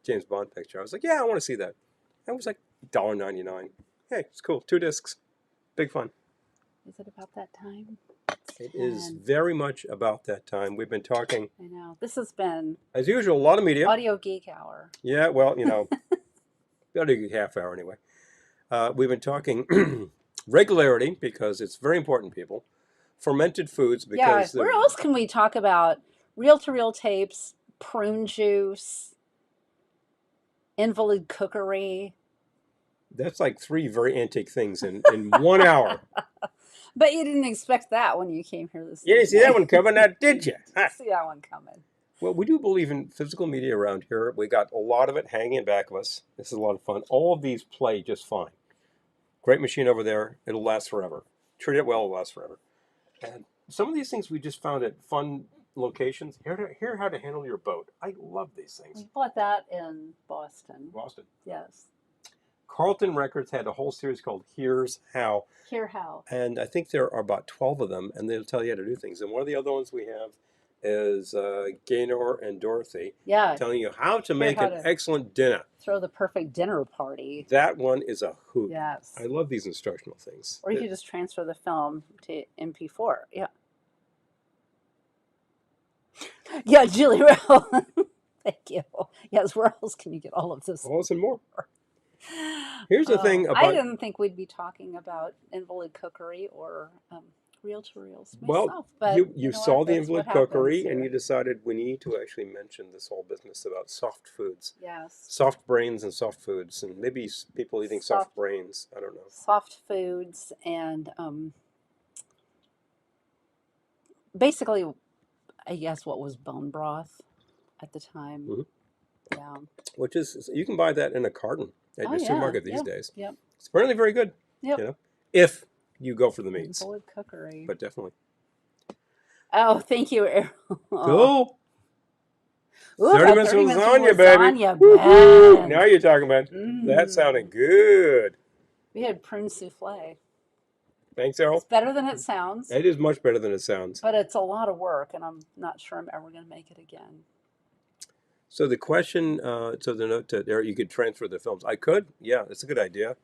James Bond picture. I was like, yeah, I want to see that. It was like $1.99. Hey, it's cool. 2 discs. Big fun. Is it about that time? It is very much about that time. We've been talking, I know. This has been as usual, a lot of media. Audio Geek Hour. Yeah, well, you know, about a half hour anyway. We've been talking regularity because it's very important, people. Fermented foods because... Yeah, where else can we talk about reel-to-reel tapes, prune juice, invalid cookery? That's like 3 very antique things in 1 hour. But you didn't expect that when you came here this You didn't see that one coming, now did you? See that one coming. Well, we do believe in physical media around here. We got a lot of it hanging in back of us. This is a lot of fun. All of these play just fine. Great machine over there. It'll last forever. Treat it well, it'll last forever. And some of these things we just found at fun locations. Here how to handle your boat. I love these things. We bought that in Boston. Boston. Yes. Carlton Records had a whole series called Here's How. Hear how. And I think there are about 12 of them, and they'll tell you how to do things. And one of the other ones we have is Gaynor and Dorothy telling you how to make an excellent dinner. Throw the perfect dinner party. That one is a hoot. Yes. I love these instructional things. Or you could just transfer the film to MP4. Yeah. Yeah, Julie Rowe. Thank you. Yes, where else can you get all of this? All this and more. Here's the thing about... I didn't think we'd be talking about invalid cookery or reel-to-reels myself. Well, but you saw the invalid cookery and you decided we need to actually mention this whole business about soft foods. Yes. Soft brains and soft foods, and maybe people eating soft brains. I don't know. Soft foods and basically, I guess what was bone broth at the time. Mm-hmm. Yeah. Which is, you can buy that in a carton at your supermarket these days. Yep. It's apparently very good. Yep. You know, if you go for the meats. Invalid cookery. But definitely. Oh, thank you, Errol. Cool. Ooh, 30 minutes of lasagna, baby. Lasagna, Now you're talking about that sounded good. We had prune souffle. Thanks, Errol. It's better than it sounds. It is much better than it sounds. But it's a lot of work, and I'm not sure I'm ever going to make it again. So the question, so the note to there, you could transfer the films. I could, yeah, it's a good idea.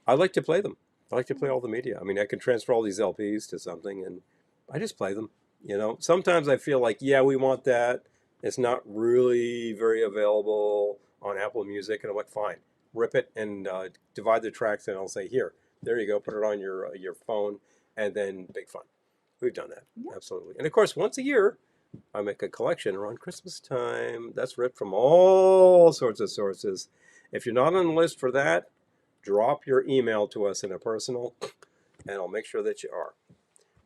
I like to play them. I like to play all the media. I mean, I can transfer all these LPs to something, and I just play them. You know, sometimes I feel like, yeah, we want that. It's not really very available on Apple Music, and I'm like, fine, rip it and divide the tracks, and I'll say, here, there you go, put it on your phone, and then big fun. We've done that, absolutely. And of course, once a year, I make a collection around Christmas time. That's ripped from all sorts of sources. If you're not on the list for that, drop your email to us in a personal, and I'll make sure that you are.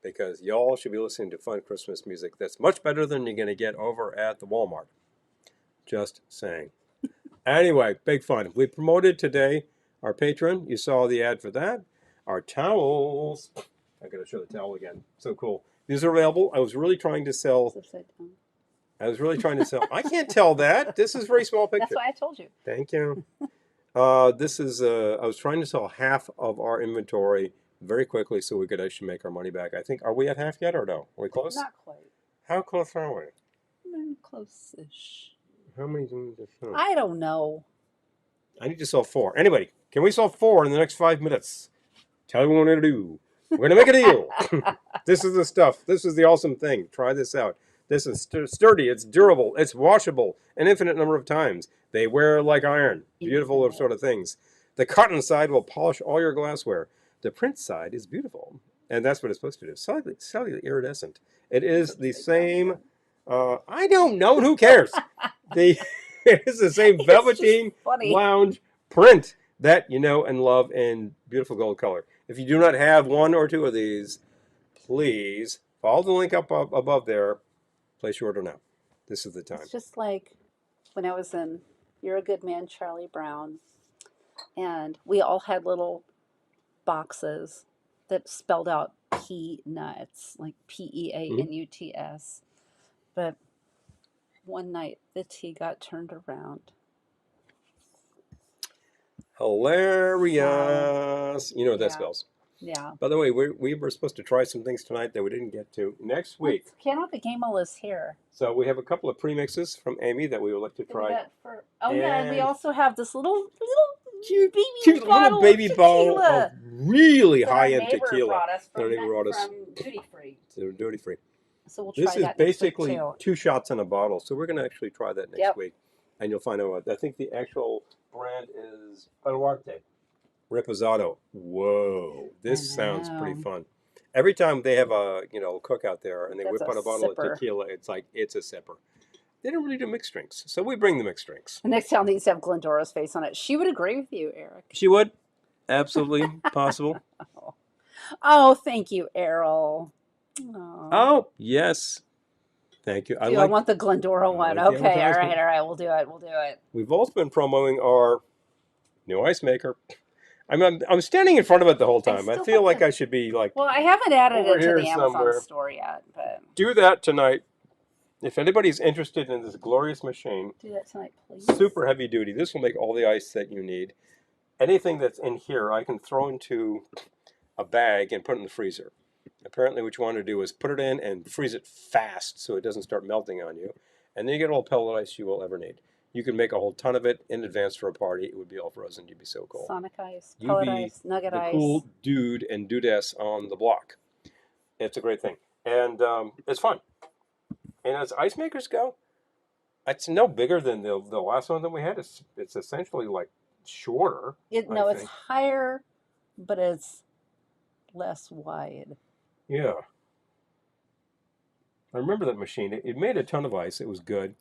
Because y'all should be listening to fun Christmas music that's much better than you're going to get over at the Walmart. Just saying. Anyway, big fun. We promoted today our patron. You saw the ad for that. Our towels. I got to show the towel again. So cool. These are available. I was really trying to sell. I can't tell that. This is a very small picture. That's why I told you. Thank you. This is. I was trying to sell half of our inventory very quickly so we could actually make our money back. I think. Are we at half yet or no? Are we close? Not quite. How close are we? Close-ish. How many do we sell? I don't know. I need to sell 4. Anybody, can we sell 4 in the next 5 minutes? Tell me what we're going to do. We're going to make a deal. This is the stuff. This is the awesome thing. Try this out. This is sturdy. It's durable. It's washable an infinite number of times. They wear like iron. Beautiful Infinite. sort of things. The cotton side will polish all your glassware. The print side is beautiful, and that's what it's supposed to do. Slightly iridescent. It is the same. I don't know. Who cares? The it is the same It's velveteen just funny. lounge print that you know and love in beautiful gold color. If you do not have one or two of these, please follow the link up above there. Place your order now. This is the time. It's just like when I was in You're a Good Man, Charlie Brown, and we all had little boxes that spelled out peanuts, like Peanuts. But one night the tea got turned around. Hilarious. You know what that Yeah. spells. Yeah. By the way, we were supposed to try some things tonight that we didn't get to. Next week. Piano the Game is here. So we have a couple of premixes from Amy that we would like to try. And we also have this little Cute baby little baby bottle tequila of really that our high-end neighbor tequila. brought us Our neighbor brought us. from duty free. So duty free. So we'll try This is that next week basically too. 2 shots in a bottle. So we're going to actually try that next Yep. week. And you'll find out what. I think the actual brand is Baluarte. Reposado. Whoa. This sounds pretty know. fun. Every time they have a cookout there and they That's whip a out a bottle sipper. of tequila, it's like it's a sipper. They don't really do mixed drinks. So we bring the mixed drinks. The next town needs to have Glendora's face on it. She would agree with you, Eric. She would. Absolutely possible. Oh, thank you, Errol. Oh, yes. Thank you. I want the Glendora one. like the Okay, all advertisement. right. We'll do it. We've also been promoting our new ice maker. I'm standing in front of it the whole time. I still feel have like to- I should be like, Well, I haven't added Over it to here the Amazon somewhere. store yet, but do that tonight. If anybody's interested in this glorious machine, do that tonight, please. super heavy duty. This will make all the ice that you need. Anything that's in here, I can throw into a bag and put it in the freezer. Apparently what you want to do is put it in and freeze it fast so it doesn't start melting on you. And then you get all the pellet ice you will ever need. You can make a whole ton of it in advance for a party. It would be all frozen. You'd be so cool. Sonic ice, You'd pellet be ice, nugget the ice. cool dude and dudess on the block. It's a great thing. And it's fun. And as ice makers go, it's no bigger than the last one that we had. It's essentially like shorter. It's I think. higher, but it's less wide. Yeah. I remember that machine. It made a ton of ice. It was good.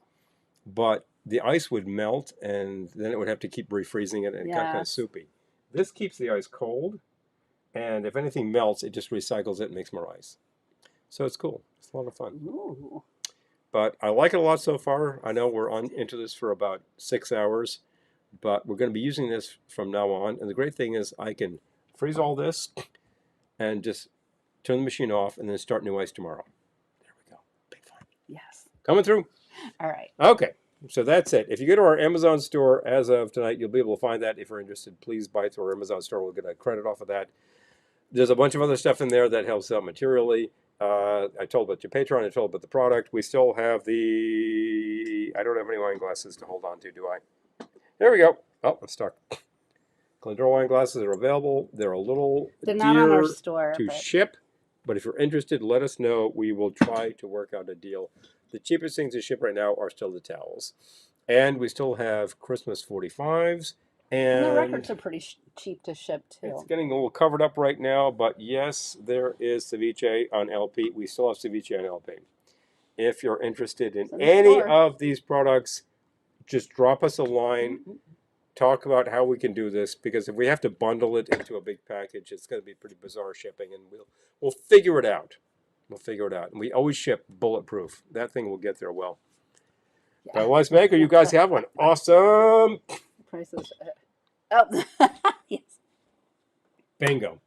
But the ice would melt, and then it would have to keep refreezing it, and it got kind of Yes. soupy. This keeps the ice cold, and if anything melts, it just recycles it and makes more ice. So it's cool. It's a lot of fun. Ooh. But I like it a lot so far. I know we're into this for about 6 hours, but we're going to be using this from now on. And the great thing is I can freeze all this and just turn the machine off and then start new ice tomorrow. There we go. Big fun. Yes. Coming through. All right. Okay. So that's it. If you go to our Amazon store as of tonight, you'll be able to find that. If you're interested, please buy it through our Amazon store. We'll get a credit off of that. There's a bunch of other stuff in there that helps out materially. I told about your Patreon. I told about the product. We still have I don't have any wine glasses to hold on to, do I? There we go. Oh, I'm stuck. Glendora wine glasses are available. They're a little They're not on our dear store, to but ship, but if you're interested, let us know. We will try to work out a deal. The cheapest things to ship right now are still the towels. And we still have Christmas 45s. and the And records are pretty cheap to ship too. it's getting a little covered up right now, but yes, there is ceviche on LP. We still have ceviche on LP. If you're interested in It's in the any store. of these products, just drop us a line. Talk about how we can do this, because if we have to bundle it into a big package, it's going to be pretty bizarre shipping, and we'll figure it out. We'll figure it out. And we always ship bulletproof. That thing will get there well. Yeah. Let's make it. You guys have one. Awesome. Prices. Oh, yes. Bingo.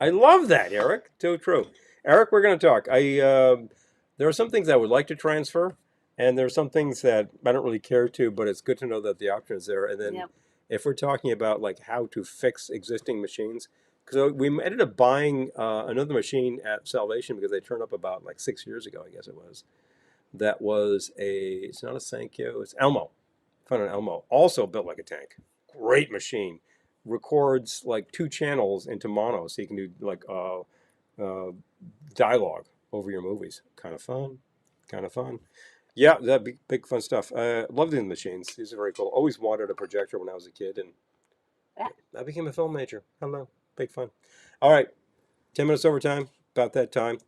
I love that, Eric. So true. Eric, we're going to talk. There are some things I would like to transfer, and there are some things that I don't really care to, but it's good to know that the option is there. And then Yep. if we're talking about like how to fix existing machines, because we ended up buying another machine at Salvation because they turned up about like 6 years ago, I guess it was. That was it's not a Sankyo, it's Elmo. Found an Elmo. Also built like a tank. Great machine. Records like 2 channels into mono, so you can do like dialogue over your movies. Kind of fun. Kind of fun. Yeah, that big fun stuff. Love the machines. These are very cool. Always wanted a projector when I was a kid, and Yeah. I became a film major. Hello, big fun. All right, 10 minutes overtime. About that time.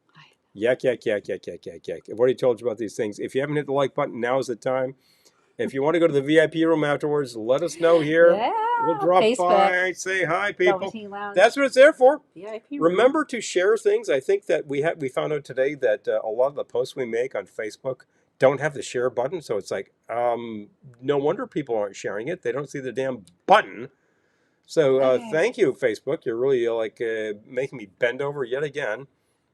Yak, yak, yak, yak, yak, yak, yak. I've already told you about these things. If you haven't hit the like button, now is the time. If you want to go to the VIP room afterwards, let us know here. Yeah. We'll drop Facebook. by, say hi, people. Velveteen Lounge. That's what it's there for. VIP room. Remember to share things. I think that we found out today that a lot of the posts we make on Facebook don't have the share button. So it's like, no wonder people aren't sharing it. They don't see the damn button. So Okay. thank you, Facebook. You're really making me bend over yet again.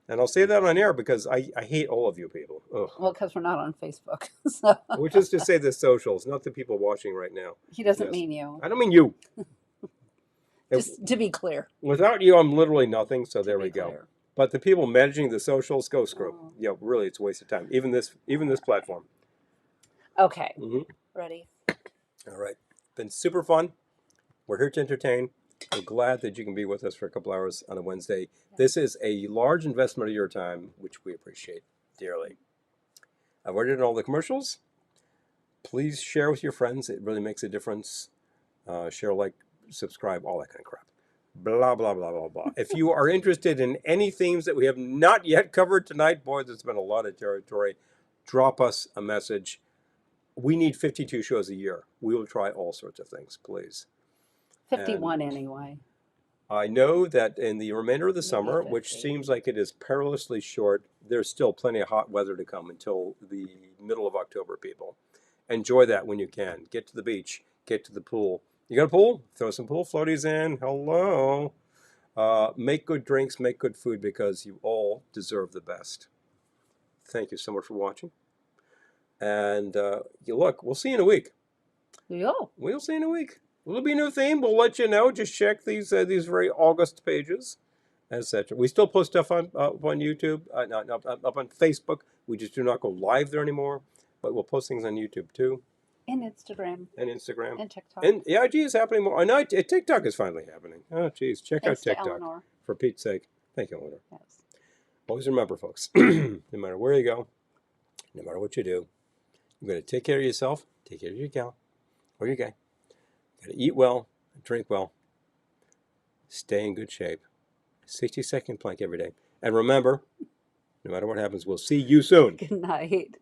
And I'll say that on air because I hate all of you people. Ugh. Well, because we're not on Facebook. So Which is to say the socials, not the people watching right now. he doesn't Yes. mean you. I don't mean you. Just to be clear. Without you, I'm literally nothing. So there To we be go. clear. But the people managing the socials, go screw. Oh. Yeah, really, it's a waste of time. Even this platform. Okay. Mm-hmm. Ready? All right. Been super fun. We're here to entertain. We're glad that you can be with us for a couple hours on a Wednesday. This is a large investment of your time, which we appreciate dearly. I've already done all the commercials. Please share with your friends. It really makes a difference. Share, like, subscribe, all that kind of crap. Blah, blah, blah, blah, blah. If you are interested in any themes that we have not yet covered tonight, boy, there's been a lot of territory. Drop us a message. We need 52 shows a year. We will try all sorts of things, please. 51 anyway. I know that in the remainder of the Maybe summer, which 50. seems like it is perilously short, there's still plenty of hot weather to come until the middle of October, people. Enjoy that when you can. Get to the beach. Get to the pool. You got a pool? Throw some pool floaties in. Hello. Make good drinks. Make good food because you all deserve the best. Thank you so much for watching. And look, we'll see you in a week. Yeah. We'll see you in a week. Will be a new theme. We'll let you know. Just check these very August pages, etc. We still post stuff on YouTube, not up on Facebook. We just do not go live there anymore. But we'll post things on YouTube too, And Instagram. and Instagram, And TikTok. and the IG is happening more. I know TikTok is finally happening. Oh, geez, check Thanks out to TikTok Eleanor. for Pete's sake. Thank you, Eleanor. Yes. Always remember, folks, no matter where you go, no matter what you do, you've got to take care of yourself, take care of your gal or your guy. You got to eat well, drink well, stay in good shape. 60-second plank every day. And remember, no matter what happens, we'll see you soon. Good night.